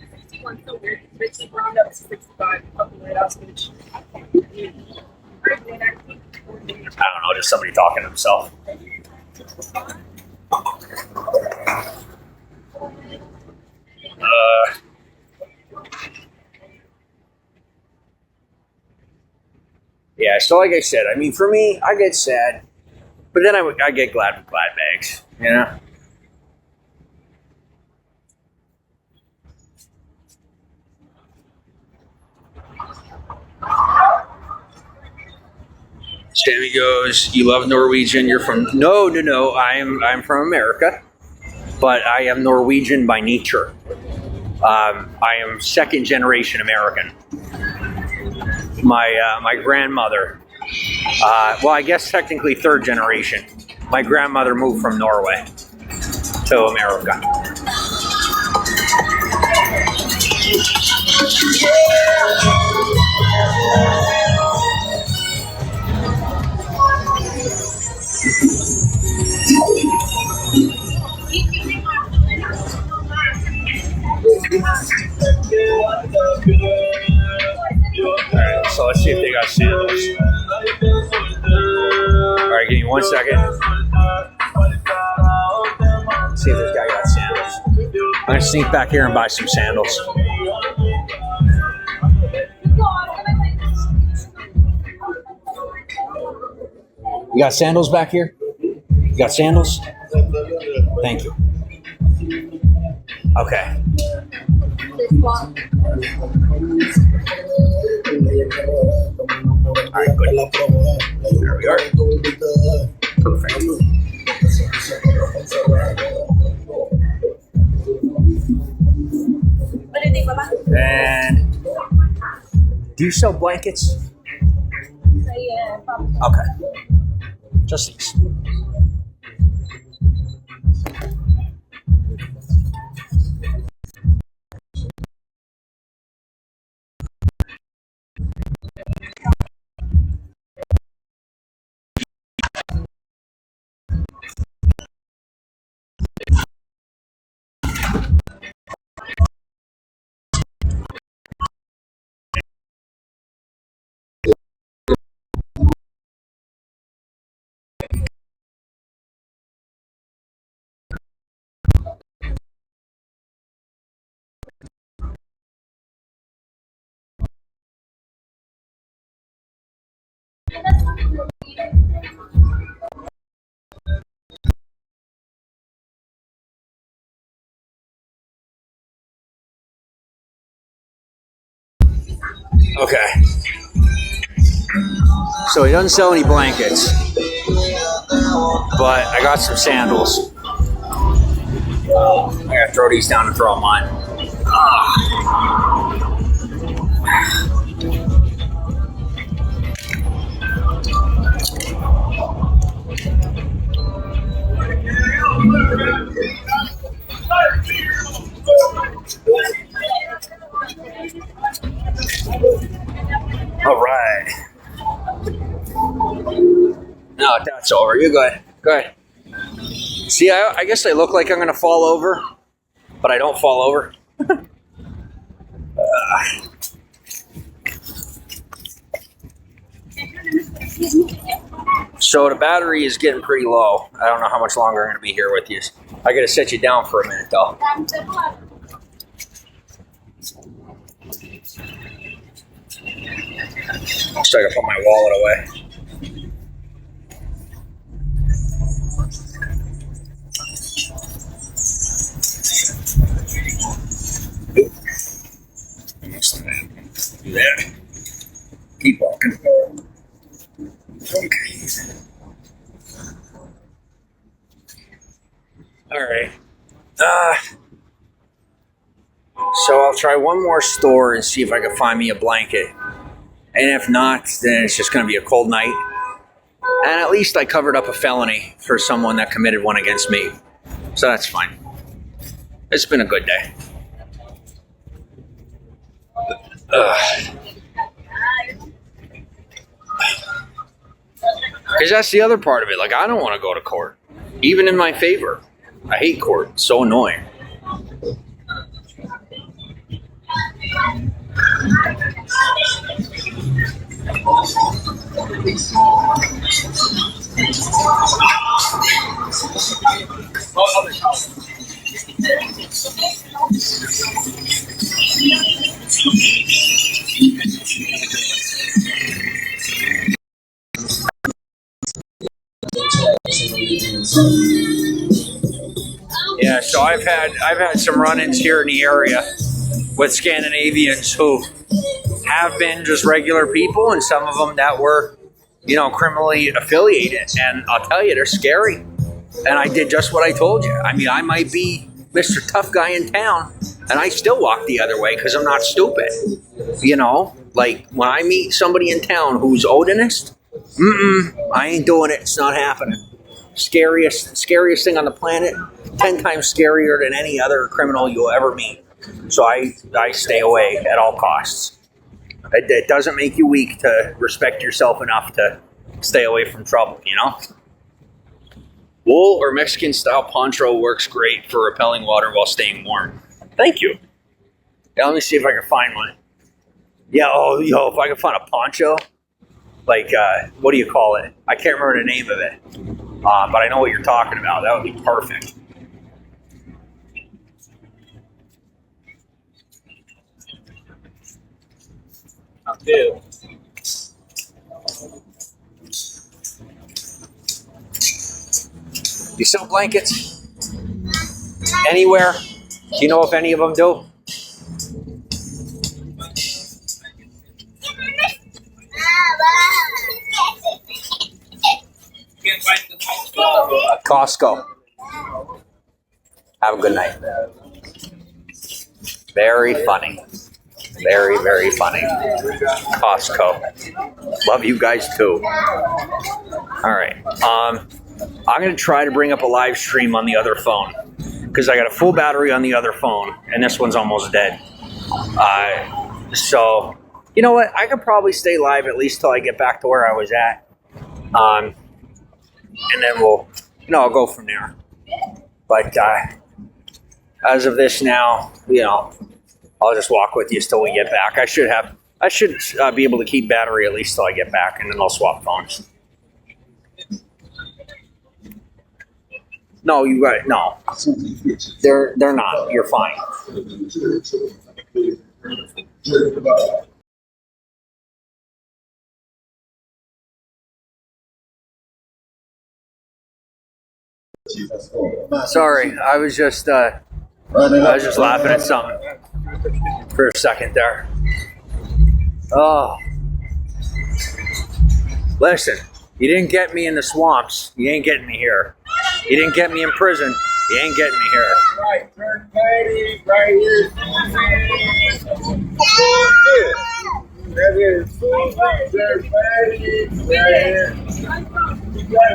61 so weird. Richie round up to 65. Right off stage. I don't know, just somebody talking to himself. Yeah, so like I said, for me, I get sad, but then I get glad with glad bags, Sammy goes, you love Norwegian, you're from... No, I'm from America, but I am Norwegian by nature. I am second generation American. My grandmother, well, I guess technically third generation. My grandmother moved from Norway to America. Alright, so let's see if they got sandals. Alright, give me 1 second. Let's see if this guy got sandals. I'm gonna sneak back here and buy some sandals. You got sandals back here? You got sandals? Thank you. Okay. Alright, good. There we are. Perfect. What do you think, Mama? And do you sell blankets? Yeah, Okay. Just these. Okay. So he doesn't sell any blankets, but I got some sandals. I gotta throw these down and throw them on. All right. No, that's over. You're good. Good. See, I guess I look like I'm going to fall over, but I don't fall over. So the battery is getting pretty low. I don't know how much longer I'm going to be here with you. I got to set you down for a minute, though. So I can put my wallet away. Do that. Keep walking. Okay. All right. So I'll try one more store and see if I can find me a blanket. And if not, then it's just going to be a cold night. And at least I covered up a felony for someone that committed one against me. So that's fine. It's been a good day. Because that's the other part of it. Like, I don't want to go to court. Even in my favor. I hate court. It's so annoying. Yeah, so I've had some run-ins here in the area with Scandinavians who have been just regular people, and some of them that were, criminally affiliated. And I'll tell you, they're scary. And I did just what I told you. I mean, I might be Mr. Tough Guy in town, And I still walk the other way because I'm not stupid. You know, like when I meet somebody in town who's Odinist, I ain't doing it. It's not happening. Scariest thing on the planet, 10 times scarier than any other criminal you'll ever meet. So I stay away at all costs. It doesn't make you weak to respect yourself enough to stay away from trouble, you know? Wool or Mexican style poncho works great for repelling water while staying warm. Thank you. Yeah, let me see if I can find one. Yeah, if I can find a poncho, like, what do you call it? I can't remember the name of it, but I know what you're talking about. That would be perfect. I do. You sell blankets anywhere? Do you know if any of them do? Costco. Have a good night. Very funny. Very, very funny. Costco. Love you guys too. All right. I'm going to try to bring up a live stream on the other phone because I got a full battery on the other phone and this one's almost dead. So, you know what? I could probably stay live at least till I get back to where I was at. And then I'll go from there. But as of this now, I'll just walk with you till we get back. I should be able to keep battery at least till I get back, and then I'll swap phones. No, you got no. They're not. You're fine. Sorry, I was just laughing at something for a second there. Oh, listen, you didn't get me in the swamps. You ain't getting me here. You didn't get me in prison. You ain't getting me here. Right, turn patty, right here. That is food, turn patty, right here. You got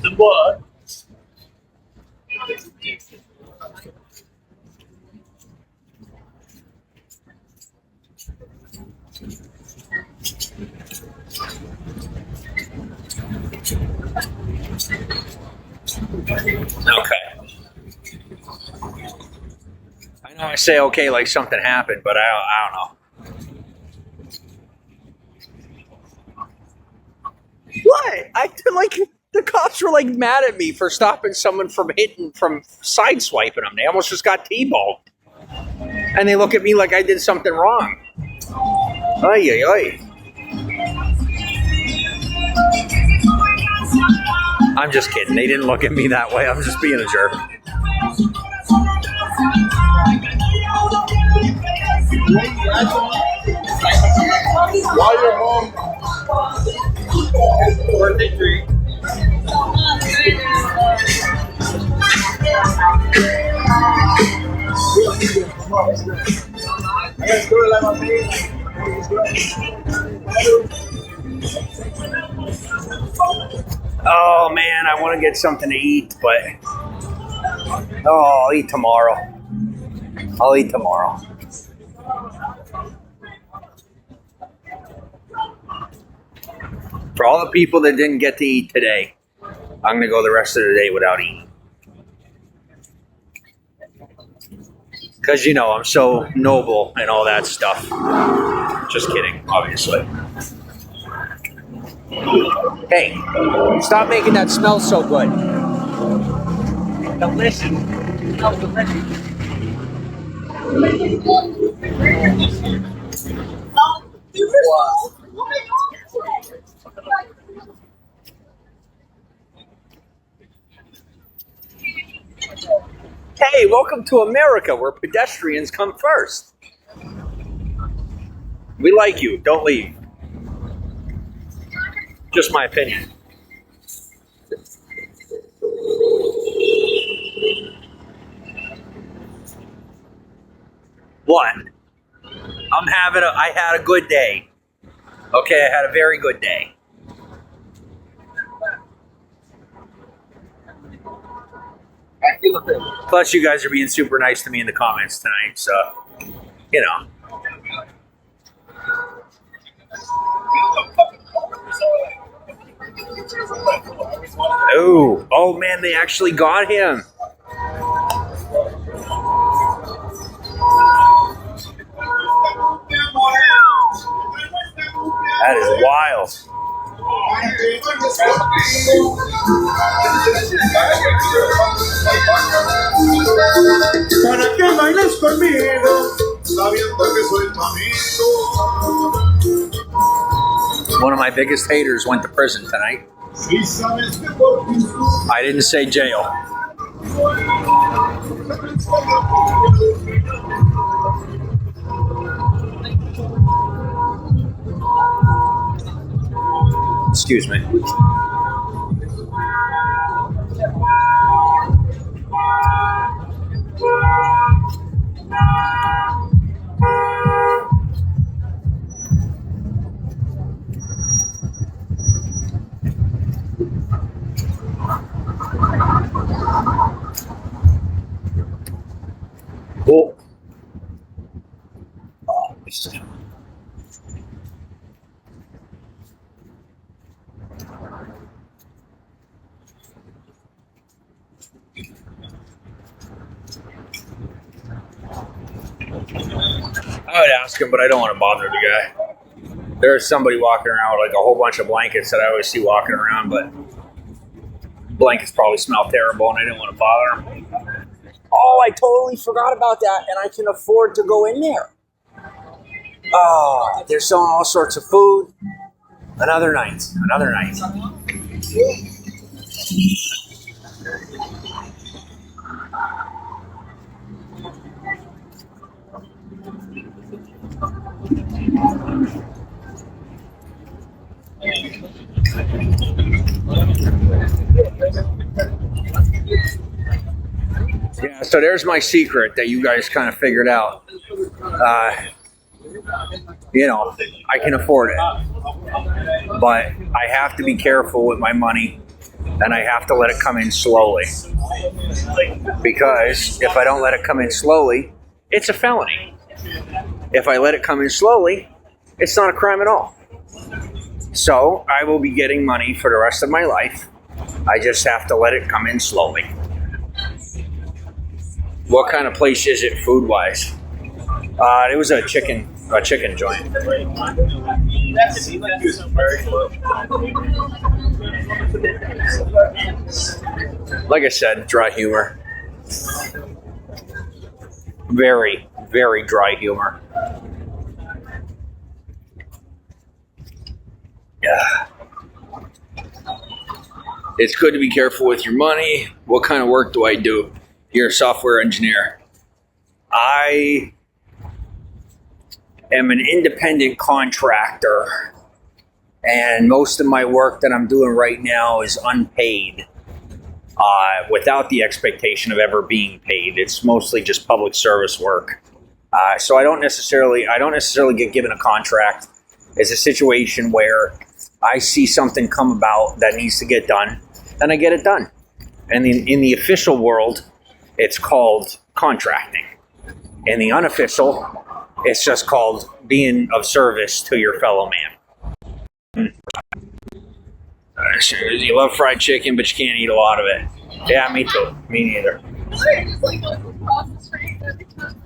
the what? Okay. I know I say okay like something happened, but I don't know. What? The cops were like mad at me for stopping someone from sideswiping them. They almost just got T-boned. And they look at me like I did something wrong. Ay, ay, ay. I'm just kidding. They didn't look at me that way. I'm just being a jerk. While you're home, birthday treat. I gotta do it like my baby. Oh man, I want to get something to eat, but I'll eat tomorrow. I'll eat tomorrow. For all the people that didn't get to eat today, I'm going to go the rest of the day without eating. Because, I'm so noble and all that stuff. Just kidding, obviously. Hey, stop making that smell so good. Delicious. Smells delicious. Hey, welcome to America, where pedestrians come first. We like you. Don't leave. Just my opinion. What? I had a good day. Okay, I had a very good day. Plus, you guys are being super nice to me in the comments tonight, so, you know. Oh man, they actually got him. That is wild. Para que bailes conmigo, sabiendo que soy tu amigo. One of my biggest haters went to prison tonight. Si sabes que por ti I didn't say jail. Excuse me. Oh. I would ask him, but I don't want to bother the guy. There's somebody walking around with like a whole bunch of blankets that I always see walking around, but blankets probably smell terrible and I didn't want to bother him. Oh, I totally forgot about that, and I can afford to go in there. Oh, they're selling all sorts of food. Another night. Yeah, so there's my secret that you guys kind of figured out. You know, I can afford it, but I have to be careful with my money, and I have to let it come in slowly. Because if I don't let it come in slowly, it's a felony. If I let it come in slowly, it's not a crime at all. So I will be getting money for the rest of my life. I just have to let it come in slowly. What kind of place is it food-wise? It was a chicken joint. Like I said, dry humor. Very, very dry humor. Yeah. It's good to be careful with your money. What kind of work do I do? You're a software engineer. I am an independent contractor, and most of my work that I'm doing right now is unpaid, without the expectation of ever being paid. It's mostly just public service work. So I don't necessarily get given a contract. It's a situation where I see something come about that needs to get done, and I get it done. And in the official world, it's called contracting. In the unofficial, it's just called being of service to your fellow man. You love fried chicken, but you can't eat a lot of it. Yeah, me too. Me neither. Just like going across the street every time.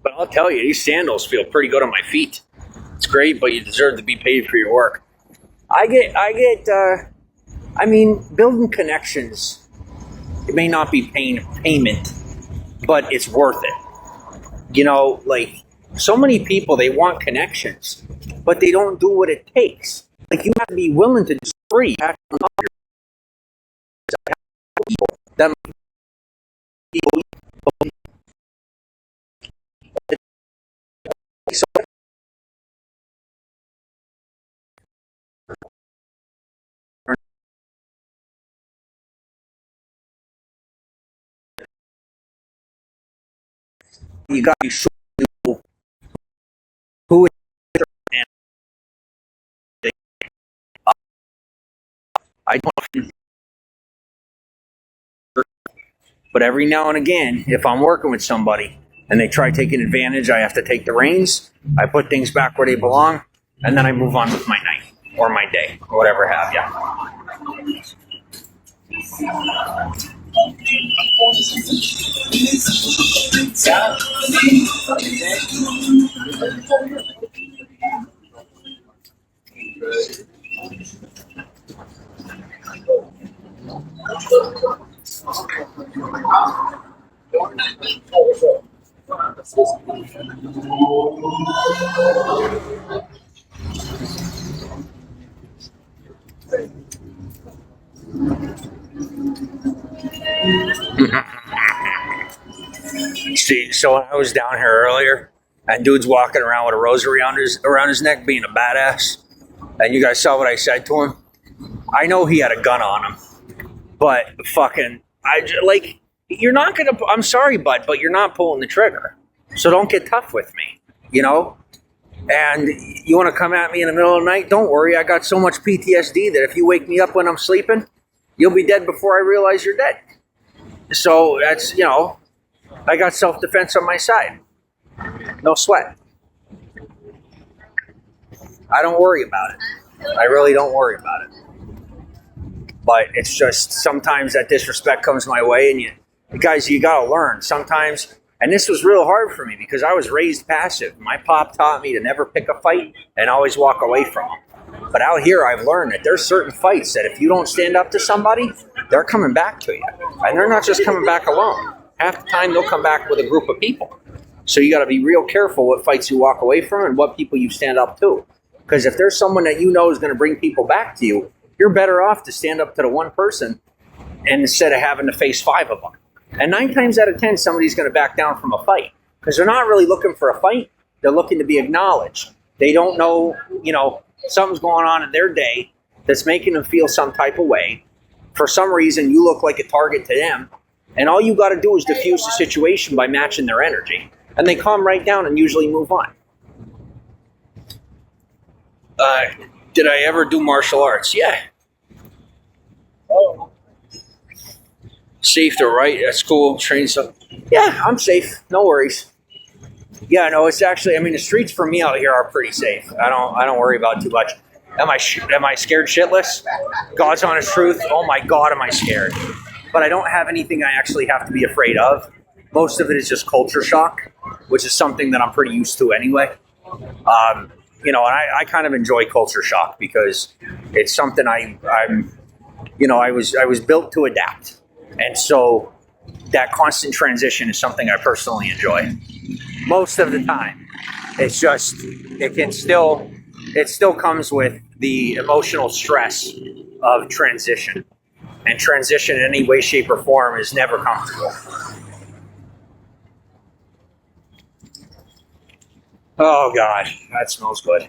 But I'll tell you, these sandals feel pretty good on my feet. It's great, but you deserve to be paid for your work. I mean, building connections, it may not be payment, but it's worth it. You know, like, so many people, they want connections, but they don't do what it takes. Like, you have to be willing to do free. You have to love yourself. That people, you got to be sure who is and I don't. But every now and again, if I'm working with somebody and they try taking advantage, I have to take the reins. I put things back where they belong, and then I move on with my night or my day or whatever have you. See, so I was down here earlier, and dude's walking around with a rosary around his neck, being a badass. And you guys saw what I said to him. I know he had a gun on him, but fucking, like, you're not gonna. I'm sorry, bud, but you're not pulling the trigger. So don't get tough with me, you know. And you want to come at me in the middle of the night? Don't worry, I got so much PTSD that if you wake me up when I'm sleeping, you'll be dead before I realize you're dead. So that's, you know, I got self-defense on my side. No sweat. I don't worry about it. I really don't worry about it. But it's just sometimes that disrespect comes my way, and you guys, you gotta learn sometimes. And this was real hard for me because I was raised passive. My pop taught me to never pick a fight and always walk away from them. But out here, I've learned that there's certain fights that if you don't stand up to somebody, they're coming back to you. And they're not just coming back alone. Half the time, they'll come back with a group of people. So you got to be real careful what fights you walk away from and what people you stand up to. Because if there's someone that you know is going to bring people back to you, you're better off to stand up to the one person and instead of having to face 5 of them. And 9 times out of 10, somebody's going to back down from a fight because they're not really looking for a fight. They're looking to be acknowledged. They don't know, you know, something's going on in their day that's making them feel some type of way. For some reason, you look like a target to them. And all you got to do is diffuse the situation by matching their energy. And they calm right down and usually move on. Did I ever do martial arts? Yeah. Oh. Safe to write. That's cool. Train some. Yeah, I'm safe. No worries. Yeah, no, it's actually. I mean, the streets for me out here are pretty safe. I don't worry about too much. Am I scared shitless? God's honest truth. Oh my God, am I scared? But I don't have anything I actually have to be afraid of. Most of it is just culture shock, which is something that I'm pretty used to anyway. You know, and I kind of enjoy culture shock because it's something I'm. You know, I was built to adapt. And so that constant transition is something I personally enjoy. Most of the time. It's just, it still comes with the emotional stress of transition. And transition in any way, shape, or form is never comfortable. Oh God, that smells good.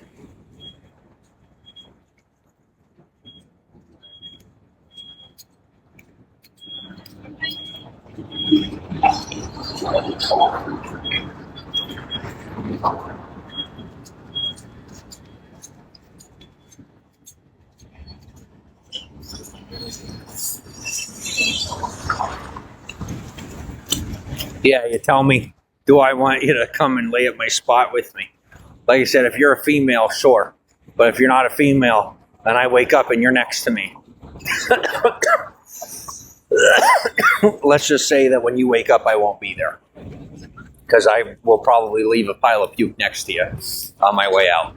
Yeah, you tell me, do I want you to come and lay at my spot with me? Like I said, if you're a female, sure. But if you're not a female, then I wake up and you're next to me. let's just say that when you wake up, I won't be there because I will probably leave a pile of puke next to you on my way out.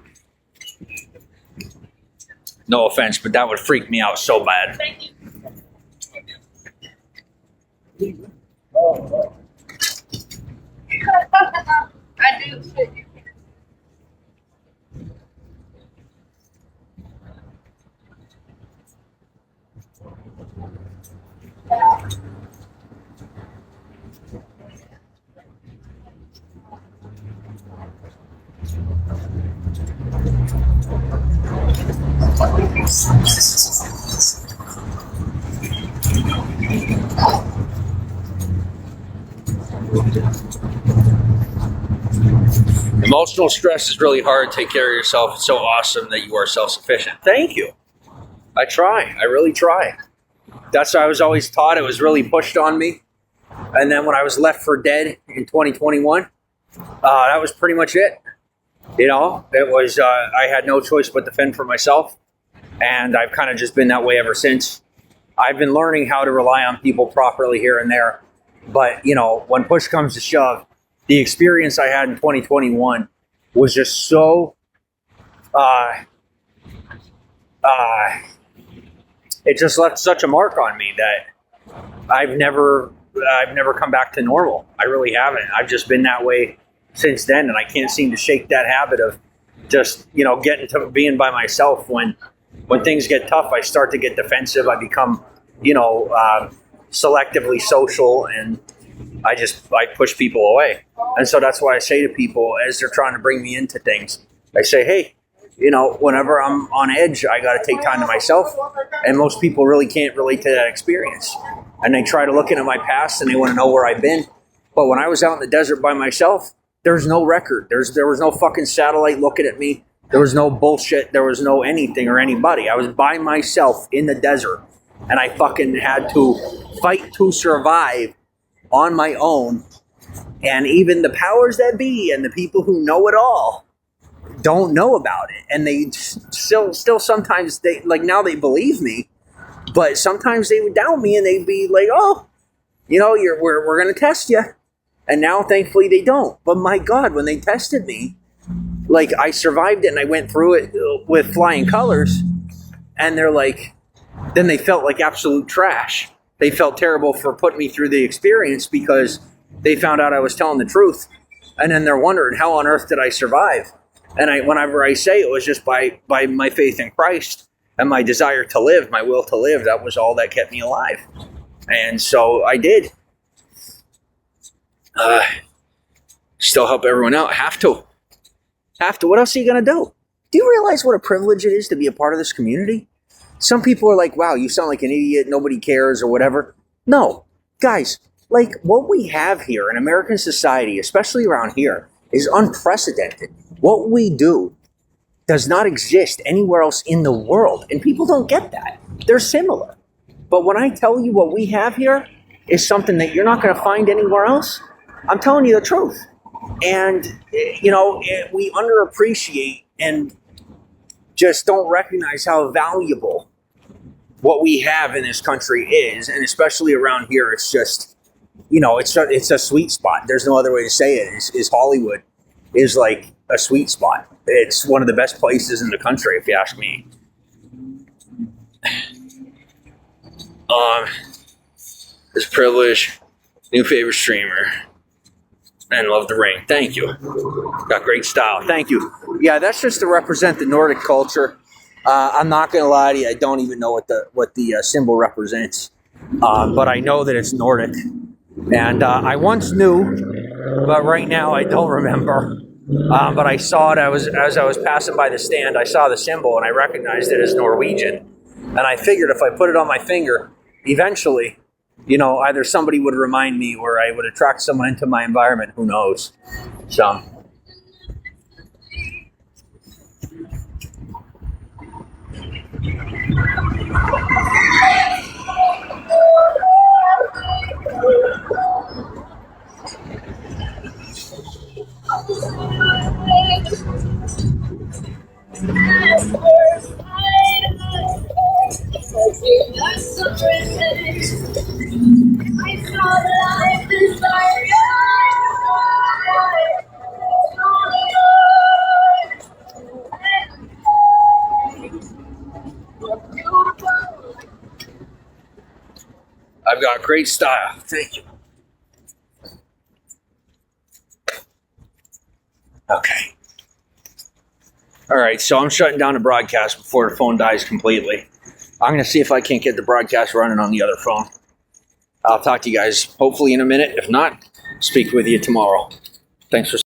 No offense, but that would freak me out so bad. Thank you. I do. Emotional stress is really hard. Take care of yourself. It's so awesome that you are self-sufficient. Thank you. I try. I really try. That's what I was always taught. It was really pushed on me. And then when I was left for dead in 2021, that was pretty much it. You know, it was, I had no choice but to fend for myself. And I've kind of just been that way ever since. I've been learning how to rely on people properly here and there. But, you know, when push comes to shove, the experience I had in 2021 was just so, it just left such a mark on me that I've never come back to normal. I really haven't. I've just been that way since then, and I can't seem to shake that habit of just, you know, getting to being by myself. When things get tough, I start to get defensive. I become, you know, selectively social, and I push people away. And so that's why I say to people as they're trying to bring me into things, I say, hey, you know, whenever I'm on edge, I got to take time to myself. And most people really can't relate to that experience. And they try to look into my past and they want to know where I've been. But when I was out in the desert by myself, there's no record. There was no fucking satellite looking at me. There was no bullshit. There was no anything or anybody. I was by myself in the desert. And I fucking had to fight to survive on my own. And even the powers that be and the people who know it all don't know about it. And they still sometimes, they like, now they believe me, but sometimes they would doubt me and they'd be like, oh, you know, we're going to test you. And now thankfully they don't. But my God, when they tested me, like, I survived it and I went through it with flying colors. And they're like, then they felt like absolute trash. They felt terrible for putting me through the experience because they found out I was telling the truth. And then they're wondering, how on earth did I survive? And whenever I say it was just by my faith in Christ and my desire to live, my will to live, that was all that kept me alive. And so I did. Still help everyone out. Have to. What else are you going to do? Do you realize what a privilege it is to be a part of this community? Some people are like, wow, you sound like an idiot. Nobody cares or whatever. No, guys, like, what we have here in American society, especially around here, is unprecedented. What we do does not exist anywhere else in the world. And people don't get that. They're similar. But when I tell you what we have here is something that you're not going to find anywhere else, I'm telling you the truth. And, you know, we underappreciate and just don't recognize how valuable what we have in this country is. And especially around here, it's just, you know, it's a sweet spot. There's no other way to say it. Is Hollywood is like a sweet spot. It's one of the best places in the country, if you ask me. It's a privilege. New favorite streamer. And love the ring. Thank you. Got great style. Thank you. Yeah, that's just to represent the Nordic culture. I'm not going to lie to you. I don't even know what the symbol represents. But I know that it's Nordic. And I once knew, but right now I don't remember. But I saw it as I was passing by the stand. I saw the symbol and I recognized it as Norwegian. And I figured if I put it on my finger, eventually, you know, either somebody would remind me or I would attract someone into my environment. Who knows? So. I've got great style. Thank you. Okay. All right, so I'm shutting down the broadcast before the phone dies completely. I'm going to see if I can't get the broadcast running on the other phone. I'll talk to you guys hopefully in a minute. If not, speak with you tomorrow. Thanks for